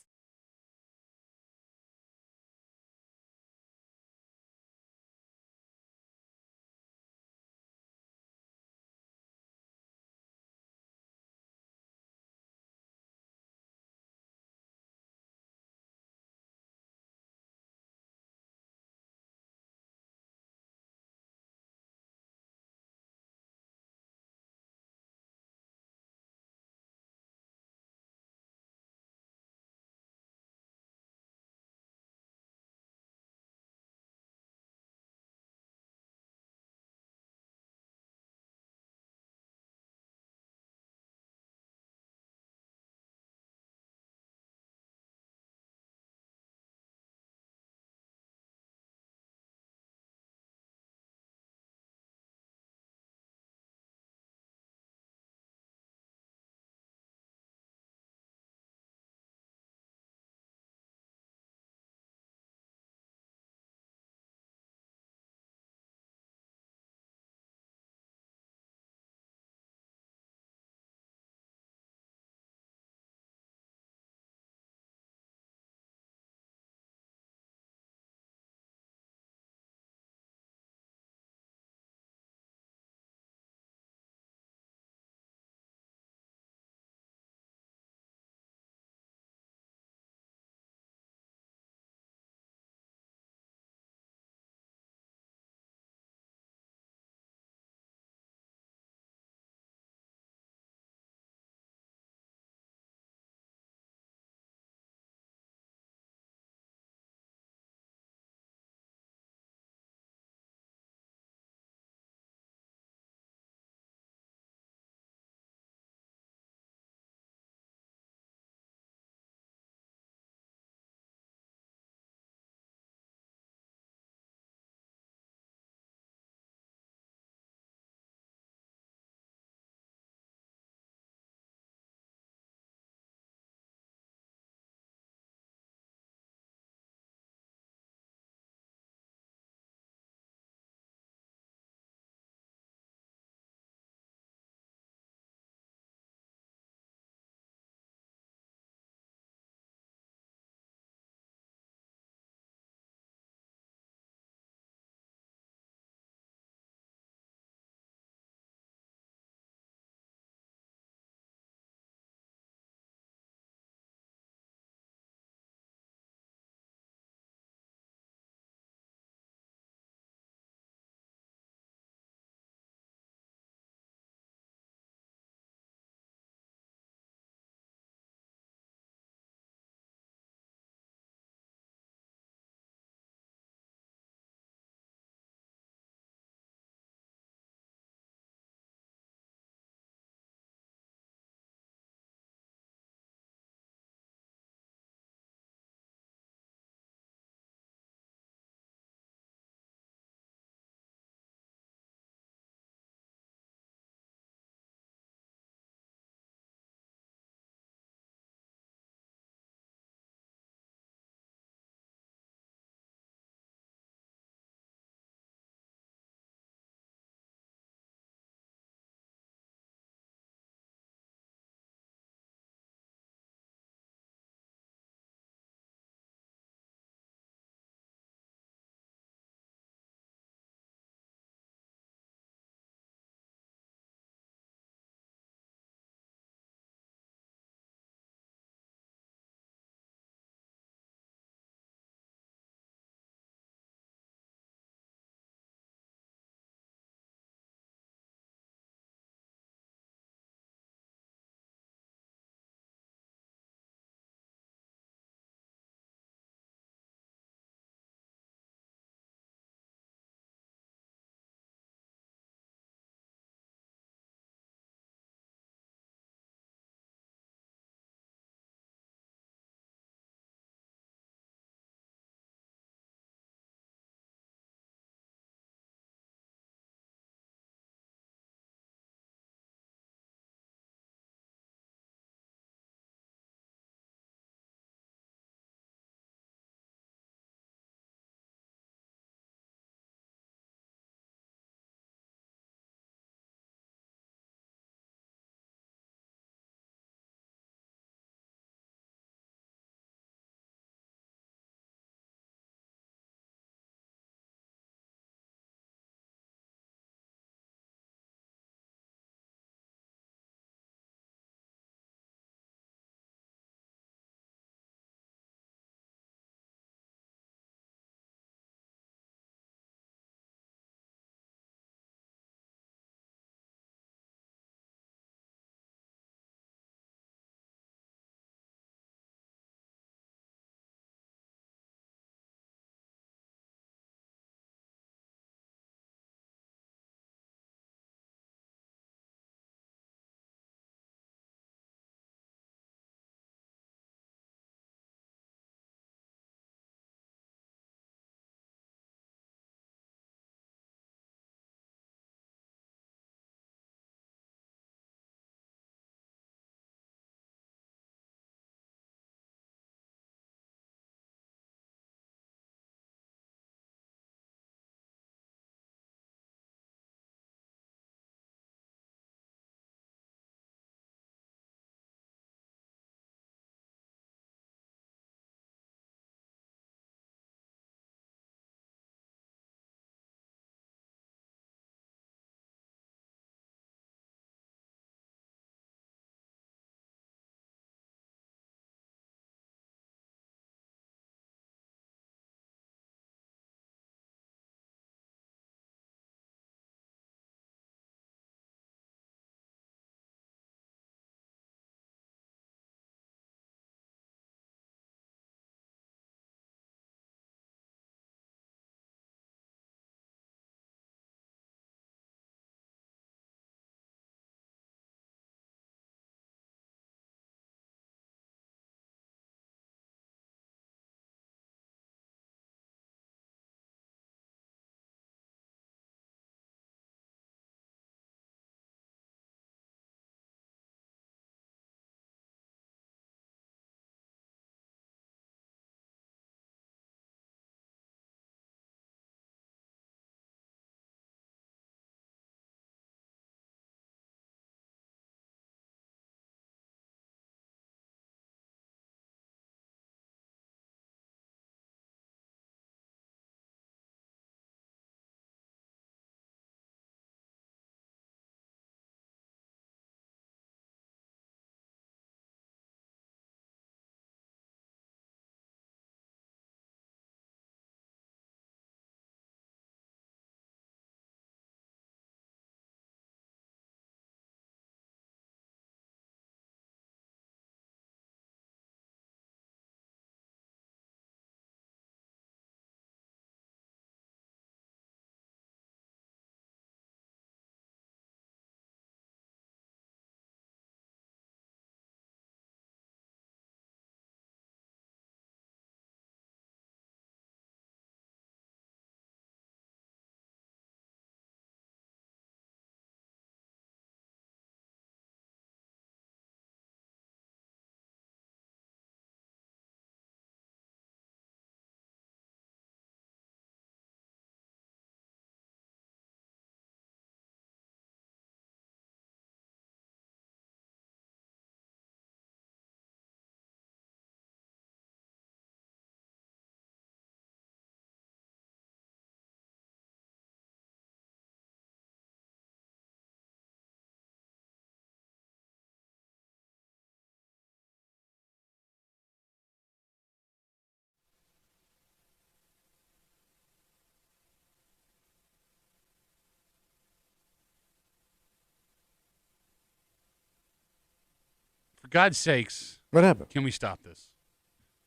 For God's sakes, What happened? can we stop this?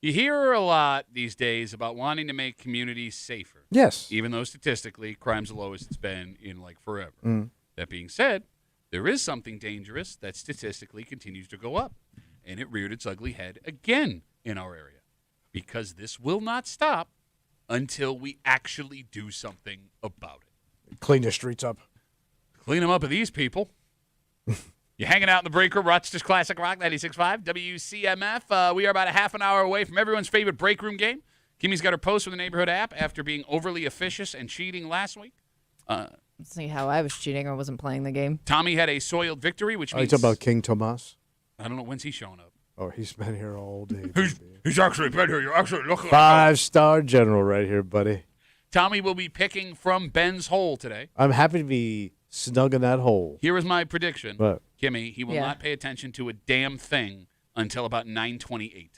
You hear a lot these days about wanting to make communities safer. Yes. Even though statistically, crime's the lowest it's been in like forever. Mm. That being said, there is something dangerous that statistically continues to go up. And it reared its ugly head again in our area. Because this will not stop until we actually do something about it. Clean the streets up. Clean them up of these people. You're hanging out in the break room, Rochester's Classic Rock 96.5, WCMF. We are about a half an hour away from everyone's favorite break room game. Kimmy's got her post from the neighborhood app after being overly officious and cheating last week. Let's see how I was cheating. I wasn't playing the game. Tommy had a soiled victory, which Are you means... talking about King Tomas? I don't know, when's he showing up? Oh, he's been here all day. He's actually been here. You're actually looking like 5-star general right here, buddy. Tommy will be picking from Ben's hole today. I'm happy to be snug in that hole. Here is my prediction. What? Kimmy, he will not pay attention to a damn thing until about 9:28.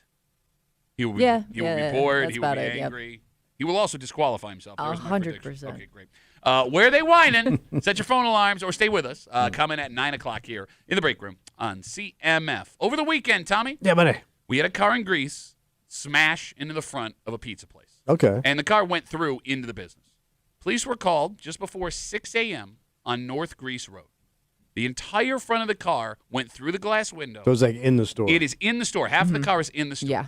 He will be, he will be bored. He will be angry. He will also disqualify himself. 100%. Okay, great. Where are they whining? Set your phone alarms or stay with us. Coming at 9 o'clock here in the break room on CMF. Over the weekend, Tommy, Yeah, buddy. we had a car in Greece smash into the front of a pizza place. Okay. And the car went through into the business. Police were called just before 6 a.m. on North Greece Road. The entire front of the car went through the glass window. So it's like in the store. It is in the store. Half of the car is in the store. Yeah.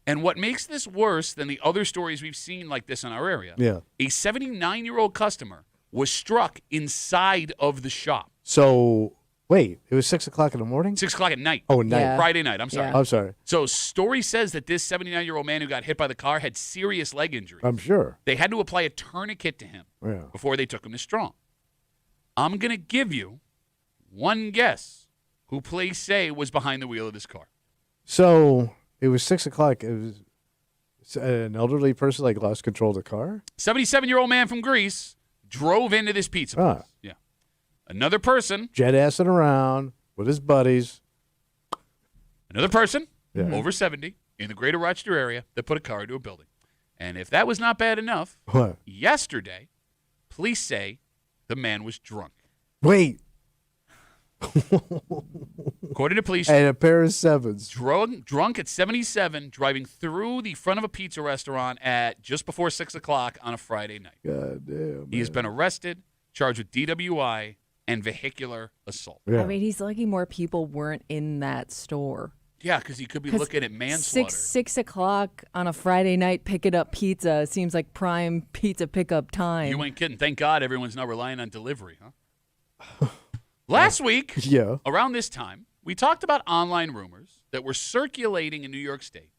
And what makes this worse than the other stories we've seen like this in our area, Yeah. a 79-year-old customer was struck inside of the shop. So, wait, it was 6 o'clock in the morning? 6 o'clock at night. Oh, at night. Yeah. Friday night. I'm sorry. Yeah. I'm sorry. So story says that this 79-year-old man who got hit by the car had serious leg injuries. I'm sure. They had to apply a tourniquet to him Yeah. before they took him to Strong. I'm going to give you one guess who police say was behind the wheel of this car. So, it was 6 o'clock. It was an elderly person like lost control of the car? 77-year-old man from Greece drove into this pizza place. Ah. Yeah. Another person, Jet assing around with his buddies. Yeah. over 70, in the greater Rochester area that put a car into a building. And if that was not bad enough, What? yesterday, police say the man was drunk. Wait. According to police, And a pair of sevens. drunk at 77, driving through the front of a pizza restaurant at just before 6 o'clock on a Friday night. God damn. He has been arrested, charged with DWI and vehicular assault. Yeah. I mean, he's lucky more people weren't in that store. Yeah, because he could be 'Cause looking at manslaughter. 6 o'clock on a Friday night picking up pizza seems like prime pizza pickup time. You ain't kidding. Thank God everyone's not relying on delivery, huh? Last week, Yeah. around this time, we talked about online rumors that were circulating in New York State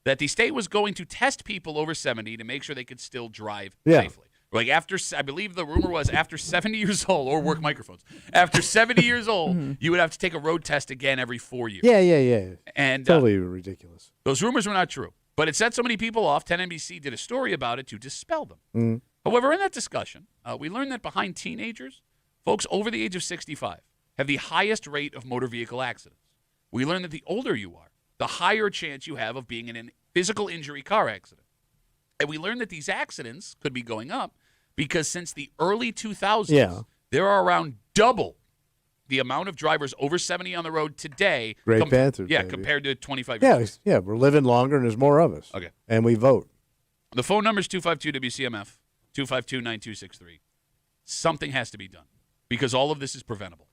that the state was going to test people over 70 to make sure they could still drive Yeah. safely. Like after, I believe the rumor was after 70 years old, or work microphones, after 70 years old, you would have to take a road test again every 4 years. Yeah. And Totally ridiculous. those rumors were not true. But it set so many people off, 10NBC did a story about it to dispel them. Mm. However, in that discussion, we learned that behind teenagers, folks over the age of 65 have the highest rate of motor vehicle accidents. We learned that the older you are, the higher chance you have of being in a physical injury car accident. And we learned that these accidents could be going up because since the early 2000s, Yeah. there are around double the amount of drivers over 70 on the road today. Great Panthers, Yeah, baby. compared to 25 years ago. Yeah, we're living longer and there's more of us. Okay. And we vote. The phone number is 252-WCMF, 252-9263. Something has to be done because all of this is preventable.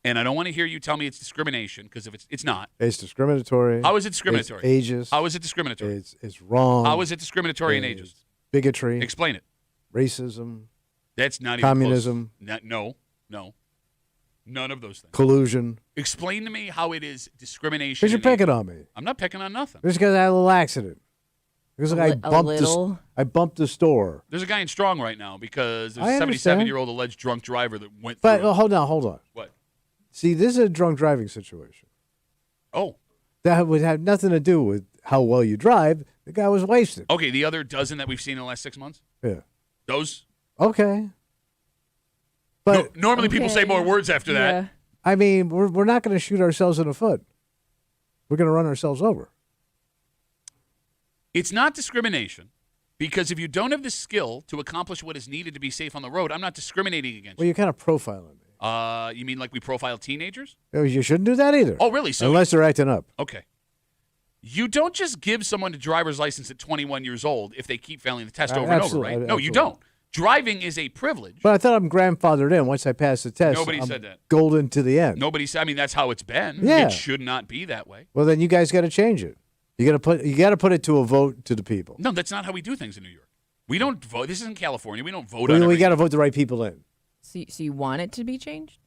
And I don't want to hear you tell me it's discrimination because if it's not. It's discriminatory. How is it discriminatory? It's ageist. How is it discriminatory? It's wrong. How is it discriminatory and It's ageist? bigotry. Explain it. Racism. That's not even Communism. close. No. None of those things. Collusion. Explain to me how it is discrimination. Because you're and picking ageist. on me. I'm not picking on nothing. Just because I had a little accident. Because I little? bumped the store. There's a guy in Strong right now because there's I a understand. 77-year-old alleged drunk driver that went But through. hold on. What? See, this is a drunk driving situation. Oh. That would have nothing to do with how well you drive. The guy was wasted. Okay, the other dozen that we've seen in the last 6 months? Yeah. Those? Okay. But Normally people say more words after that. Yeah. I mean, we're not going to shoot ourselves in the foot. We're going to run ourselves over. It's not discrimination because if you don't have the skill to accomplish what is needed to be safe on the road, I'm not discriminating against Well, you. you're kind of profiling me. You mean like we profile teenagers? You shouldn't do that either. Oh, really? So unless they're acting up. Okay. You don't just give someone a driver's license at 21 years old if they keep failing the test over and over, Absolutely, right? No, you don't. Driving is a privilege. But I thought I'm grandfathered in once I pass the test. Nobody I'm said that. Golden to the end. Nobody said. I mean, that's how it's been. Yeah. It should not be that way. Well, then you guys got to change it. You got to put it to a vote to the people. No, that's not how we do things in New York. We don't vote. This isn't California. We don't vote We on everything. got to vote the right people in. So you want it to be changed?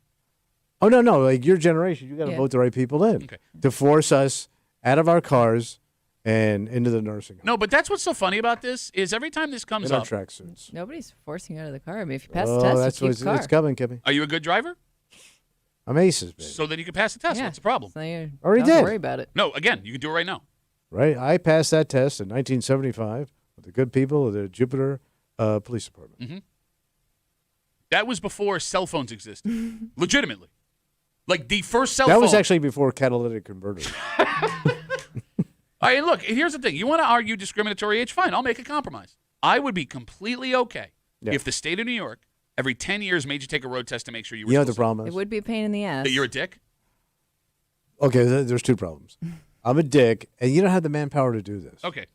Oh no, like your generation, you got to Yeah. vote the right people in Okay. to force us out of our cars and into the nursing home. No, but that's what's so funny about this is every time this comes In our up. tracksuits. Nobody's forcing you out of the car. I mean, if you pass Oh, the test, that's you keep what's the car. it's coming, Kimmy. Are you a good driver? I'm aces, baby. So then you can pass the test. Yeah. What's the problem? So you Already don't have did. to worry about it. No, again, you can do it right now. Right? I passed that test in 1975 with the good people of the Jupiter Police Department. Mm-hmm. That was before cell phones existed. Legitimately. Like the first cell That phone. was actually before catalytic converters. All right, and look, here's the thing. You want to argue discriminatory age? Fine, I'll make a compromise. I would be completely okay if the state of New York every 10 years made you take a road test to make sure you were You know still what the problem It is? would be a pain in the ass. that you're a dick? Okay, there's two problems. I'm a dick, and you don't have the manpower to do this. Okay.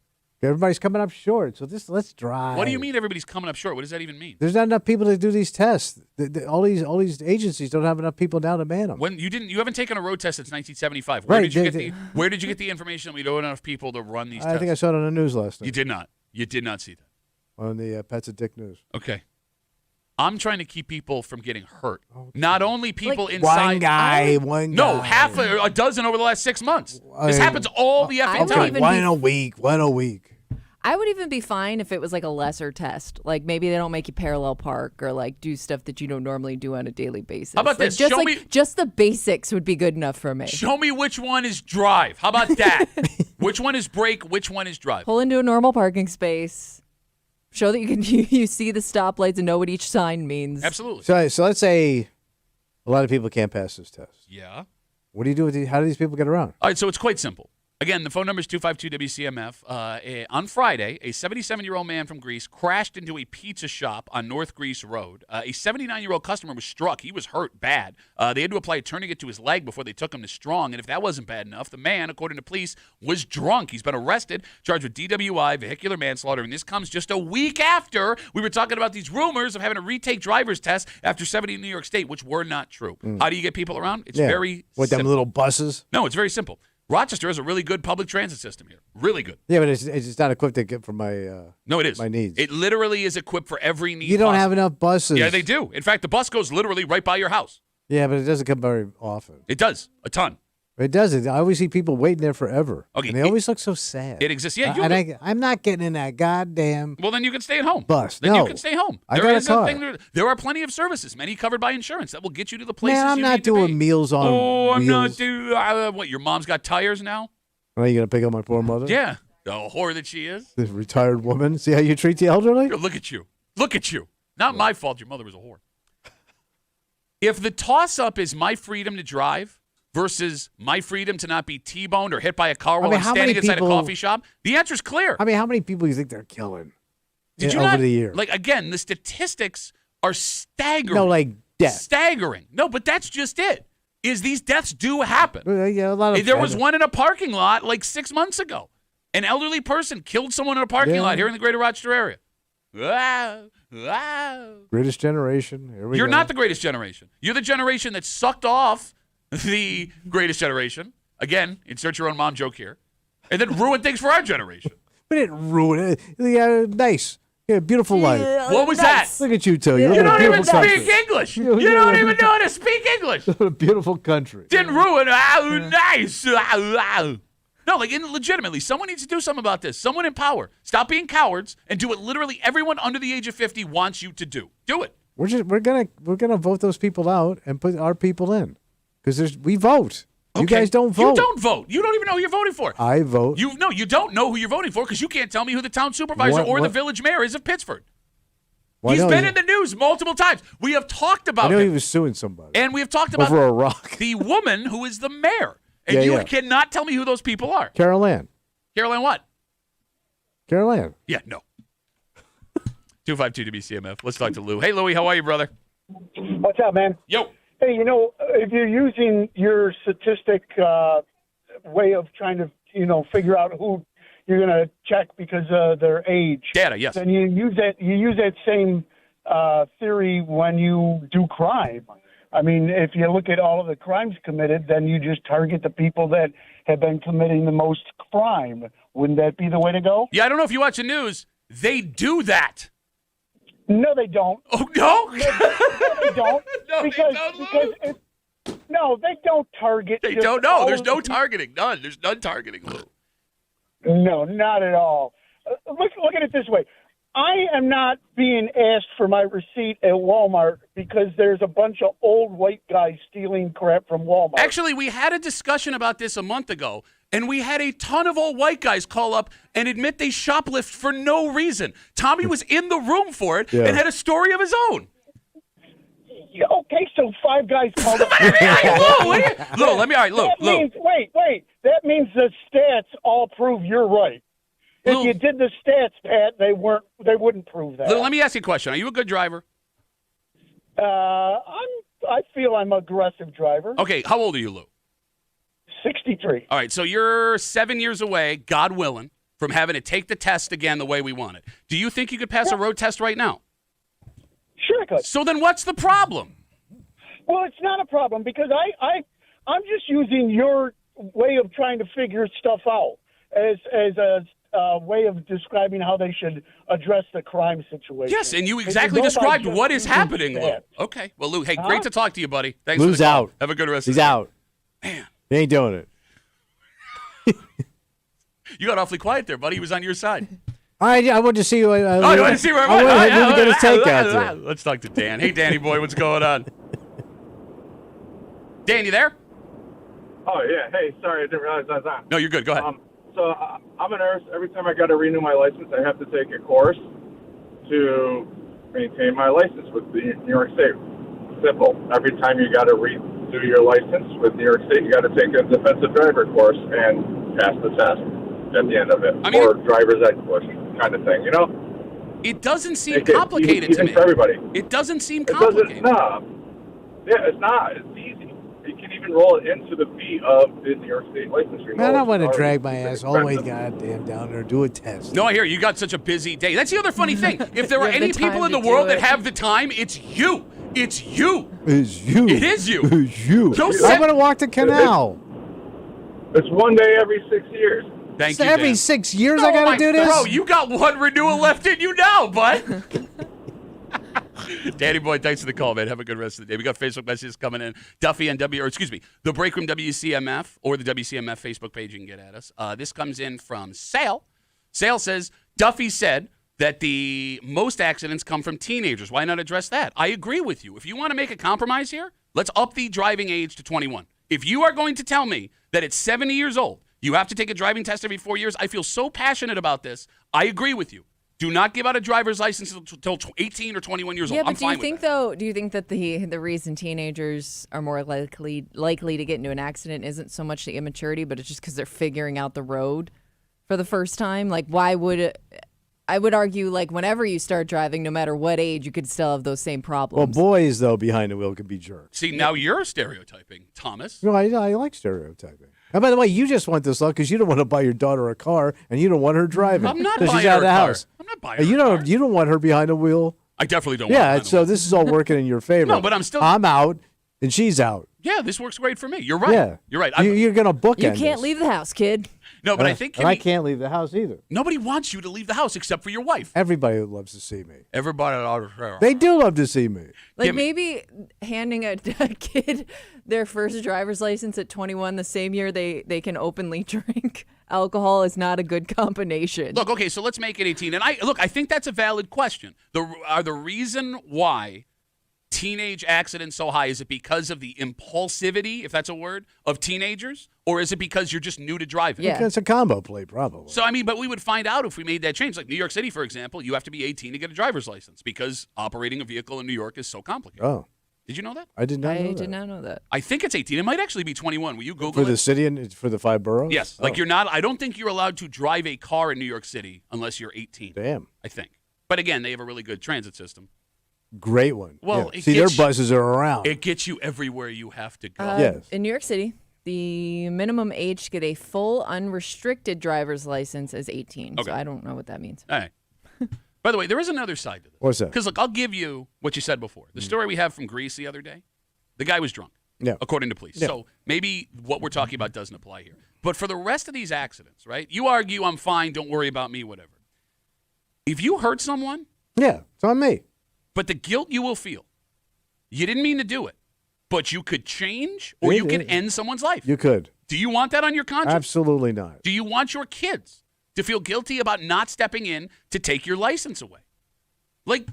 Everybody's coming up short, so let's drive. What do you mean everybody's coming up short? What does that even mean? There's not enough people to do these tests. All these agencies don't have enough people now to man them. When you haven't taken a road test since 1975. Right, Where did you get the information that we don't have enough people to run these tests? I think I saw it on the news last night. You did not. You did not see that. On the Pets of Dick News. Okay. I'm trying to keep people from getting hurt. Not only people Like, inside. One guy. No, half a dozen over the last 6 months. This happens all the effing would time. even One be- a week. One a week. I would even be fine if it was like a lesser test. Like maybe they don't make you parallel park or like do stuff that you don't normally do on a daily basis. How about Like, this? Just Show like me- just the basics would be good enough for me. Show me which one is drive. How about that? Which one is brake? Which one is drive? Pull into a normal parking space. Show that you can you see the stoplights and know what each sign means. Absolutely. So let's say a lot of people can't pass this test. Yeah. What do you do with these? How do these people get around? All right, so it's quite simple. Again, the phone number is 252-WCMF. On Friday, a 77-year-old man from Greece crashed into a pizza shop on North Greece Road. A 79-year-old customer was struck. He was hurt bad. They had to apply a tourniquet to his leg before they took him to Strong. And if that wasn't bad enough, the man, according to police, was drunk. He's been arrested, charged with DWI, vehicular manslaughter. And this comes just a week after we were talking about these rumors of having to retake driver's tests after 70 in New York State, which were not true. How do you get people around? It's very With them simple. little buses. No, it's very simple. Rochester has a really good public transit system here. Really good. Yeah, but it's not equipped to get for my. No, it is. My needs. It literally is equipped for every need. You don't have possible. enough buses. Yeah, they do. In fact, the bus goes literally right by your house. Yeah, but it doesn't come very often. It does. A ton. It doesn't. I always see people waiting there forever. Okay, And they always look so sad. It exists. Yeah, I'm not getting in that goddamn. well, then you can stay at home. Bus. Then No. you can stay home. I got a is a car. thing. There are plenty of services, many covered by insurance, that will get you to the places Man, I'm you not need to doing be. meals on Oh, I'm not wheels. doing. What? Your mom's got tires now? Are you going to pick up my poor mother? Yeah. The whore that she is. This retired woman. See how you treat the elderly? Look at you. Look at you. Not my fault. Your mother was a whore. If the toss-up is my freedom to drive versus my freedom to not be T-boned or hit by a car while mean, I'm how standing many inside people- a coffee shop, the answer's clear. I mean, how many people do you think they're killing Did you over not, the year? Like, again, the statistics are staggering. No, like death. Staggering. No, but that's just it. Is these deaths do happen. Yeah, a lot of. There was one in a parking lot like 6 months ago. An elderly person killed someone in a parking Yeah. lot here in the greater Rochester area. Greatest generation. Here we You're go. not the greatest generation. You're the generation that sucked off the greatest generation. Again, insert your own mom joke here. And then ruined things for our generation. We didn't ruin it. Yeah, nice. Yeah, beautiful life. What was that? Look at you two. You You're don't a even beautiful speak country. English. You You don't don't- even know how to speak English. What a beautiful country. Didn't ruin. Oh, nice. No, like legitimately, someone needs to do something about this. Someone in power. Stop being cowards and do what literally everyone under the age of 50 wants you to do. Do it. We're gonna vote those people out and put our people in because we vote. You Okay. guys don't vote. You don't vote. You don't even know who you're voting for. I vote. You don't know who you're voting for because you can't tell me who the town supervisor or the village mayor is of Pittsford. Well, I He's know been in the news multiple times. We have talked I about know he him. was suing somebody And we have talked about over a rock. the woman who is the mayor. And Yeah, you yeah. cannot tell me who those people are. Carol Ann. Caroline what? Carol Ann. Yeah, no. 252 WCMF. Let's talk to Lou. Hey, Louie, how are you, brother? What's up, man? Yo. Hey, if you're using your statistic way of trying to, figure out who you're going to check because of their age, Data, yes. then you use that same theory when you do crime. I mean, if you look at all of the crimes committed, then you just target the people that have been committing the most crime. Wouldn't that be the way to go? Yeah, I don't know if you watch the news. They do that. No, they don't. Oh, no? No, they don't. No, because, they don't, because Lou. no, they don't target. They just don't know. all There's of no the- targeting. None. There's none targeting, Lou. No, not at all. Look at it this way. I am not being asked for my receipt at Walmart because there's a bunch of old white guys stealing crap from Walmart. Actually, we had a discussion about this a month ago, and we had a ton of old white guys call up and admit they shoplift for no reason. Tommy was in the room for it and had a story of his own. Yeah, okay, so 5 guys called up. Lou, let me. All right, Lou. Means, wait. That means the stats all prove you're right. If you did the stats, Pat, they wouldn't prove that. Lou, let me ask you a question. Are you a good driver? I feel I'm an aggressive driver. Okay, how old are you, Lou? 63. All right, so you're 7 years away, God willing, from having to take the test again the way we want it. Do you think you could pass a road test right now? Sure I could. So then what's the problem? Well, it's not a problem because I'm just using your way of trying to figure stuff out as a way of describing how they should address the crime situation. Yes, and you exactly described what is happening, Lou. Okay. Well, Lou, hey, great to talk to you, buddy. Thanks Lou's for the call. out. Have a good rest He's of the day. out. Man. He ain't doing it. You got awfully quiet there, buddy. He was on your side. I wanted to see you. You want to see where I wanted to get his take out there. Let's talk to Dan. Hey, Danny boy, what's going on? Dan, you there? Oh, yeah. Hey, sorry, I didn't realize I was on. No, you're good. Go ahead. So I'm a nurse. Every time I got to renew my license, I have to take a course to maintain my license with the New York State. Simple. Every time you got to redo your license with New York State, you got to take a defensive driver course and pass the test at the end of it, or driver's ed course kind of thing. It doesn't seem complicated to me. For everybody. It doesn't seem complicated. No. Yeah, it's not. It's easy. You can even roll it into the fee of the New York State license renewal. Man, I don't want to drag my ass all the way goddamn down there and do a test. No, I hear you got such a busy day. That's the other funny thing. If there are any people in the world that have the time, it's you. It's you. It's you. It is you. It's you. Joseph. I'm going to walk the canal. It's one day every 6 years. Thank So you, every Dan. 6 years I got to do this? Bro, you got one renewal left in you now, bud. Danny boy, thanks for the call, man. Have a good rest of the day. We got Facebook messages coming in. Duffy and the Break Room WCMF or the WCMF Facebook page. You can get at us. This comes in from Sale. Sale says, Duffy said that the most accidents come from teenagers. Why not address that? I agree with you. If you want to make a compromise here, let's up the driving age to 21. If you are going to tell me that at 70 years old, you have to take a driving test every 4 years, I feel so passionate about this. I agree with you. Do not give out a driver's license until 18 or 21 years old. I'm fine with that. Do you think that the reason teenagers are more likely to get into an accident isn't so much the immaturity, but it's just because they're figuring out the road for the first time? Like, why would I would argue, like, whenever you start driving, no matter what age, you could still have those same problems. Well, boys, though, behind the wheel could be jerks. See, now you're stereotyping, Thomas. No, I like stereotyping. And by the way, you just want this luck because you don't want to buy your daughter a car and you don't want her driving. I'm not 'cause buying she's out her of the a car. house. I'm not buying her a car. You don't want her behind the wheel. I definitely don't want her. Yeah, so this is all working in your favor. No, but I'm out and she's out. Yeah, this works great for me. You're right. Yeah. You're right. You're going to book You can't leave the house, kid. No, but I think I can't leave the house either. nobody wants you to leave the house except for your wife. Everybody loves to see me. Everybody. They do love to see me. Like maybe handing a kid their first driver's license at 21 the same year they can openly drink alcohol is not a good combination. Look, okay, so let's make it 18. And I think that's a valid question. The reason why teenage accidents so high, is it because of the impulsivity, if that's a word, of teenagers? Or is it because you're just new to driving? Yeah. It's a combo play, probably. So, I mean, but we would find out if we made that change. Like New York City, for example, you have to be 18 to get a driver's license because operating a vehicle in New York is so complicated. Oh. Did you know that? I did not know that. I did not know that. I think it's 18. It might actually be 21. Will you Google For it? the city and for the 5 boroughs? Yes. Like you're not, I don't think you're allowed to drive a car in New York City unless you're 18. Damn. I think. But again, they have a really good transit system. Great one. Well, yeah. it See, their gets- buses are around. It gets you everywhere you have to go. Yes. In New York City, the minimum age to get a full unrestricted driver's license is 18. Okay. So I don't know what that means. All right. By the way, there is another side to this. What's that? Because, look, I'll give you what you said before. The story we have from Greece the other day, the guy was drunk, according to police. Yeah. So maybe what we're talking about doesn't apply here. But for the rest of these accidents, right, you argue I'm fine, don't worry about me, whatever. If you hurt someone, Yeah, it's on me. but the guilt you will feel, you didn't mean to do it, but you could change or you could end someone's life. You could. Do you want that on your conscience? Absolutely not. Do you want your kids to feel guilty about not stepping in to take your license away? Like,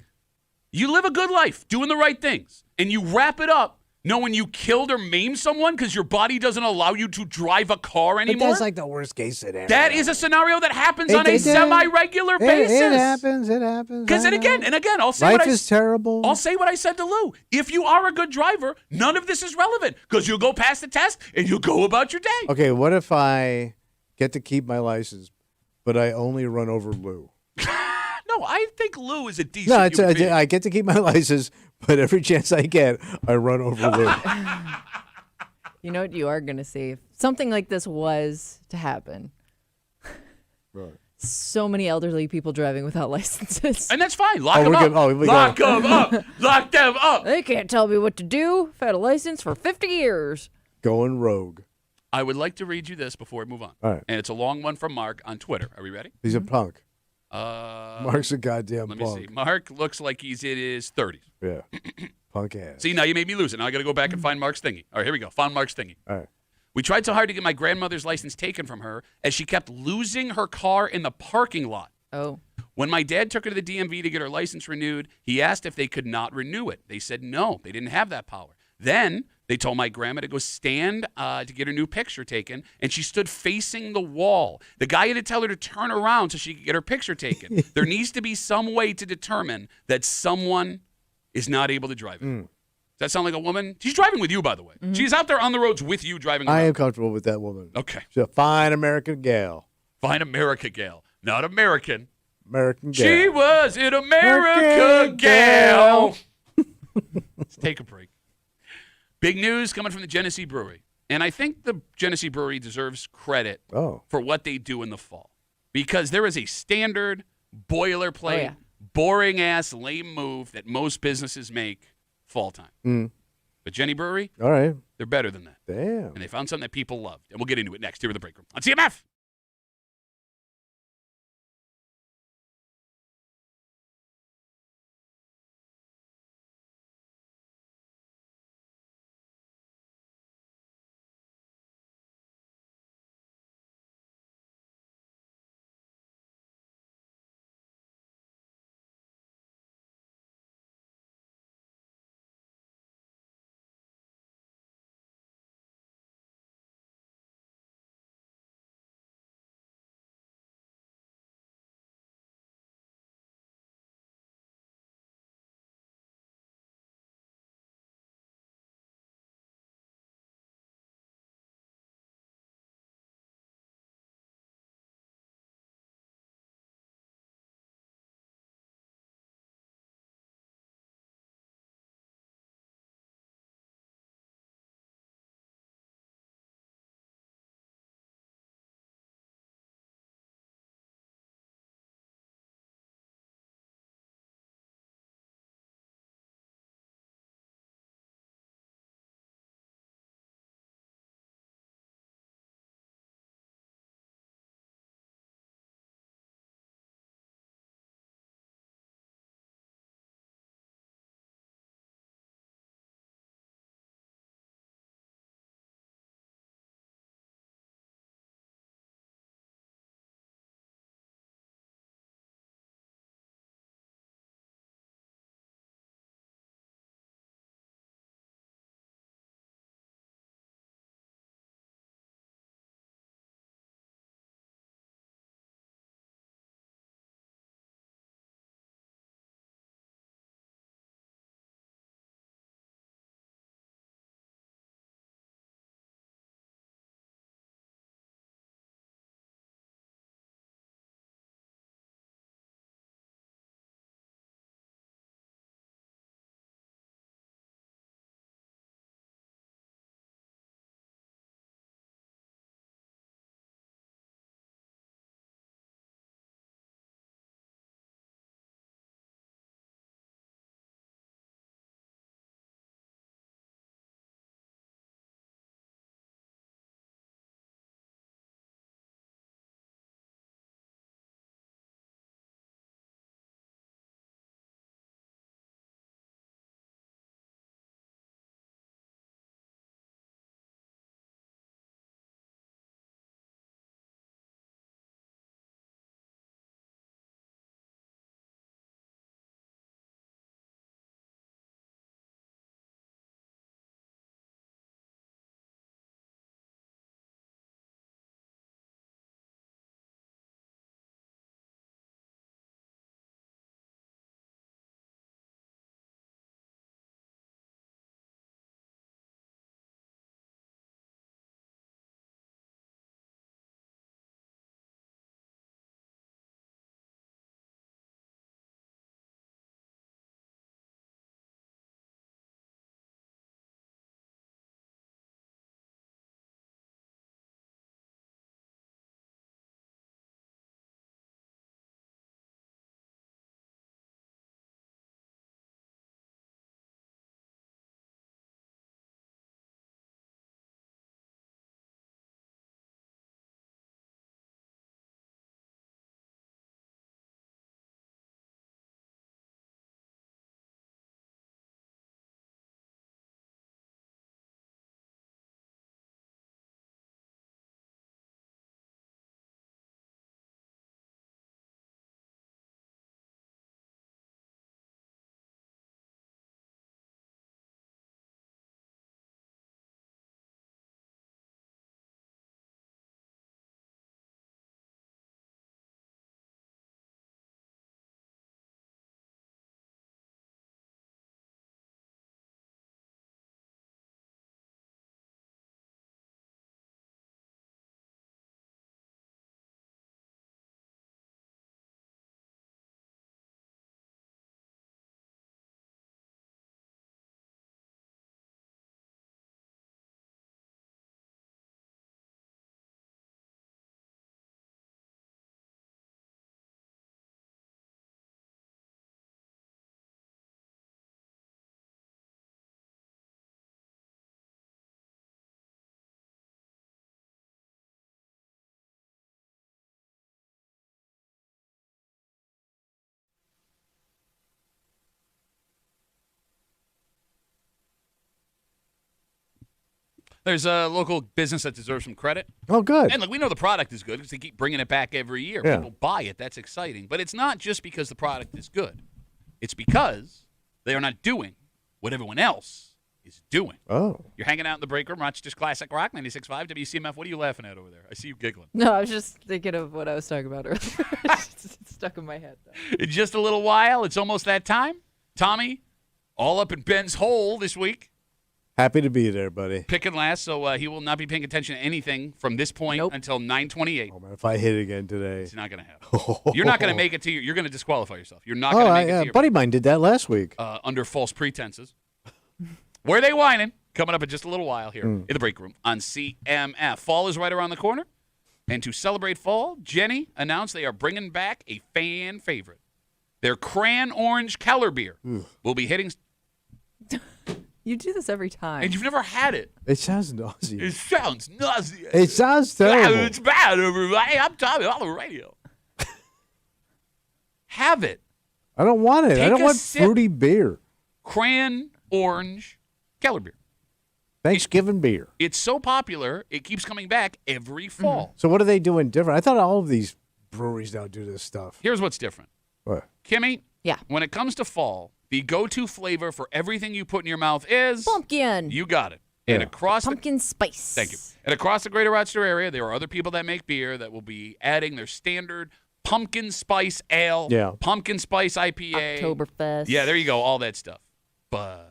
you live a good life doing the right things, and you wrap it up knowing you killed or maimed someone because your body doesn't allow you to drive a car But anymore? that's like the worst case scenario. That is a scenario that happens It- on a it- semi-regular basis. It happens. It happens. Because, I and know. again, I'll say Life what I is terrible. I'll say what I said to Lou. If you are a good driver, none of this is relevant because you'll go past the test and you'll go about your day. Okay, what if I get to keep my license, but I only run over Lou? No, I think Lou is a decent No, human being. I get to keep my license, but every chance I get, I run over Lou. You know what you are going to see? If something like this was to happen. Right. So many elderly people driving without licenses. And that's fine. Lock Oh, them we're up. good. Oh, we Lock go. them up. Lock them up. They can't tell me what to do. I've had a license for 50 years. Going rogue. I would like to read you this before we move on. All right. And it's a long one from Mark on Twitter. Are we ready? He's a punk. Uh, Mark's a goddamn Let me punk. see. Mark looks like he's in his 30s. Yeah. Punk ass. See, now you made me lose it. Now I got to go back and find Mark's thingy. All right, here we go. Found Mark's thingy. All right. We tried so hard to get my grandmother's license taken from her as she kept losing her car in the parking lot. Oh. When my dad took her to the DMV to get her license renewed, he asked if they could not renew it. They said no, they didn't have that power. Then they told my grandma to go stand to get her new picture taken, and she stood facing the wall. The guy had to tell her to turn around so she could get her picture taken. There needs to be some way to determine that someone is not able to drive it. Does that sound like a woman? She's driving with you, by the way. She's out there on the roads with you driving around. I am comfortable with that woman. Okay. She's a fine American gal. Fine America gal. Not American. American gal. She was an America American gal. Let's take a break. Big news coming from the Genesee Brewery. And I think the Genesee Brewery deserves credit for what they do in the fall. Because there is a standard, boilerplate, boring-ass, lame move that most businesses make fall time. But Jenny Brewery, All right. they're better than that. Damn. And they found something that people loved. And we'll get into it next here with the break room on CMF. There's a local business that deserves some credit. Oh, good. And look, we know the product is good because they keep bringing it back every year. Yeah. People buy it. That's exciting. But it's not just because the product is good. It's because they are not doing what everyone else is doing. Oh. You're hanging out in the break room, Rochester's Classic Rock, 96.5 WCMF. What are you laughing at over there? I see you giggling. No, I was just thinking of what I was talking about earlier. It's stuck in my head, though. In just a little while, it's almost that time. Tommy, all up in Ben's hole this week. Happy to be there, buddy. Picking last, so he will not be paying attention to anything from this point until 9:28. Oh, man, if I hit again today. It's not going to happen. You're not going to make it to you're going to disqualify yourself. You're not going to make it to your buddy mine did that last week. under false pretenses. Where they whining? Coming up in just a little while here in the break room on CMF. Fall is right around the corner. And to celebrate fall, Jenny announced they are bringing back a fan favorite. Their Cran Orange Keller beer will be hitting. You do this every time. And you've never had it. It sounds nauseous. It sounds nauseous. It sounds terrible. It's bad, everybody. I'm Tommy on the radio. Have it. I don't want it. Take I don't a want sip. fruity beer. Cran Orange Keller beer. Thanksgiving beer. It's so popular, it keeps coming back every fall. So what are they doing different? I thought all of these breweries now do this stuff. Here's what's different. What? Kimmy, Yeah. when it comes to fall, the go-to flavor for everything you put in your mouth is Pumpkin. You got it. And Yeah. across Pumpkin spice. Thank you. And across the Greater Rochester area, there are other people that make beer that will be adding their standard pumpkin spice ale, pumpkin spice IPA, Oktoberfest. Yeah, there you go, all that stuff. But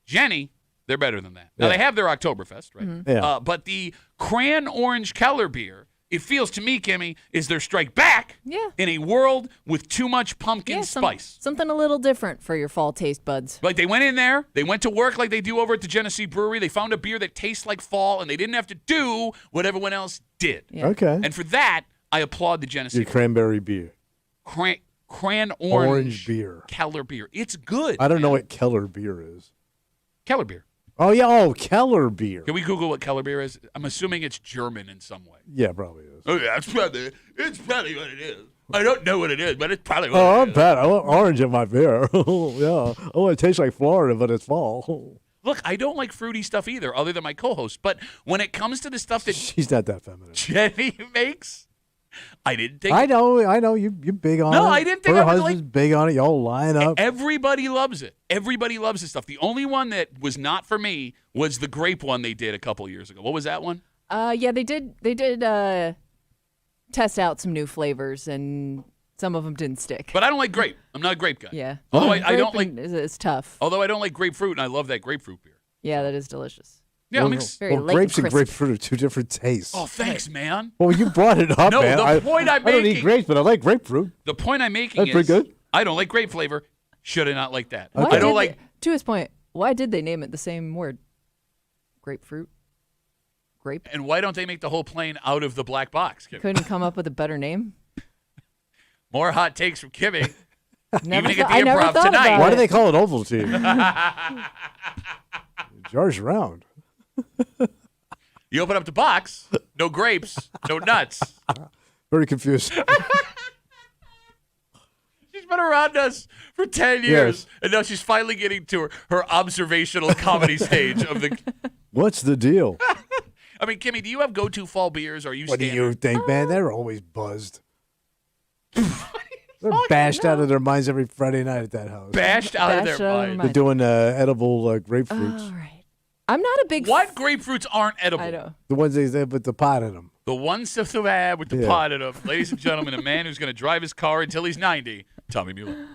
Jenny, they're better than that. Now they have their Oktoberfest, right? Mm-hmm. Yeah. But the Cran Orange Keller beer, it feels to me, Kimmy, is their strike back in a world with too much pumpkin spice. Something a little different for your fall taste buds. Like they went in there, they went to work like they do over at the Genesee Brewery. They found a beer that tastes like fall, and they didn't have to do what everyone else did. Yeah. Okay. And for that, I applaud the Genesee Your cranberry beer. Cran Orange beer. Keller beer. It's good. I don't know what Keller beer is. Keller beer. Oh, yeah. Oh, Keller beer. Can we Google what Keller beer is? I'm assuming it's German in some way. Yeah, probably is. Oh, yeah, it's probably what it is. I don't know what it is, but it's probably what Oh, it I'm is. bad. I want orange in my beer. Yeah. Oh, it tastes like Florida, but it's fall. Look, I don't like fruity stuff either, other than my co-host. But when it comes to the stuff that She's not that feminine. Jenny makes, I didn't think. I know. You're big on it. No, I didn't think Her I would husband's big on it. Y'all line up. Everybody loves it. Everybody loves this stuff. The only one that was not for me was the grape one they did a couple years ago. What was that one? Yeah, they did test out some new flavors, and some of them didn't stick. But I don't like grape. I'm not a grape guy. Yeah. Although I don't like. It's tough. Although I don't like grapefruit, and I love that grapefruit beer. Yeah, that is delicious. Yeah, well, very light grapes and and crisp. grapefruit are two different tastes. Oh, thanks, man. Well, you brought it up, No, man. the point I'm I don't eat making- grapes, but I like grapefruit. The point I'm making That's is pretty good. I don't like grape flavor. Should I not like that? Why I don't did like. they- to his point, why did they name it the same word? Grapefruit? Grape? And why don't they make the whole plane out of the black box? Kimmy? Couldn't come up with a better name? More hot takes from Kimmy. Never Evening at the I never Improv thought tonight. about Why it. do they call it Ovaltine? Jar's round. You open up the box, no grapes, no nuts. Very confused. She's been around us for 10 years, and now she's finally getting to her observational comedy stage of the. What's the deal? I mean, Kimmy, do you have go-to fall beers? Or are you What do standard? you think, man? They're always buzzed. They're bashed out of their minds every Friday night at that house. Bashed out of their mind. They're doing edible grapefruits. All right. I'm not a big. What grapefruits aren't edible? I know. The ones they put the pot in them. The ones that have with the Yeah. pot in them. Ladies and gentlemen, a man who's going to drive his car until he's 90, Tommy Mueller.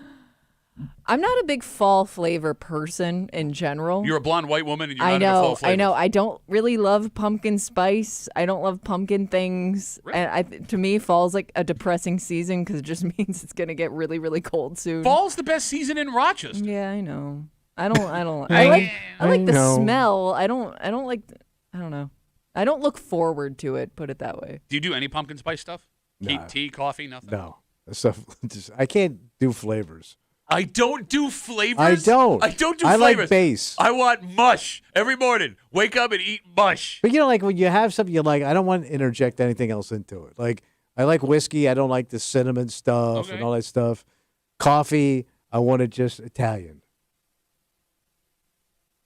I'm not a big fall flavor person in general. You're a blonde white woman, and you're I not into fall know. flavors. I know. I don't really love pumpkin spice. I don't love pumpkin things. And to me, fall's like a depressing season because it just means it's gonna get really, really cold soon. Fall's the best season in Rochester. Yeah, I know. I like I the know. smell. I don't like. I don't know. I don't look forward to it. Put it that way. Do you do any pumpkin spice stuff? Nah. Tea, coffee, nothing? No. That stuff. I can't do flavors. I don't do flavors. I don't. I don't do I flavors. like base. I want mush every morning. Wake up and eat mush. But like when you have something you like, I don't want to interject anything else into it. Like I like whiskey. I don't like the cinnamon stuff and all that stuff. Coffee. I want it just Italian.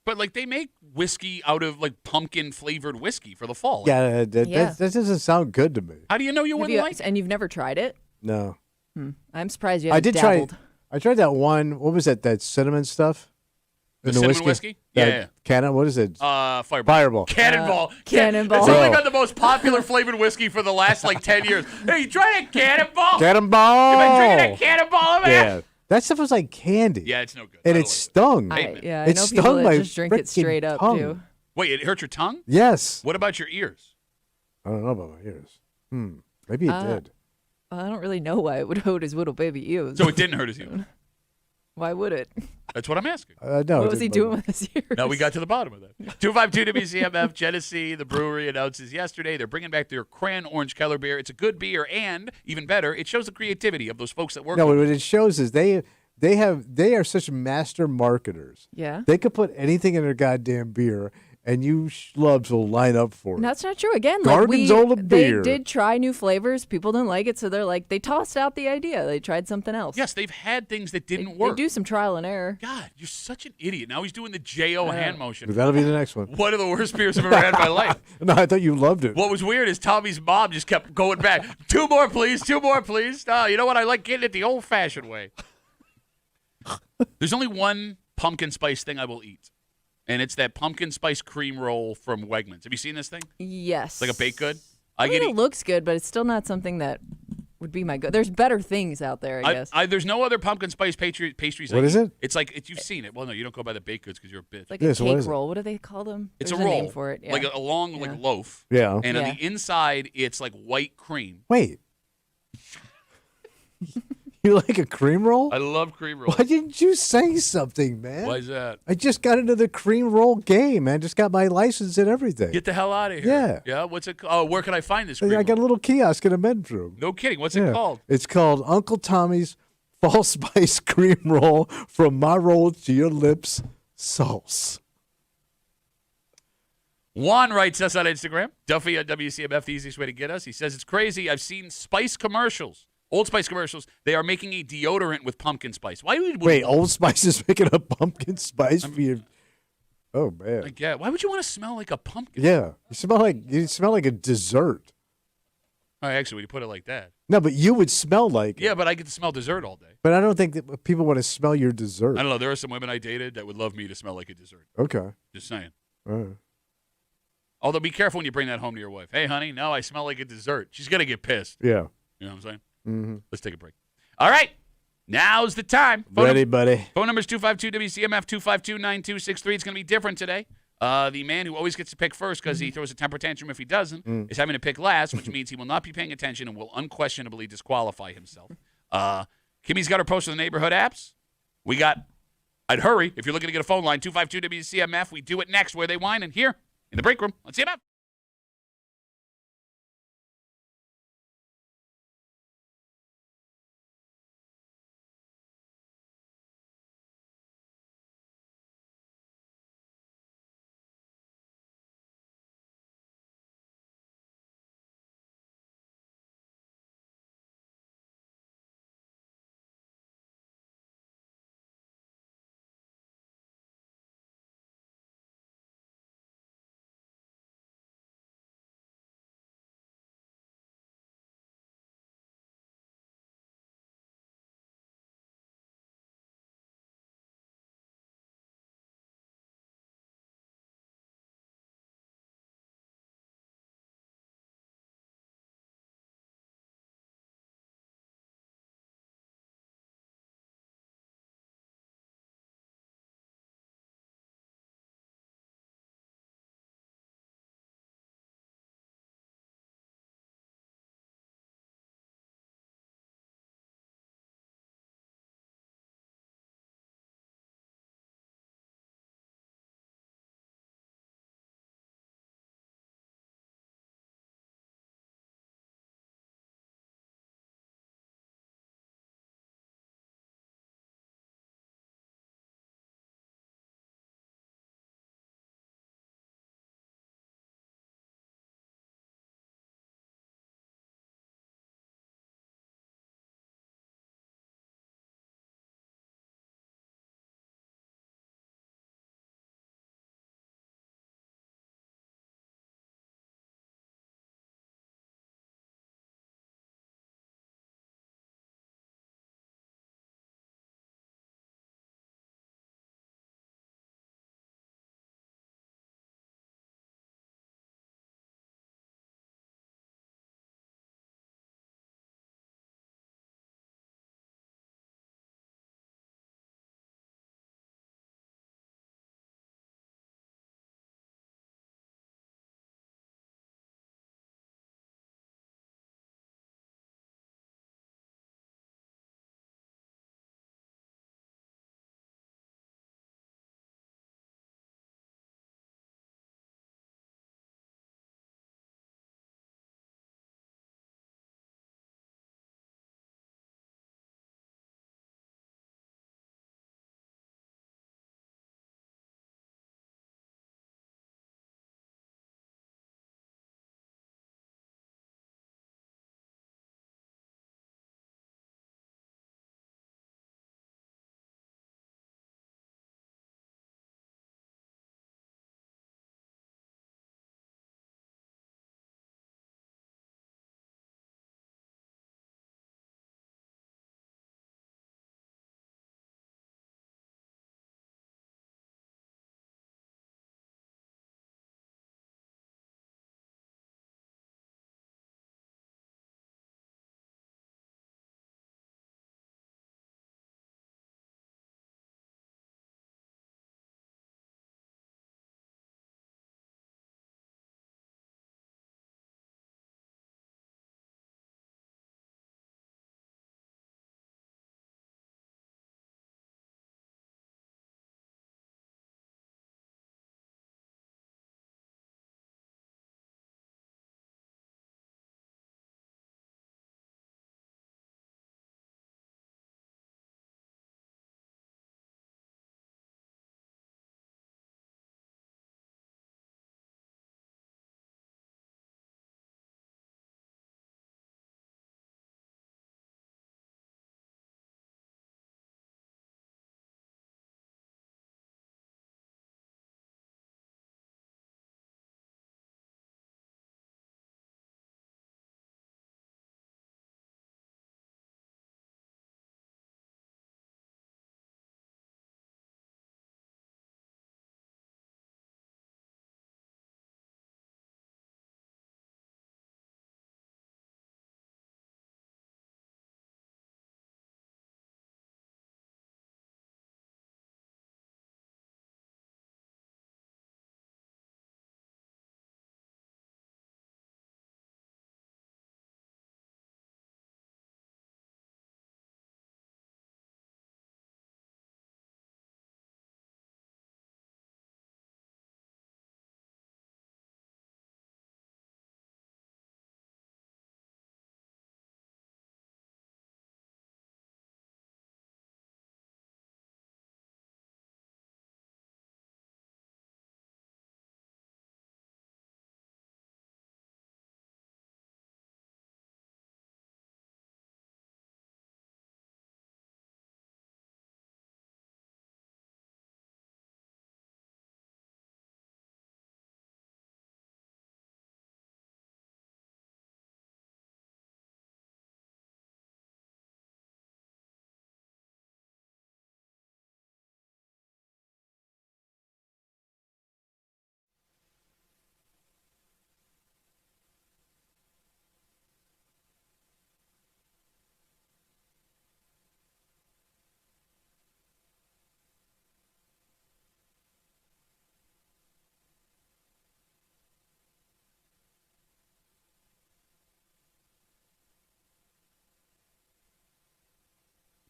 But like they make whiskey out of like pumpkin flavored whiskey for the fall. Yeah, Yeah. that doesn't sound good to me. How do you know you Have wouldn't you, like it? and you've never tried it? No. I'm surprised you I haven't did try. dabbled. I tried that one. What was that? That cinnamon stuff? The In cinnamon whiskey? That Yeah. Cannon. What is it? Fireball. Fireball. Cannonball. Cannonball. It's only Bro. been the most popular flavored whiskey for the last like 10 years. Hey, you try that Cannonball? Cannonball. You been drinking that Cannonball over Yeah, there? that stuff was like candy. Yeah, it's no good. I and don't it like stung. I It know It people stung that my just drink it frickin' straight up tongue. too. Wait, it hurt your tongue? Yes. What about your ears? I don't know about my ears. Maybe it did. I don't really know why it would hurt his little baby ears. So it didn't hurt his ears. Why would it? That's what I'm asking. No. What it was he didn't doing bug with his ears? Now we got to the bottom of that. 252 WCMF, Genesee, the brewery announces yesterday they're bringing back their Cran Orange Keller beer. It's a good beer, and even better, it shows the creativity of those folks that work. No, on what it. it shows is they are such master marketers. Yeah. They could put anything in their goddamn beer, and you schlubs will line up for it. That's not true. Again, Gorgonzola they beer. did try new flavors. People didn't like it, so they tossed out the idea. They tried something else. Yes, they've had things that They, didn't they work. do some trial and error. God, you're such an idiot. Now he's doing the J.O. hand motion. That'll be the next one. One of the worst beers I've ever had in my life. No, I thought you loved it. What was weird is Tommy's mom just kept going back. 2 more, please. 2 more, please. You know what? I like getting it the old-fashioned way. There's only one pumpkin spice thing I will eat, and it's that pumpkin spice cream roll from Wegmans. Have you seen this thing? Yes. It's like a baked good. I mean, it looks good, but it's still not something that would be my go. There's better things out there, I guess. There's no other pumpkin spice pastries. What is it? It's like you've seen it. Well, no, you don't go by the baked goods because you're a bitch. Like Yes, a what cake is it? roll. What do they call them? It's There's a roll name for it. Yeah. like a long like loaf. Yeah. And on Yeah. the inside, it's like white cream. Wait. You like a cream roll? I love cream rolls. Why didn't you say something, man? Why is that? I just got into the cream roll game, man. Just got my license and everything. Get the hell out of here. Yeah. Yeah. What's it? Oh, where can I find this? Cream I got a roll? little kiosk in a men's room. No kidding. What's Yeah. it called? It's called Uncle Tommy's Fall Spice Cream Roll, from my roll to your lips sauce. Juan writes us on Instagram. Duffy at WCMF, the easiest way to get us. He says, it's crazy. I've seen Spice commercials, Old Spice commercials. They are making a deodorant with pumpkin spice. Why would Wait, Old Spice is making a pumpkin spice for you? Oh, man. I get. Why would you want to smell like a pumpkin? Yeah. You smell like a dessert. Oh, actually, when you put it like that. No, but you would smell like Yeah, it. but I get to smell dessert all day. But I don't think that people want to smell your dessert. I don't know. There are some women I dated that would love me to smell like a dessert. Okay. Just saying. All right. Although, be careful when you bring that home to your wife. Hey, honey, no, I smell like a dessert. She's going to get pissed. Yeah. You know what I'm saying? Mm-hmm. Let's take a break. All right. Now's the time. Ready, buddy. Phone number is 252-WCMF, 252-9263. It's going to be different today. The man who always gets to pick first because he throws a temper tantrum if he doesn't is having to pick last, which means he will not be paying attention and will unquestionably disqualify himself. Kimmy's got her post in the neighborhood apps. I'd hurry if you're looking to get a phone line, 252-WCMF. We do it next where they whine and here in the break room. Let's see about.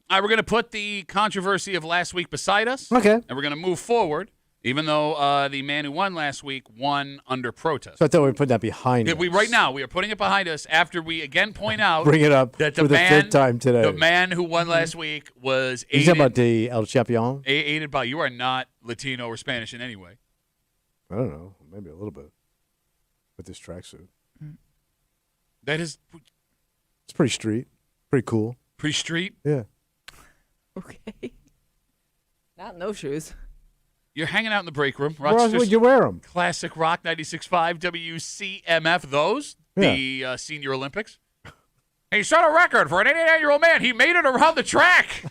All right, we're going to put the controversy of last week beside us. Okay. And we're going to move forward, even though the man who won last week won under protest. So I thought we were putting that behind us. Right now, we are putting it behind us after we again point out Bring it up that for the fifth time today. The man who won last week was You talking about the El Champion? aided by. You are not Latino or Spanish in any way. I don't know. Maybe a little bit. With this tracksuit. That is It's pretty street. Pretty cool. pretty street. Yeah. Okay. Not in those shoes. You're hanging out in the break room. Where else would you wear them? Classic Rock 96.5 WCMF. Those, the Senior Olympics. He set a record for an 89-year-old man. He made it around the track.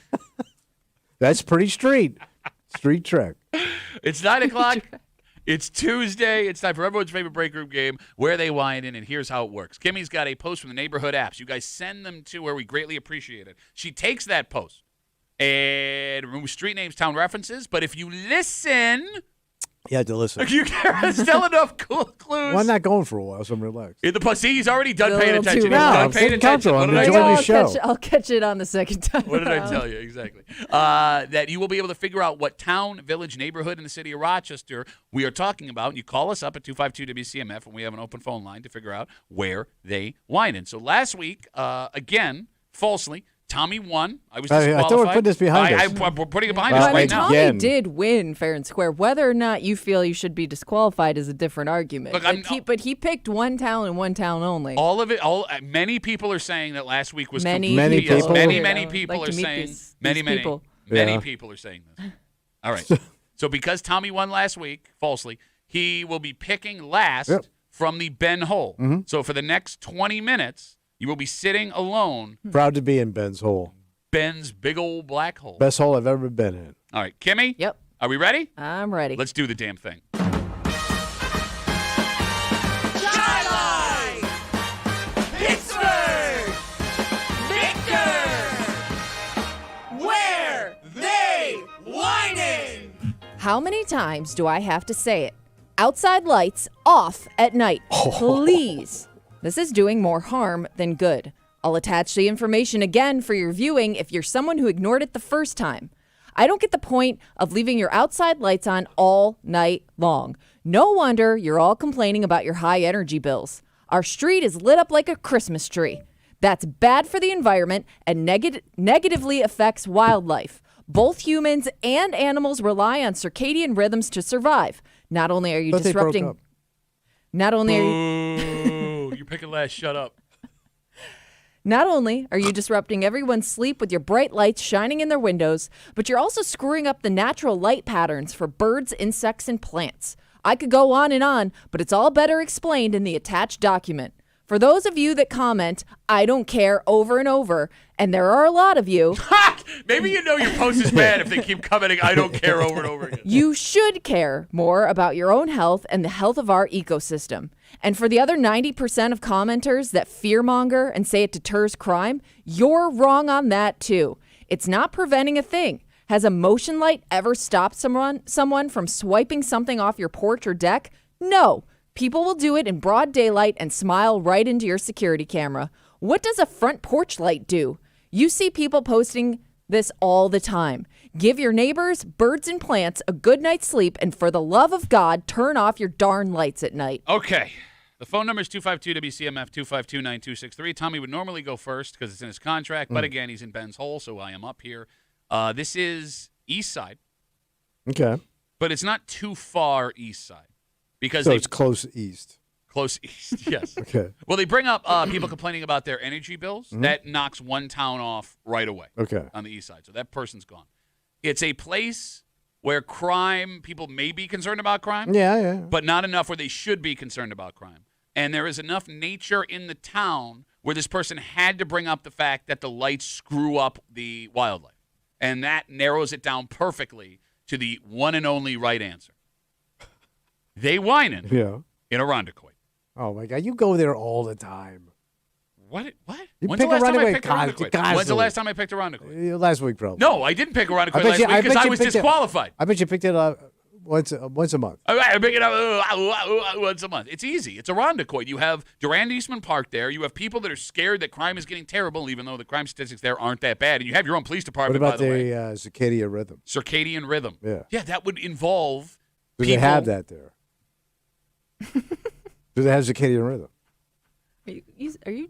That's pretty street. Street track. It's 9 o'clock. It's Tuesday. It's time for everyone's favorite break room game, Where They Wine In, and here's how it works. Kimmy's got a post from the neighborhood apps. You guys send them to her. We greatly appreciate it. She takes that post and removes street names, town references, but if you listen, You had to listen. you get still enough clues. Well, I'm not going for a while, so I'm relaxed. In the see, he's already done A paying little too attention. He's relaxed. done I'm paying sitting attention. comfortable. What I'm did I enjoying tell the you? show. I'll catch it on the second time. What did I around. tell you? Exactly. That you will be able to figure out what town, village, neighborhood in the city of Rochester we are talking about. You call us up at 252-WCMF, and we have an open phone line to figure out where they wine in. So last week, again, falsely, Tommy won. I was disqualified. I thought we put this behind us. We're putting it behind Well, us I mean, right now. Tommy Again. did win fair and square. Whether or not you feel you should be disqualified is a different argument. Look, but he picked one town and one town only. All of it. Many people are saying that last week was Many completely people. BS. Many Many I'd people like are to meet saying. these Many people. Yeah. people are saying this. All right. So because Tommy won last week falsely, he will be picking last from the Ben hole. Mm-hmm. So for the next 20 minutes, you will be sitting alone. Proud to be in Ben's hole. Ben's big old black hole. Best hole I've ever been in. All right, Kimmy. Yep. Are we ready? I'm ready. Let's do the damn thing. Pittsburgh! Victor! Where they whining? How many times do I have to say it? Outside lights off at night. Please. This is doing more harm than good. I'll attach the information again for your viewing if you're someone who ignored it the first time. I don't get the point of leaving your outside lights on all night long. No wonder you're all complaining about your high energy bills. Our street is lit up like a Christmas tree. That's bad for the environment and negatively affects wildlife. Both humans and animals rely on circadian rhythms to survive. Not only are you Thought they broke disrupting up. Not only are you Ooh, you're picking last. Shut up. Not only are you disrupting everyone's sleep with your bright lights shining in their windows, but you're also screwing up the natural light patterns for birds, insects, and plants. I could go on, but it's all better explained in the attached document. For those of you that comment, I don't care over and over, and there are a lot of you, Maybe you know your post is bad if they keep commenting, I don't care over and over again. you should care more about your own health and the health of our ecosystem. And for the other 90% of commenters that fearmonger and say it deters crime, you're wrong on that too. It's not preventing a thing. Has a motion light ever stopped someone from swiping something off your porch or deck? No. People will do it in broad daylight and smile right into your security camera. What does a front porch light do? You see people posting this all the time. Give your neighbors, birds, and plants a good night's sleep, and for the love of God, turn off your darn lights at night. Okay. The phone number is 252-WCMF, 252-9263. Tommy would normally go first because it's in his contract, but again, he's in Ben's hole, so I am up here. This is east side, Okay. but it's not too far east side because So they it's close east. close east. Yes. Okay. Well, they bring up people complaining about their energy bills. That knocks one town off right away. Okay. On the east side, so that person's gone. It's a place where crime, people may be concerned about crime, Yeah. but not enough where they should be concerned about crime. And there is enough nature in the town where this person had to bring up the fact that the lights screw up the wildlife. And that narrows it down perfectly to the one and only right answer. They whining Yeah. in Irondequoit. Oh, my God. You go there all the time. What? You When's the pick last time I Irondequoit picked Irondequoit? When's the constantly. last time I picked Irondequoit? Last week, probably. No, I didn't pick Irondequoit I bet last you- week I because bet I you was picked it- disqualified. I bet you picked it up. once a month. All right, I pick it up once a month. It's easy. It's a Rondequoit. You have Durand Eastman Park there. You have people that are scared that crime is getting terrible, even though the crime statistics there aren't that bad. And you have your own police department, What about by the way. the circadian rhythm? Circadian rhythm. Yeah. Yeah, that would involve Do people. they have that there? Do they have circadian rhythm? Are you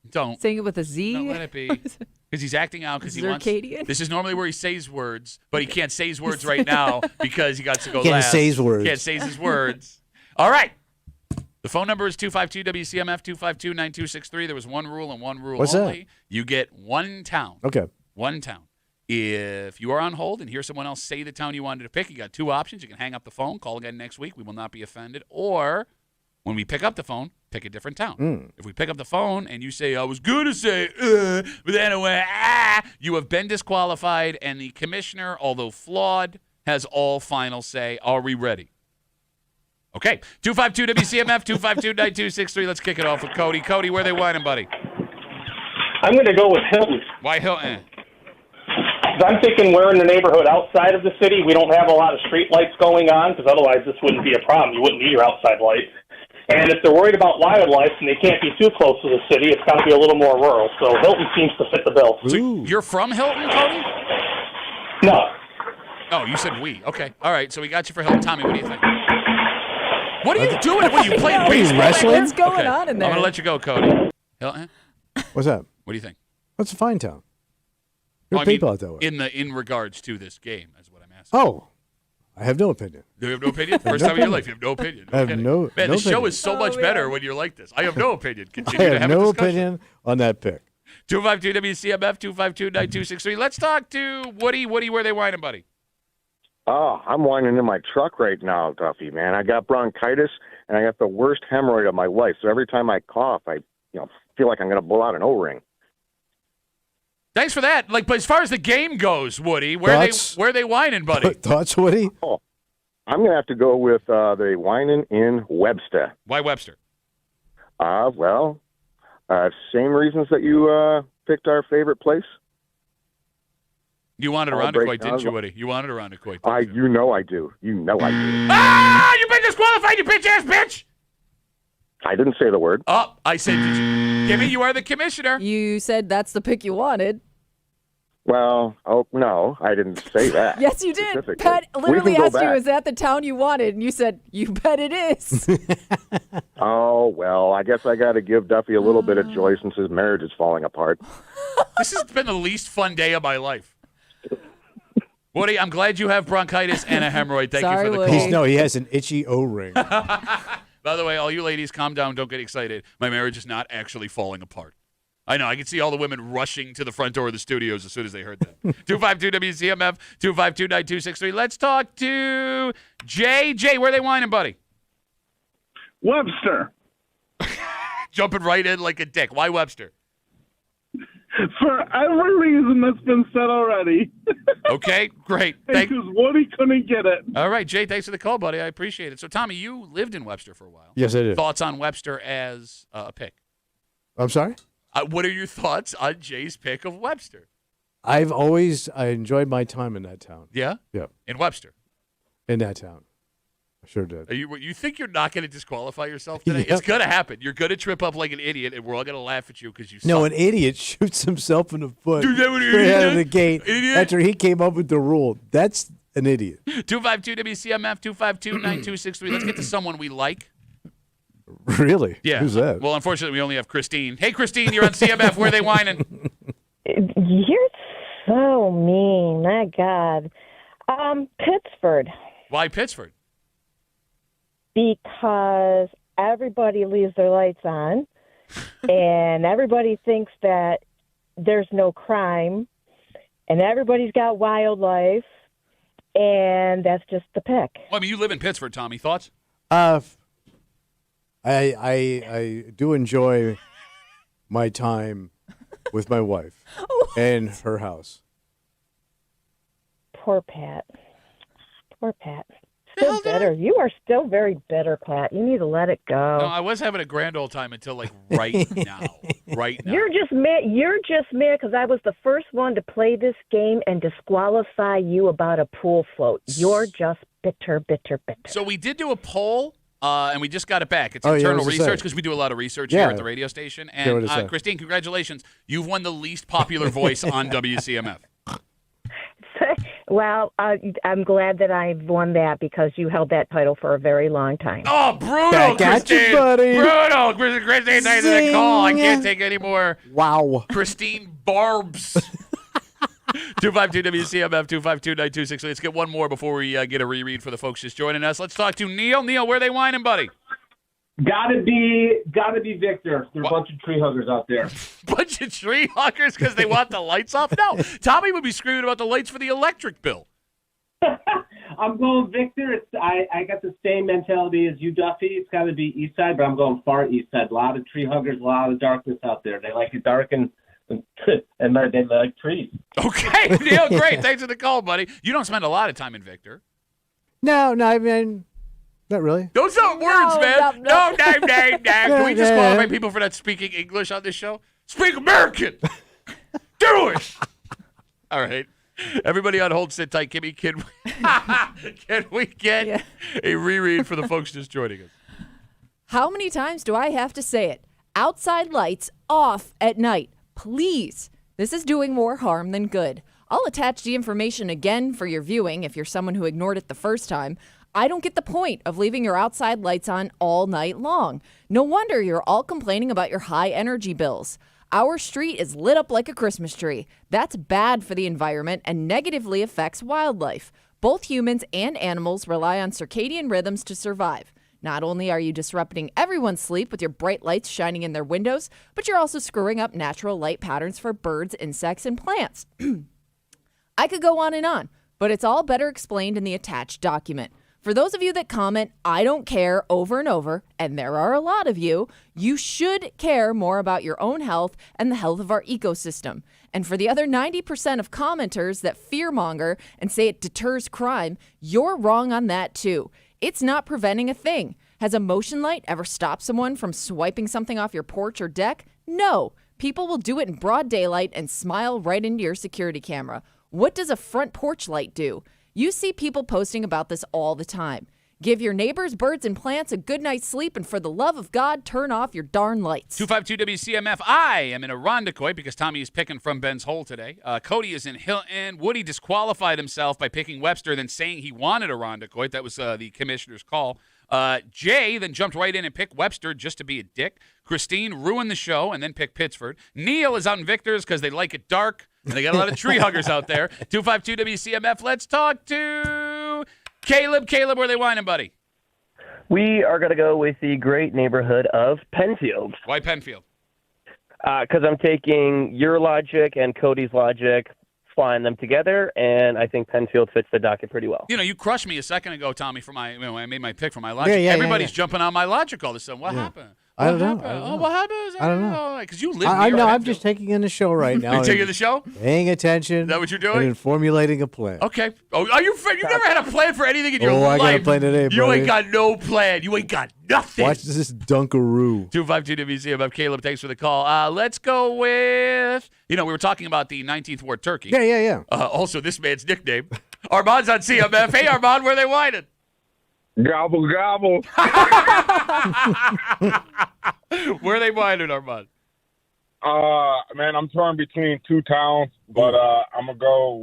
Don't. saying it with a Z? No, let it be. Because he's acting out because he wants. Circadian? This is normally where he says words, but he can't say his words right now because he got to go Can't last. say his words. Can't say his words. All right. The phone number is 252-WCMF, 252-9263. There was one rule and one rule What's only. that? You get one town. Okay. One town. If you are on hold and hear someone else say the town you wanted to pick, you got two options. You can hang up the phone, call again next week. We will not be offended. Or when we pick up the phone, pick a different town. If we pick up the phone and you say, I was going to say, but then I went, you have been disqualified, and the commissioner, although flawed, has all final say. Are we ready? Okay. 252-WCMF, 252-9263. Let's kick it off with Cody. Cody, where are they whining, buddy? I'm going to go with Hilton. Why Hilton? I'm thinking we're in the neighborhood outside of the city. We don't have a lot of street lights going on because otherwise this wouldn't be a problem. You wouldn't need your outside lights. And if they're worried about wildlife and they can't be too close to the city, it's got to be a little more rural. So Hilton seems to fit the bill. So you're from Hilton, Cody? No. Oh, you said we. Okay. All right. So we got you for Hilton. Tommy, what do you think? What are you doing? What are you playing baseball? wrestling? What's going on in there? I'm going to let you go, Cody. Hilton? What's that? What do you think? What's a fine town? Good Oh, I mean, people out that way. in regards to this game, is what I'm asking. Oh, I have no opinion. Do you have no opinion? First time in your life, you have no opinion. I have kidding. no- Man, no the show opinion. is so much better when you're like this. I have no opinion. I Continue to have have no a discussion. opinion on that pick. 252-WCMF, 252-9263. Let's talk to Woody. Woody, where they whining, buddy? Oh, I'm whining in my truck right now, Duffy, man. I got bronchitis, and I got the worst hemorrhoid of my life. So every time I cough, I feel like I'm going to blow out an O-ring. Thanks for that. But as far as the game goes, Woody, where are they whining, buddy? Thoughts, Woody? Oh, I'm going to have to go with the whining in Webster. Why Webster? Same reasons that you picked our favorite place. You wanted a Rondequoit, didn't you, Woody? You wanted a Rondequoit. I do. You know I do. Ah! You've been disqualified, you bitch-ass bitch! I didn't say the word. Oh, I said, Kimmy, you are the commissioner. You said that's the pick you wanted. Well, no, I didn't say that. Yes, you did. specifically. Pat literally We can go asked you, back. is that the town you wanted? And you said, you bet it is. Oh, well, I guess I got to give Duffy a little bit of joy since his marriage is falling apart. This has been the least fun day of my life. Woody, I'm glad you have bronchitis and a hemorrhoid. Thank you for the call. He has an itchy O-ring. By the way, all you ladies, calm down. Don't get excited. My marriage is not actually falling apart. I know. I can see all the women rushing to the front door of the studios as soon as they heard that. 252-WCMF, 252-9263. Let's talk to Jay. Jay, where are they whining, buddy? Webster. Jumping right in like a dick. Why Webster? For every reason that's been said already. Okay, great. Because Woody couldn't get it. All right, Jay, thanks for the call, buddy. I appreciate it. So, Tommy, you lived in Webster for a while. Yes, I did. Thoughts on Webster as a pick? I'm sorry? What are your thoughts on Jay's pick of Webster? I enjoyed my time in that town. Yeah? Yeah. In Webster? In that town. I sure did. You think you're not going to disqualify yourself today? Yep. It's going to happen. You're going to trip up like an idiot, and we're all going to laugh at you because you suck. No, an idiot shoots himself in the foot Dude, that what an straight idiot out of did? the gate Idiot? after he came up with the rule. That's an idiot. 252-WCMF, 252-9263. Let's get to someone we like. Really? Yeah. Who's that? Well, unfortunately, we only have Christine. Hey, Christine, you're on CMF. Where are they whining? You're so mean. My God. Pittsford. Why Pittsford? Because everybody leaves their lights on, and everybody thinks that there's no crime, and everybody's got wildlife, and that's just the pick. Well, I mean, you live in Pittsburgh, Tommy. Thoughts? I do enjoy my time with my wife and her house. Poor Pat. Poor Pat. Still bitter. You are still very bitter, Pat. You need to let it go. No, I was having a grand old time until like right now. Right now. You're just mad. You're just mad because I was the first one to play this game and disqualify you about a pool float. You're just bitter. So we did do a poll, and we just got it back. It's Oh, yeah, internal what does it say? research because we do a lot of research Yeah. here at the radio station. Yeah, what And does it say? Christine, congratulations. You've won the least popular voice on WCMF. Well, I'm glad that I've won that because you held that title for a very long time. Oh, brutal, Back at you, Christine. buddy. Brutal. Christine, thanks for the call. I can't take any more Wow. Christine Barbs. 252-WCMF, 252-9268. Let's get one more before we get a reread for the folks just joining us. Let's talk to Neil. Neil, where are they whining, buddy? Gotta be Victor. There are a bunch of tree huggers out there. Bunch of tree huggers because they want the lights off? No. Tommy would be screaming about the lights for the electric bill. I'm going Victor. I got the same mentality as you, Duffy. It's got to be east side, but I'm going far east side. A lot of tree huggers, a lot of darkness out there. They like it dark and they like trees. Okay, Neil, great. Thanks for the call, buddy. You don't spend a lot of time in Victor. No, I mean, not really. Those aren't words, man. No. Can we disqualify people for not speaking English on this show? Speak American. Do it. All right. Everybody on hold, sit tight. Kimmy, can we get a reread for the folks just joining us? How many times do I have to say it? Outside lights off at night. Please. This is doing more harm than good. I'll attach the information again for your viewing if you're someone who ignored it the first time. I don't get the point of leaving your outside lights on all night long. No wonder you're all complaining about your high energy bills. Our street is lit up like a Christmas tree. That's bad for the environment and negatively affects wildlife. Both humans and animals rely on circadian rhythms to survive. Not only are you disrupting everyone's sleep with your bright lights shining in their windows, but you're also screwing up natural light patterns for birds, insects, and plants. I could go on, but it's all better explained in the attached document. For those of you that comment, I don't care over and over, and there are a lot of you, you should care more about your own health and the health of our ecosystem. And for the other 90% of commenters that fearmonger and say it deters crime, you're wrong on that too. It's not preventing a thing. Has a motion light ever stopped someone from swiping something off your porch or deck? No. People will do it in broad daylight and smile right into your security camera. What does a front porch light do? You see people posting about this all the time. Give your neighbors, birds, and plants a good night's sleep, and for the love of God, turn off your darn lights. 252-WCMF. I am in Irondequoit because Tommy is picking from Ben's Hole today. Cody is in Hilton. Woody disqualified himself by picking Webster, then saying he wanted Irondequoit. That was the commissioner's call. Jay then jumped right in and picked Webster just to be a dick. Christine ruined the show and then picked Pittsford. Neil is out in Victor's because they like it dark, and they got a lot of tree huggers out there. 252-WCMF. Let's talk to Caleb. Caleb, where are they whining, buddy? We are going to go with the great neighborhood of Penfield. Why Penfield? Because I'm taking your logic and Cody's logic, flying them together, and I think Penfield fits the docket pretty well. You know, you crushed me a second ago, Tommy, for my, when I made my pick for my logic. Yeah, Everybody's jumping on my logic all of a sudden. What happened? I don't know. What happened? I don't know. Because you live I'm near just taking in the show right now. You're taking the show? Paying attention. Is that what you're doing? And formulating a plan. Okay. Oh, are you? You never had a plan for anything in your I life. got a plan today, You buddy. ain't got no plan. You ain't got nothing. Watch this dunkaroo. 252-WCMF. Caleb, thanks for the call. Let's go with, we were talking about the 19th Ward Turkey. Yeah. Also, this man's nickname. Armand's on CMF. Hey, Armand, where are they whining? Gobble, gobble. Where are they whining, Armand? Man, I'm torn between two towns, but I'm gonna go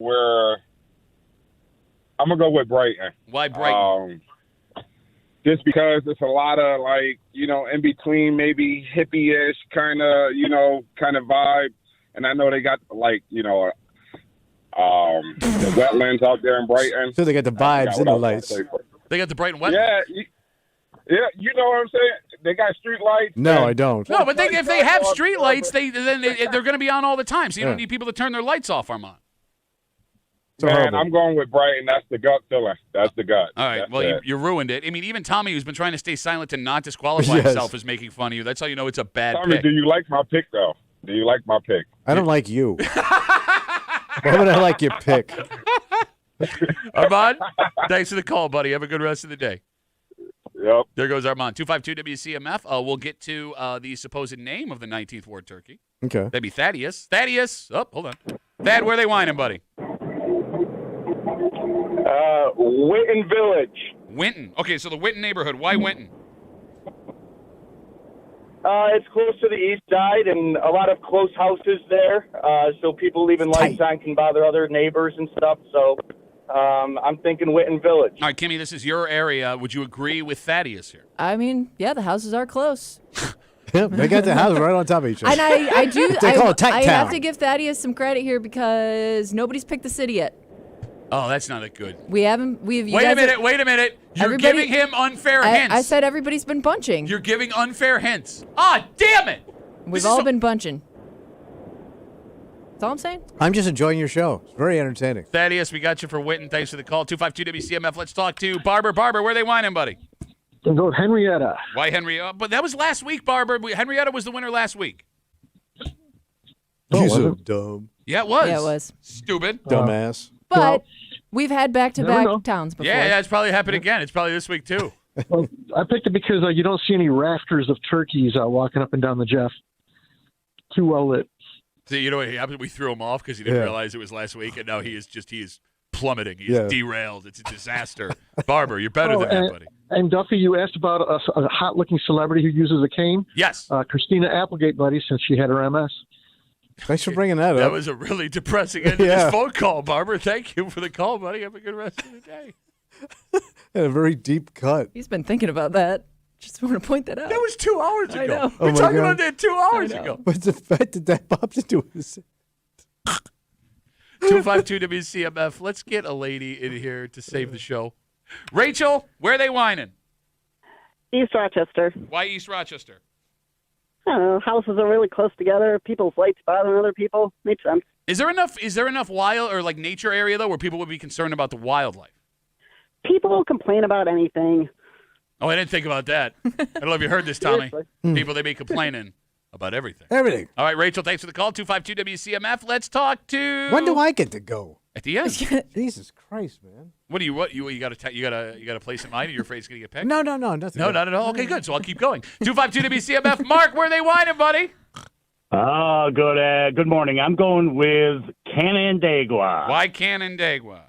with Brighton. Why Brighton? Just because it's a lot of in between, maybe hippie-ish kind of vibe, and I know they got the wetlands out there in Brighton. So they got the vibes and the lights. They got the Brighton wetlands. Yeah, you know what I'm saying? They got street lights. No, I don't. No, but if they have street lights, they're going to be on all the time. So you don't need people to turn their lights off, Armand. Man, I'm going with Brighton. That's the gut feeling. That's the gut. All right. Well, you ruined it. I mean, even Tommy, who's been trying to stay silent and not disqualify himself, is making fun of you. That's how you know it's a bad Tommy, pick. do you like my pick, though? Do you like my pick? I don't like you. Why would I like your pick? Armand, thanks for the call, buddy. Have a good rest of the day. Yep. There goes Armand. 252-WCMF. We'll get to the supposed name of the 19th Ward Turkey. Okay. That'd be Thaddeus. Thaddeus. Oh, hold on. Thad, where are they whining, buddy? Winton Village. Winton. Okay, so the Winton neighborhood. Why Winton? It's close to the east side and a lot of close houses there, so people leaving lights on can bother other neighbors and stuff. So I'm thinking Winton Village. All right, Kimmy, this is your area. Would you agree with Thaddeus here? I mean, yeah, the houses are close. Yep, they got the house right on top of each other. And I do. They call it Tech I Town. have to give Thaddeus some credit here because nobody's picked the city yet. Oh, that's not that good. We haven't. We've. Wait a minute. You're giving him unfair hints. I said everybody's been bunching. You're giving unfair hints. Ah, damn it! We've all been bunching. That's all I'm saying. I'm just enjoying your show. It's very entertaining. Thaddeus, we got you for Winton. Thanks for the call. 252 WCMF. Let's talk to Barber. Barber, where are they whining, buddy? I'll go with Henrietta. Why Henrietta? But that was last week, Barber. Henrietta was the winner last week. You're so dumb. Yeah, it was. Yeah, it was. Stupid. Dumbass. But we've had back-to-back Never know. towns before. Yeah, it's probably happened again. It's probably this week, too. Well, I picked it because you don't see any rafters of turkeys walking up and down the Jeff. Too well lit. See, you know what happened? We threw him off because he didn't realize it was last week, and now he is plummeting. He is derailed. It's a disaster. Barber, you're better than that, buddy. And Duffy, you asked about a hot-looking celebrity who uses a cane. Yes. Christina Applegate, buddy, since she had her MS. Thanks for bringing that up. That was a really depressing end to this phone call, Barber. Thank you for the call, buddy. Have a good rest of the day. And a very deep cut. He's been thinking about that. Just want to point that out. That was 2 hours ago. I know. We're talking about that 2 hours ago. What's the fact that that popped into it? 252 WCMF. Let's get a lady in here to save the show. Rachel, where are they whining? East Rochester. Why East Rochester? I don't know. Houses are really close together. People's lights bothering other people. Makes sense. Is there enough wild or like nature area though where people would be concerned about the wildlife? People complain about anything. Oh, I didn't think about that. I don't know if you heard this, Tommy. Seriously. People, they be complaining about everything. Everything. All right, Rachel, thanks for the call. 252 WCMF. Let's talk to. When do I get to go? At the end. Jesus Christ, man. What you got a place in mind? Or you're afraid it's gonna get picked? No, nothing. No, not at all. Okay, good. So I'll keep going. 252 WCMF. Mark, where are they whining, buddy? Good morning. I'm going with Canandaigua. Why Canandaigua?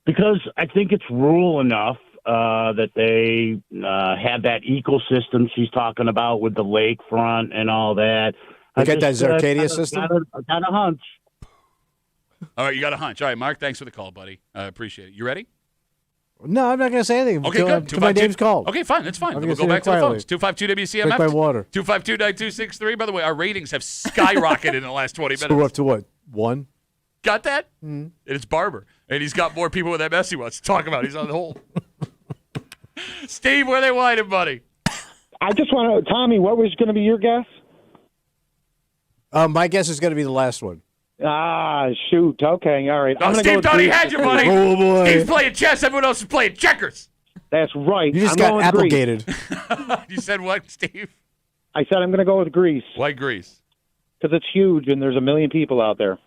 Because I think it's rural enough that they have that ecosystem she's talking about with the lakefront and all that. You got that Zarcadia system? I got a hunch. All right, you got a hunch. All right, Mark, thanks for the call, buddy. I appreciate it. You ready? No, I'm not going to say anything Okay, good. until my name's called. Okay, fine. That's fine. I'm We'll gonna go say back to that the quietly. phones. 252 WCMF. Drink my water. 252-9263. By the way, our ratings have skyrocketed in the last 20 minutes. So we're up to what? 1? Got that? And it's Barber. And he's got more people with MS he wants to talk about. He's on the whole. Steve, where they whining, buddy? I just want to, Tommy, what was going to be your guess? My guess is going to be the last one. Shoot. Okay, all right. No, Steve thought he had you, buddy. Oh, boy. Steve's playing chess. Everyone else is playing checkers. That's right. You just I'm got going Applegated. You said what, Steve? I said I'm going to go with Greece. Why Greece? Because it's huge and there's a million people out there.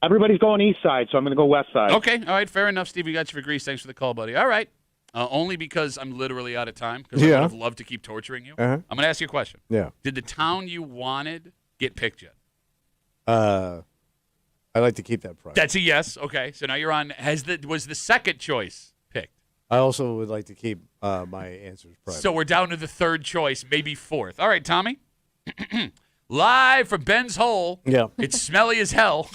Everybody's going east side, so I'm going to go west side. Okay, all right, fair enough, Steve. We got you for Greece. Thanks for the call, buddy. All right. Only because I'm literally out of time, because I would have loved to keep torturing you. Uh-huh. I'm going to ask you a question. Yeah. Did the town you wanted get picked yet? I'd like to keep that private. That's a yes. Okay, so now you're on. Was the second choice picked? I also would like to keep my answers private. So we're down to the third choice, maybe fourth. All right, Tommy. Live from Ben's Hole. Yeah. It's smelly as hell.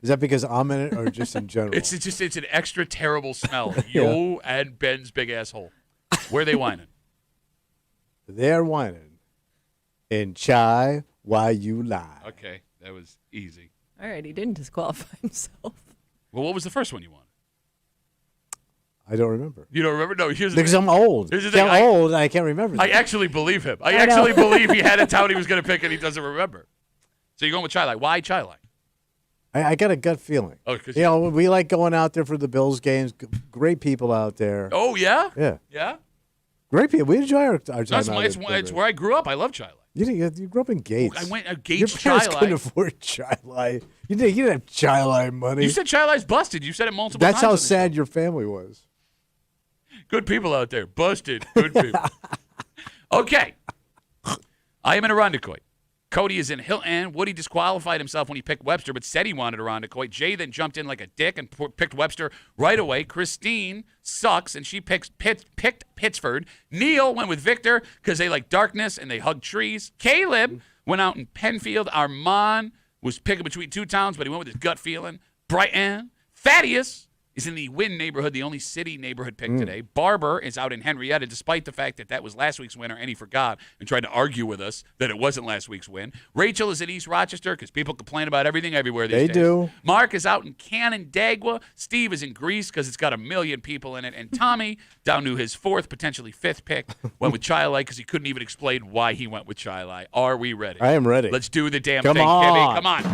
Is that because I'm in it or just in general? It's an extra terrible smell. You and Ben's big asshole. Where are they whining? They're whining in Chai While You Lie. Okay, that was easy. All right, he didn't disqualify himself. Well, what was the first one you wanted? I don't remember. You don't remember? No, here's the Because thing. I'm old. Here's the thing. I'm old and I can't remember. I that. actually believe him. I know. actually believe he had a town he was going to pick and he doesn't remember. So you're going with Chai. Why Chai? I got a gut feeling. Oh, 'cause you know, we like going out there for the Bills games. Great people out there. Oh, yeah? Yeah. Yeah? Great people. We enjoy our time. That's out it's there. where I grew up. I love Chai. You grew up in Gates. I went a Your Gates parents Chai. couldn't afford Chai. You didn't have Chai money. You said Chai money You said it multiple That's times. how sad your family was. Good people out there. Busted. Good people. Okay. I am in Irondequoit. Cody is in Hilton. Woody disqualified himself when he picked Webster, but said he wanted Irondequoit. Jay then jumped in like a dick and picked Webster right away. Christine sucks, and she picked Pittsford. Neil went with Victor because they like darkness and they hug trees. Caleb went out in Penfield. Armand was picking between two towns, but he went with his gut feeling. Brighton. Thaddeus is in the Wynn neighborhood, the only city neighborhood pick today. Barber is out in Henrietta, despite the fact that that was last week's winner, and he forgot and tried to argue with us that it wasn't last week's win. Rachel is in East Rochester because people complain about everything everywhere these days. They do. Mark is out in Canandaigua. Steve is in Greece because it's got 1 million people in it. And Tommy, down to his 4th, potentially 5th pick, went with Chilai because he couldn't even explain why he went with Chilai. Are we ready? I am ready. Let's do the damn Come thing, on. Kimmy. Come on.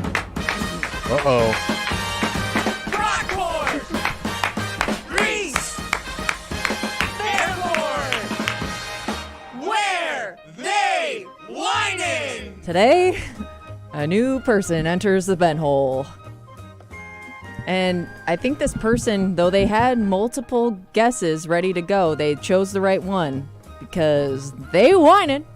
Uh-oh. Today, a new person enters the vent hole. And I think this person, though they had multiple guesses ready to go, they chose the right one because they whining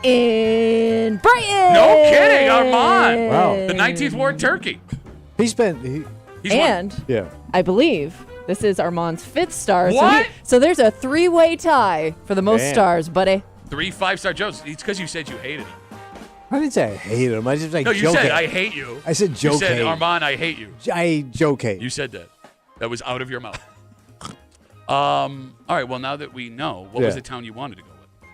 in Brighton. No kidding, Armand. Wow. The 19th Ward Turkey. He's been... He's and won. Yeah. I believe this is Armand's 5th star. What? So there's a 3-way tie for the most Man. stars, buddy. 3 5-star Joes. It's because you said you hated him. I didn't say I hate him. I just like No, you joke said hate. I hate you. I said joke You said hate. Armand, I hate you. I joke hate. You said that. That was out of your mouth. All right. Well, now that we know, what was Yeah. the town you wanted to go with?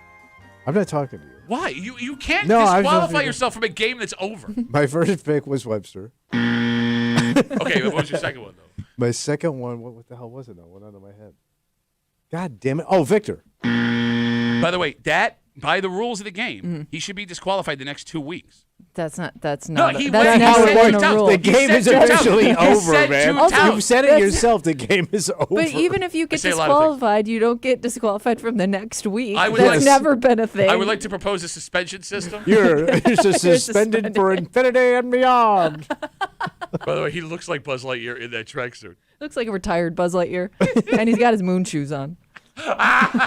I'm not talking to you. Why? You can't No, I was disqualify just- yourself from a game that's over. My first pick was Webster. Okay, but what was your second one though? My second one, what the hell was it? That went out of my head. God damn it! Oh, Victor. By the way, that by the rules of the game, he should be disqualified the next 2 weeks. That's not. No, he that's went- never he been said a two rule. The He game said is two towns. officially He over, said man. two towns. You said it That's- yourself. The game is over. But even if you get say a lot of things. disqualified, you don't get disqualified from the next week. I would That's like- never been a thing. I would like to propose a suspension system. You're suspended for infinity and beyond. By the way, he looks like Buzz Lightyear in that tracksuit. Looks like a retired Buzz Lightyear, and he's got his moon shoes on.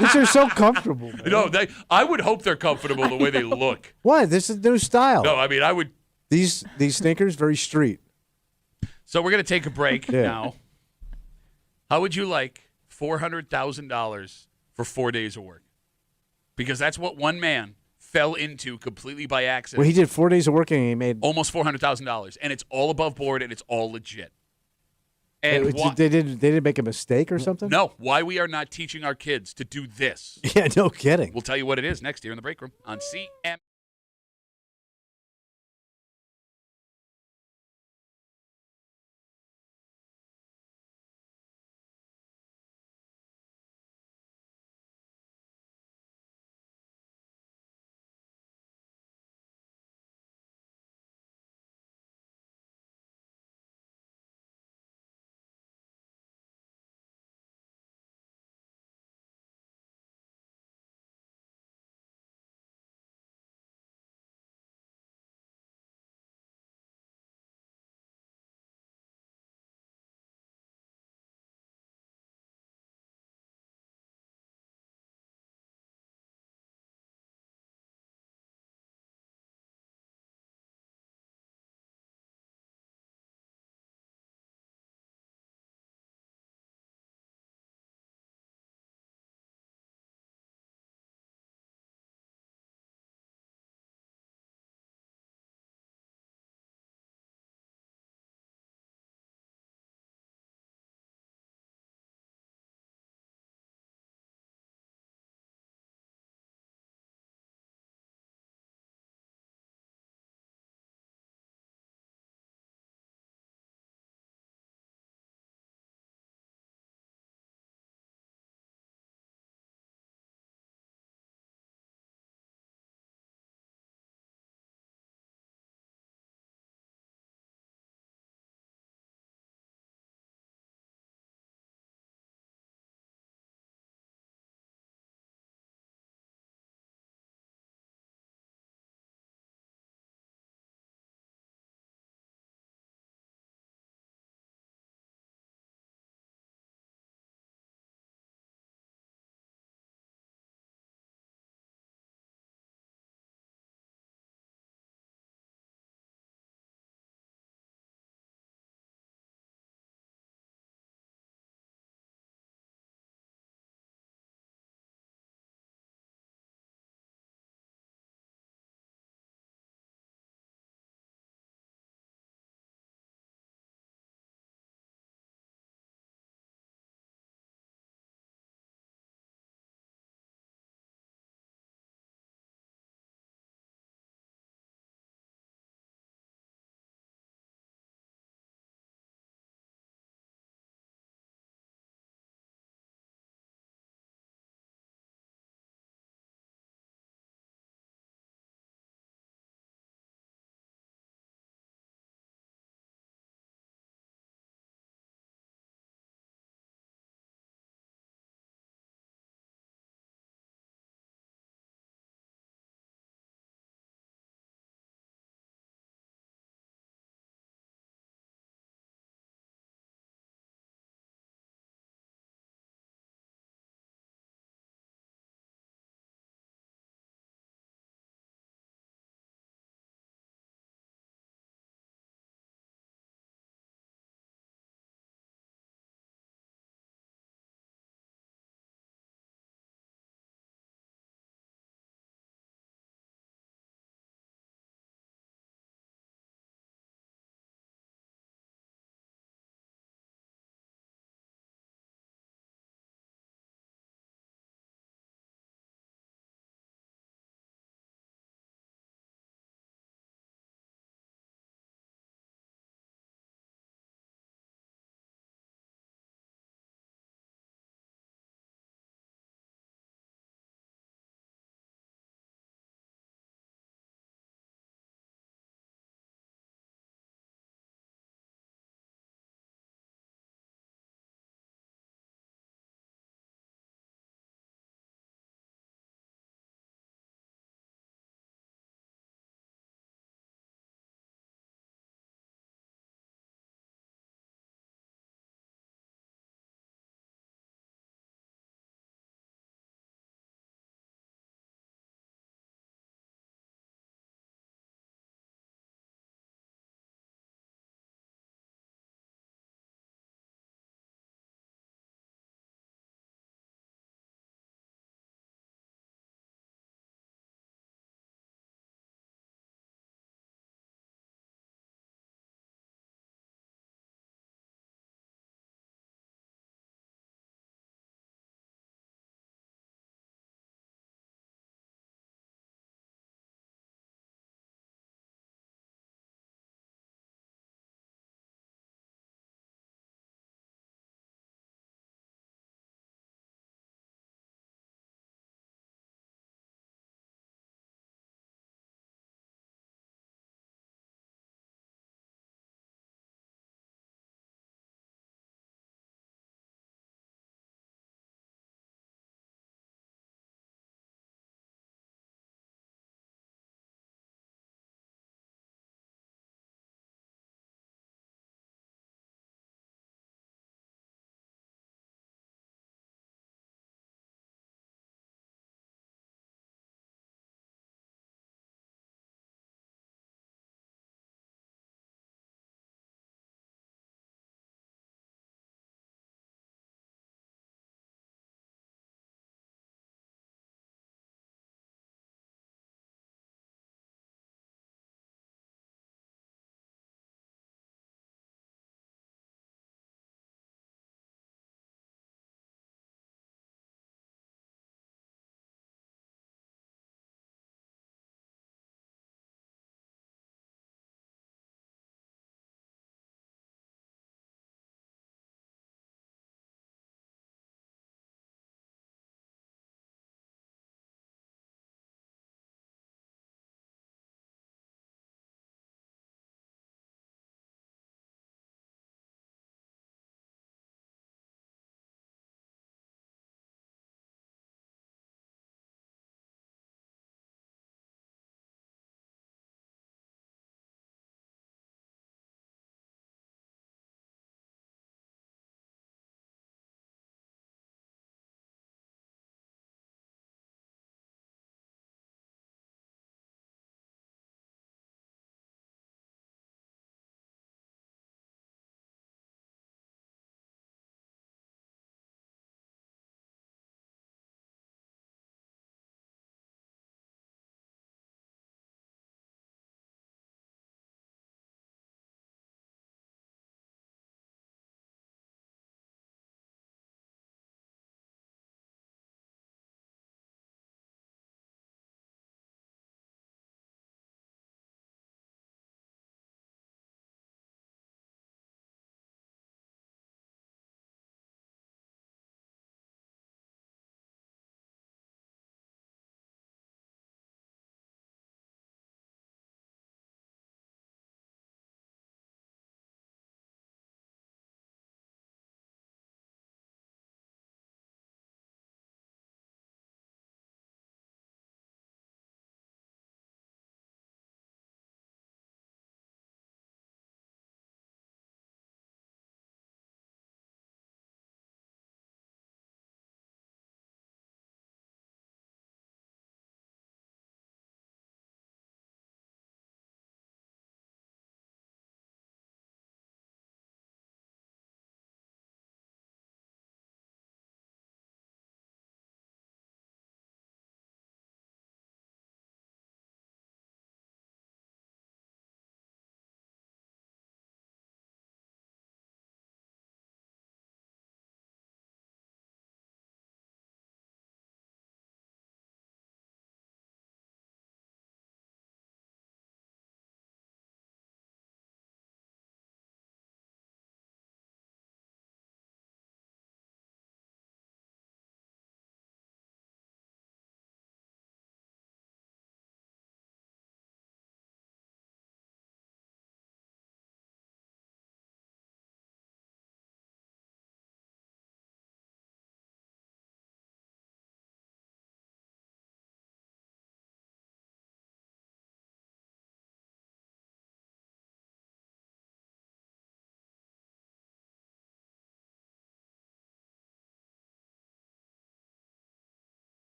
These are so comfortable. Man. No, I would hope they're comfortable the way they look. What? This is new style. No, I mean I would. These sneakers very street. So we're gonna take a break Yeah. now. How would you like $400,000 for 4 days of work? Because that's what one man fell into completely by accident. Well, he did 4 days of work and he made. Almost $400,000, and it's all above board and it's all legit. And They didn't make a mistake or something. no, why we are not teaching our kids to do this? Yeah, no kidding. We'll tell you what it is next here in the break room on CM.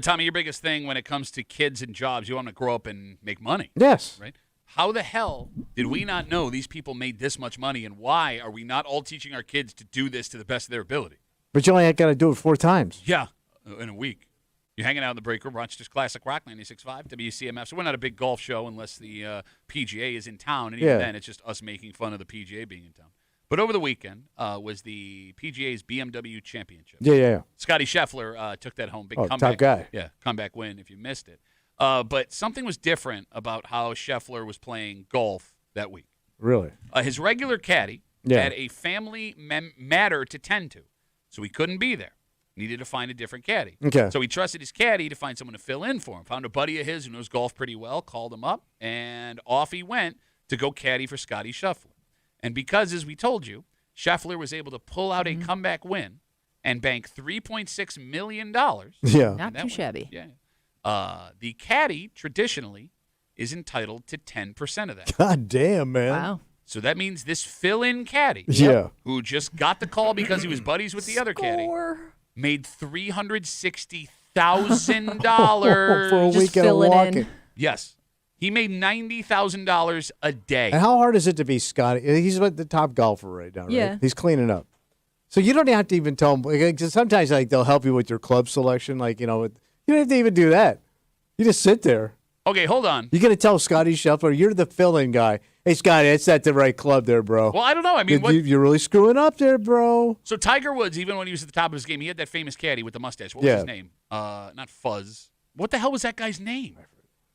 Tommy, your biggest thing when it comes to kids and jobs, you want to grow up and make money. Yes. Right? How the hell did we not know these people made this much money, and why are we not all teaching our kids to do this to the best of their ability? But you only got to do it 4 times. Yeah, in a week. You're hanging out in the break room, Rochester's Classic Rock 96.5, WCMF. So we're not a big golf show unless the PGA is in town, and even then it's just us making fun of the PGA being in town. But over the weekend was the PGA's BMW Championship. Yeah. Scotty Scheffler took that home. Big comeback. Top guy. Yeah, comeback win if you missed it. But something was different about how Scheffler was playing golf that week. Really? His regular caddy had a family matter to tend to, so he couldn't be there. Needed to find a different caddy. Okay. So he trusted his caddy to find someone to fill in for him. Found a buddy of his who knows golf pretty well, called him up, and off he went to go caddy for Scotty Scheffler. And because, as we told you, Scheffler was able to pull out a comeback win and bank $3.6 million. Yeah. Not too shabby. Yeah. The caddy, traditionally, is entitled to 10% of that. God damn, man. Wow. So that means this fill-in caddy, who just got the call because he was buddies with the other caddy, made $360,000 for a weekend of walking. Yes. He made $90,000 a day. And how hard is it to be Scotty? He's the top golfer right now, right? Yeah. He's cleaning up. So you don't have to even tell him. Because sometimes they'll help you with your club selection. You don't have to even do that. You just sit there. Okay, hold on. You're going to tell Scotty Scheffler, you're the fill-in guy. Hey, Scotty, it's at the right club there, bro. Well, I don't know. I mean, you're really screwing up there, bro. So Tiger Woods, even when he was at the top of his game, he had that famous caddy with the mustache. What was his name? Not Fuzz. What the hell was that guy's name?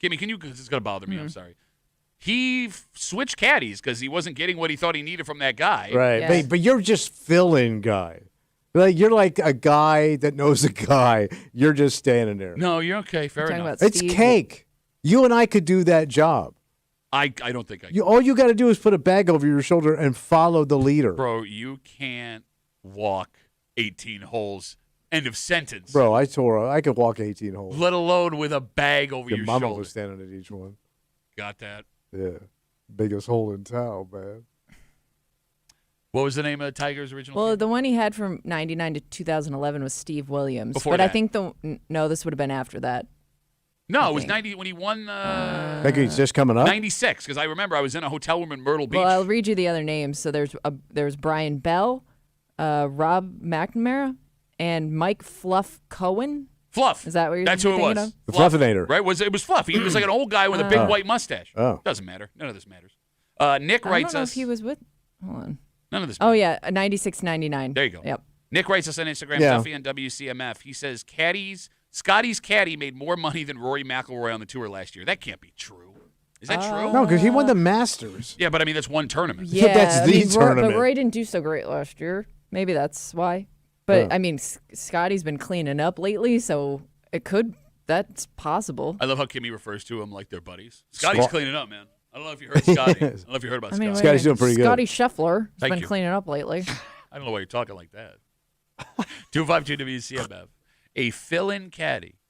Kimmy, can you? Because it's going to bother me. I'm sorry. He switched caddies because he wasn't getting what he thought he needed from that guy. Right. Yeah. But you're just fill-in guy. You're like a guy that knows a guy. You're just standing there. No, you're okay. Fair enough. It's cake. You and I could do that job. I don't think I can. All you got to do is put a bag over your shoulder and follow the leader. Bro, you can't walk 18 holes. End of sentence. Bro, I could walk 18 holes. Let alone with a bag over your mama shoulder. was standing at each one. Got that. Yeah. Biggest hole in town, man. What was the name of Tiger's original? Well, the one he had from 99 to 2011 was Steve Williams. Before but that. I think this would have been after that. No, it was 90 when he won. I think he's just coming up. 96, because I remember I was in a hotel room in Myrtle Beach. Well, I'll read you the other names. So there's Brian Bell, Rob McNamara, and Mike Fluff Cohen. Fluff. Is that what you're That's who it thinking was. of? The Fluffinator. Right? It was Fluff. He was like an old guy with a big white mustache. Oh. Doesn't matter. None of this matters. Nick I writes don't know us. if he was with. Hold on. None of this Oh, matters. yeah, 96, 99. There you go. Yep. Nick writes us on Instagram, Yeah. Duffy on WCMF. He says, Scotty's caddy made more money than Rory McIlroy on the tour last year. That can't be true. Is that true? No, because he won the Masters. Yeah, but I mean, that's one tournament. Yeah, that's the tournament. But Roy didn't do so great last year. Maybe that's why. But, I mean, Scotty's been cleaning up lately, so that's possible. I love how Kimmy refers to him like they're buddies. Scotty's cleaning up, man. I don't know if you heard Scotty. I don't know if you heard about Scotty. Scotty's doing pretty good. Scotty Scheffler has Thank been you. cleaning up lately. I don't know why you're talking like that. 252 WCMF. A fill-in caddy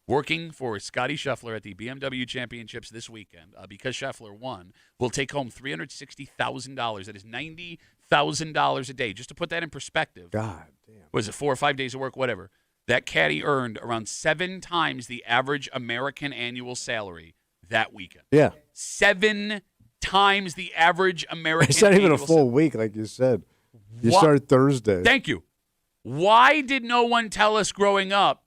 working for Scotty Scheffler at the BMW Championships this weekend, because Scheffler won, will take home $360,000. That is $90,000 a day. Just to put that in perspective. God damn. Was it 4 or 5 days of work? Whatever. That caddy earned around 7 times the average American annual salary that weekend. Yeah. 7 times the average American It's not even a annual full week, like you said. You What? start Thursday. Thank you. Why did no one tell us growing up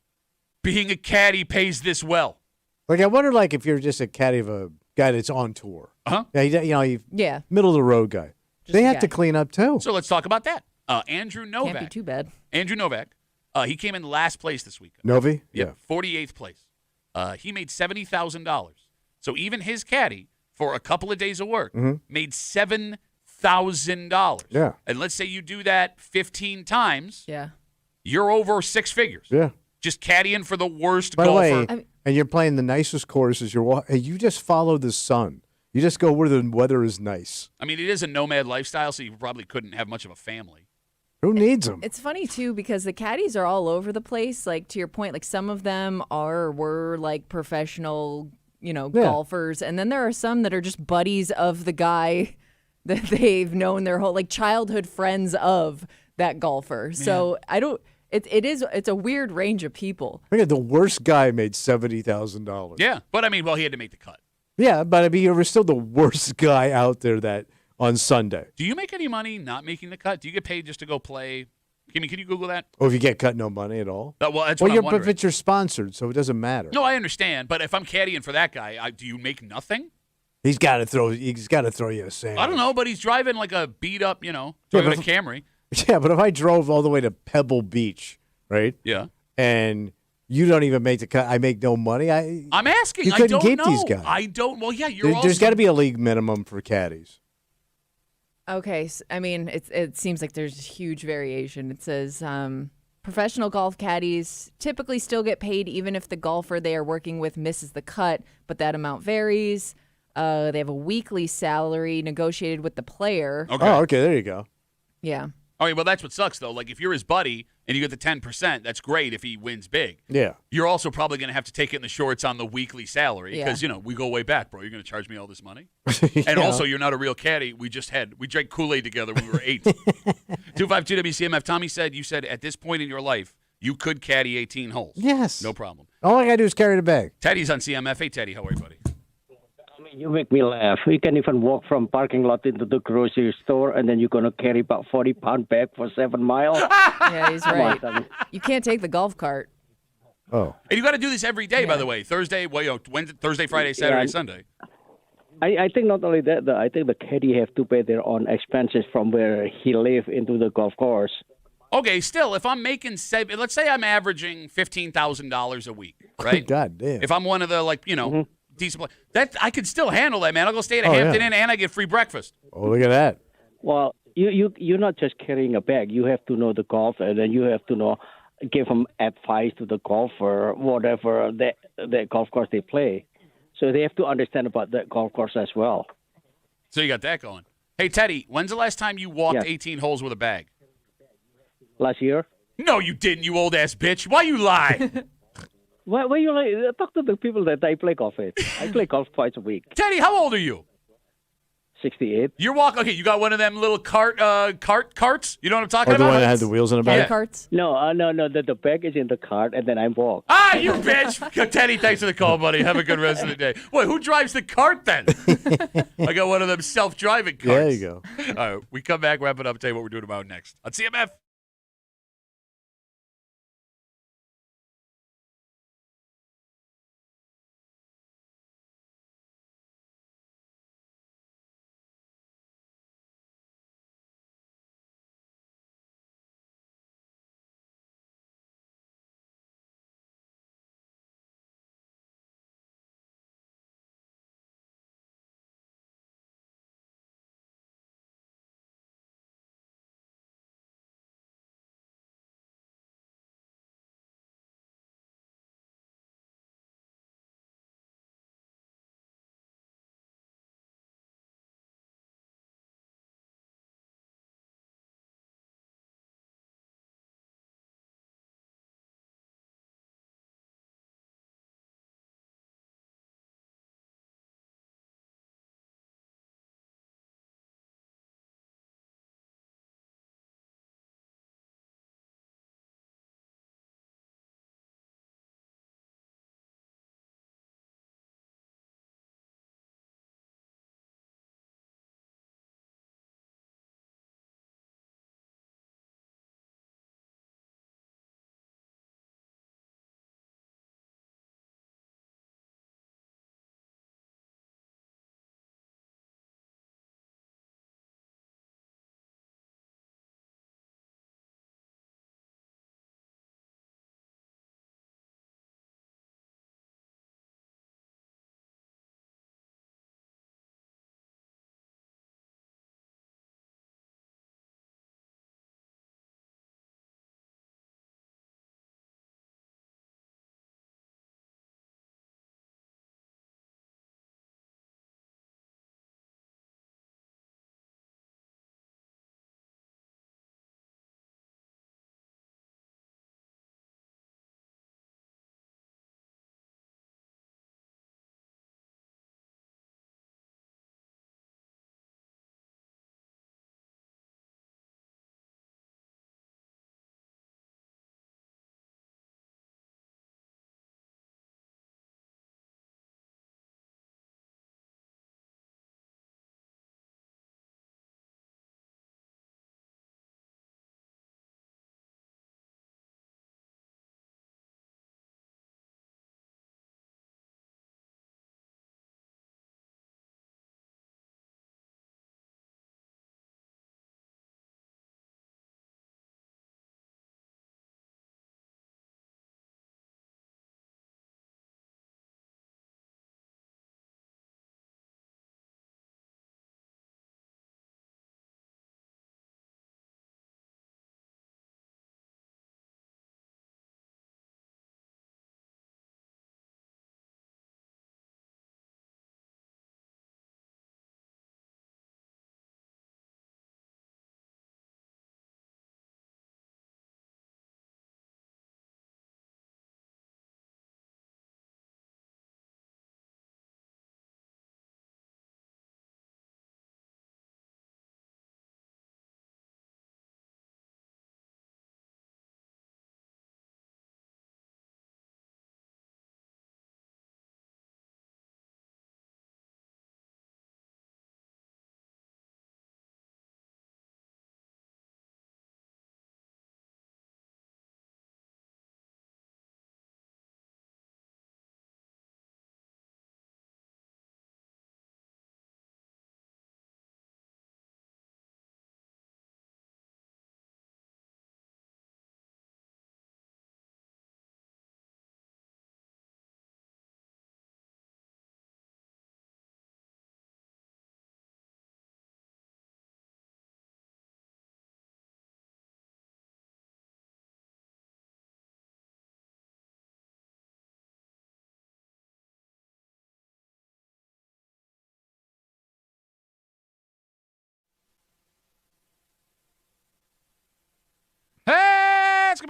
being a caddy pays this well? Like, I wonder, if you're just a caddy of a guy that's on tour. Uh-huh. Yeah, Yeah. middle of the road guy. They have to clean up, too. So let's talk about that. Andrew Novak. Can't be too bad. Andrew Novak. He came in last place this weekend. Novi? Yeah. 48th place. He made $70,000. So even his caddy, for a couple of days of work, made $7,000. Yeah. And let's say you do that 15 times. Yeah. You're over 6 figures. Yeah. Just caddying for the worst By the golfer. way, and you're playing the nicest courses. Hey, you just follow the sun. You just go where the weather is nice. I mean, it is a nomad lifestyle, so you probably couldn't have much of a family. Who needs them? It's funny, too, because the caddies are all over the place. Like, to your point, some of them were professional, golfers. And then there are some that are just buddies of the guy that they've known their whole, childhood friends of that golfer. So It's a weird range of people. Look at the worst guy made $70,000. Yeah, but I mean, well, he had to make the cut. Yeah, but I mean, you were still the worst guy out there that on Sunday. Do you make any money not making the cut? Do you get paid just to go play? Can you Google that? Or if you get cut, no money at all. Well, that's what I'm wondering. But you're sponsored, so it doesn't matter. No, I understand. But if I'm caddying for that guy, do you make nothing? He's got to throw you a sandwich. I don't know, but he's driving like a beat up, driving a Camry. Yeah, but if I drove all the way to Pebble Beach, right? Yeah. And you don't even make the cut, I make no money. I'm asking. You couldn't I don't keep know. these guys. I don't. Well, yeah, There's got to be a league minimum for caddies. Okay, so, I mean, it seems like there's huge variation. It says professional golf caddies typically still get paid even if the golfer they are working with misses the cut, but that amount varies. They have a weekly salary negotiated with the player. Okay. Oh, okay, there you go. Yeah. All right, well, that's what sucks, though. Like, if you're his buddy and you get the 10%, that's great if he wins big. Yeah. You're also probably going to have to take it in the shorts on the weekly salary because, Yeah. we go way back, bro. You're going to charge me all this money? And also, you're not a real caddy. We drank Kool-Aid together when we were 8. 252 WCMF. Tommy said, you said at this point in your life, you could caddy 18 holes. Yes. No problem. All I got to do is carry the bag. Teddy's on CMF. Hey, Teddy, how are you, buddy? You make me laugh. You can even walk from parking lot into the grocery store, and then you're going to carry about 40-pound bag for 7 miles. Yeah, he's Come on, right. Tommy. You can't take the golf cart. Oh. And you got to do this every day, by the way. Thursday, Wednesday, Thursday, Friday, Saturday, Sunday. I think not only that, I think the caddy have to pay their own expenses from where he live into the golf course. Okay, still, if I'm making, let's say I'm averaging $15,000 a week, right? God damn. If I'm one of the, decent players, that I could still handle that, man. I'll go stay at a Oh, Hampton yeah. Inn and I get free breakfast. Oh, look at that. Well, you're not just carrying a bag. You have to know the golf, and then you have to know, give them advice to the golfer, whatever the golf course they play. So they have to understand about that golf course as well. So you got that going. Hey, Teddy, when's the last time you walked 18 holes with a bag? Last year. No, you didn't, you old ass bitch. Why you lie? Why you like talk to the people that I play golf with? I play golf twice a week. Teddy, how old are you? 68. You're walking. Okay, you got one of them little carts. You know what I'm talking Oh, the about? one that had the wheels in the back? Carts? No. The bag is in the cart, and then I walk. Ah, you bitch. Teddy, thanks for the call, buddy. Have a good rest of the day. Wait, who drives the cart then? I got one of them self-driving carts. There you go. All right, we come back, wrap it up, tell you what we're doing about next on CMF.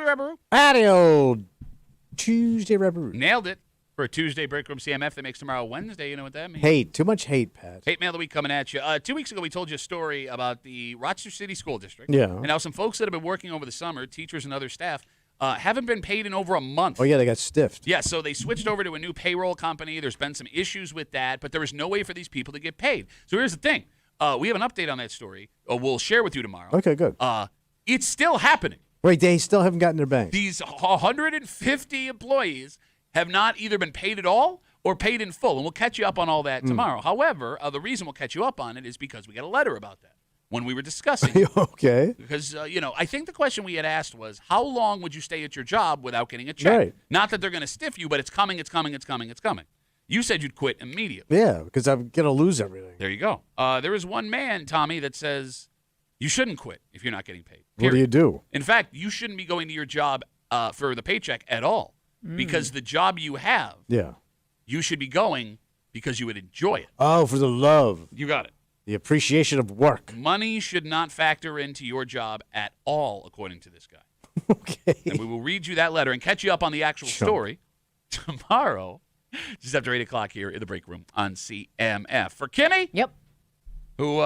Rebberoo. Howdy, old Tuesday Rebberoo. Nailed it for a Tuesday Break Room CMF that makes tomorrow Wednesday. You know what that means? Hate. Too much hate, Pat. Hate Mail of the Week coming at you. 2 weeks ago, we told you a story about the Rochester City School District. Yeah. And how some folks that have been working over the summer, teachers and other staff, haven't been paid in over a month. Oh, yeah, they got stiffed. Yeah, so they switched over to a new payroll company. There's been some issues with that, but there was no way for these people to get paid. So here's the thing. We have an update on that story. We'll share with you tomorrow. Okay, good. It's still happening. Wait, they still haven't gotten their bank. These 150 employees have not either been paid at all or paid in full, and we'll catch you up on all that tomorrow. However, the reason we'll catch you up on it is because we got a letter about that when we were discussing it. Okay. Because, I think the question we had asked was, how long would you stay at your job without getting a check? Right. Not that they're going to stiff you, but it's coming, it's coming, it's coming, it's coming. You said you'd quit immediately. Yeah, because I'm going to lose everything. There you go. There is one man, Tommy, that says you shouldn't quit if you're not getting paid. What do you do? In fact, you shouldn't be going to your job for the paycheck at all because the job you have, you should be going because you would enjoy it. Oh, for the love. You got it. The appreciation of work. Money should not factor into your job at all, according to this guy. Okay. And we will read you that letter and catch you up on the actual story tomorrow, just after 8 o'clock here in the break room on CMF. For Kenny? Yep. Who,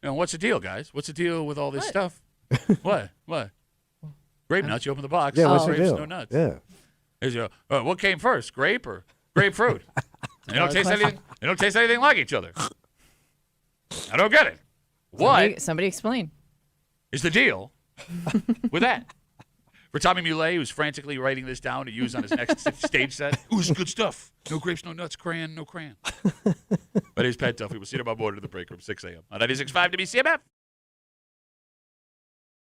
what's the deal, guys? What's the deal with all this stuff? What? Grape nuts. You open the box. Yeah, what's the grapes, deal? no nuts. Yeah. There's what came first, grape or grapefruit? They don't taste anything. They don't taste anything like each other. I don't get it. What Somebody explain. is the deal with that? For Tommy Muley, who's frantically writing this down to use on his next stage set. Ooh, this is good stuff. No grapes, no nuts, crayon, no crayon. My name's Pat Duffy. We'll see you tomorrow morning at the break room, 6 a.m. on 96.5 WCMF.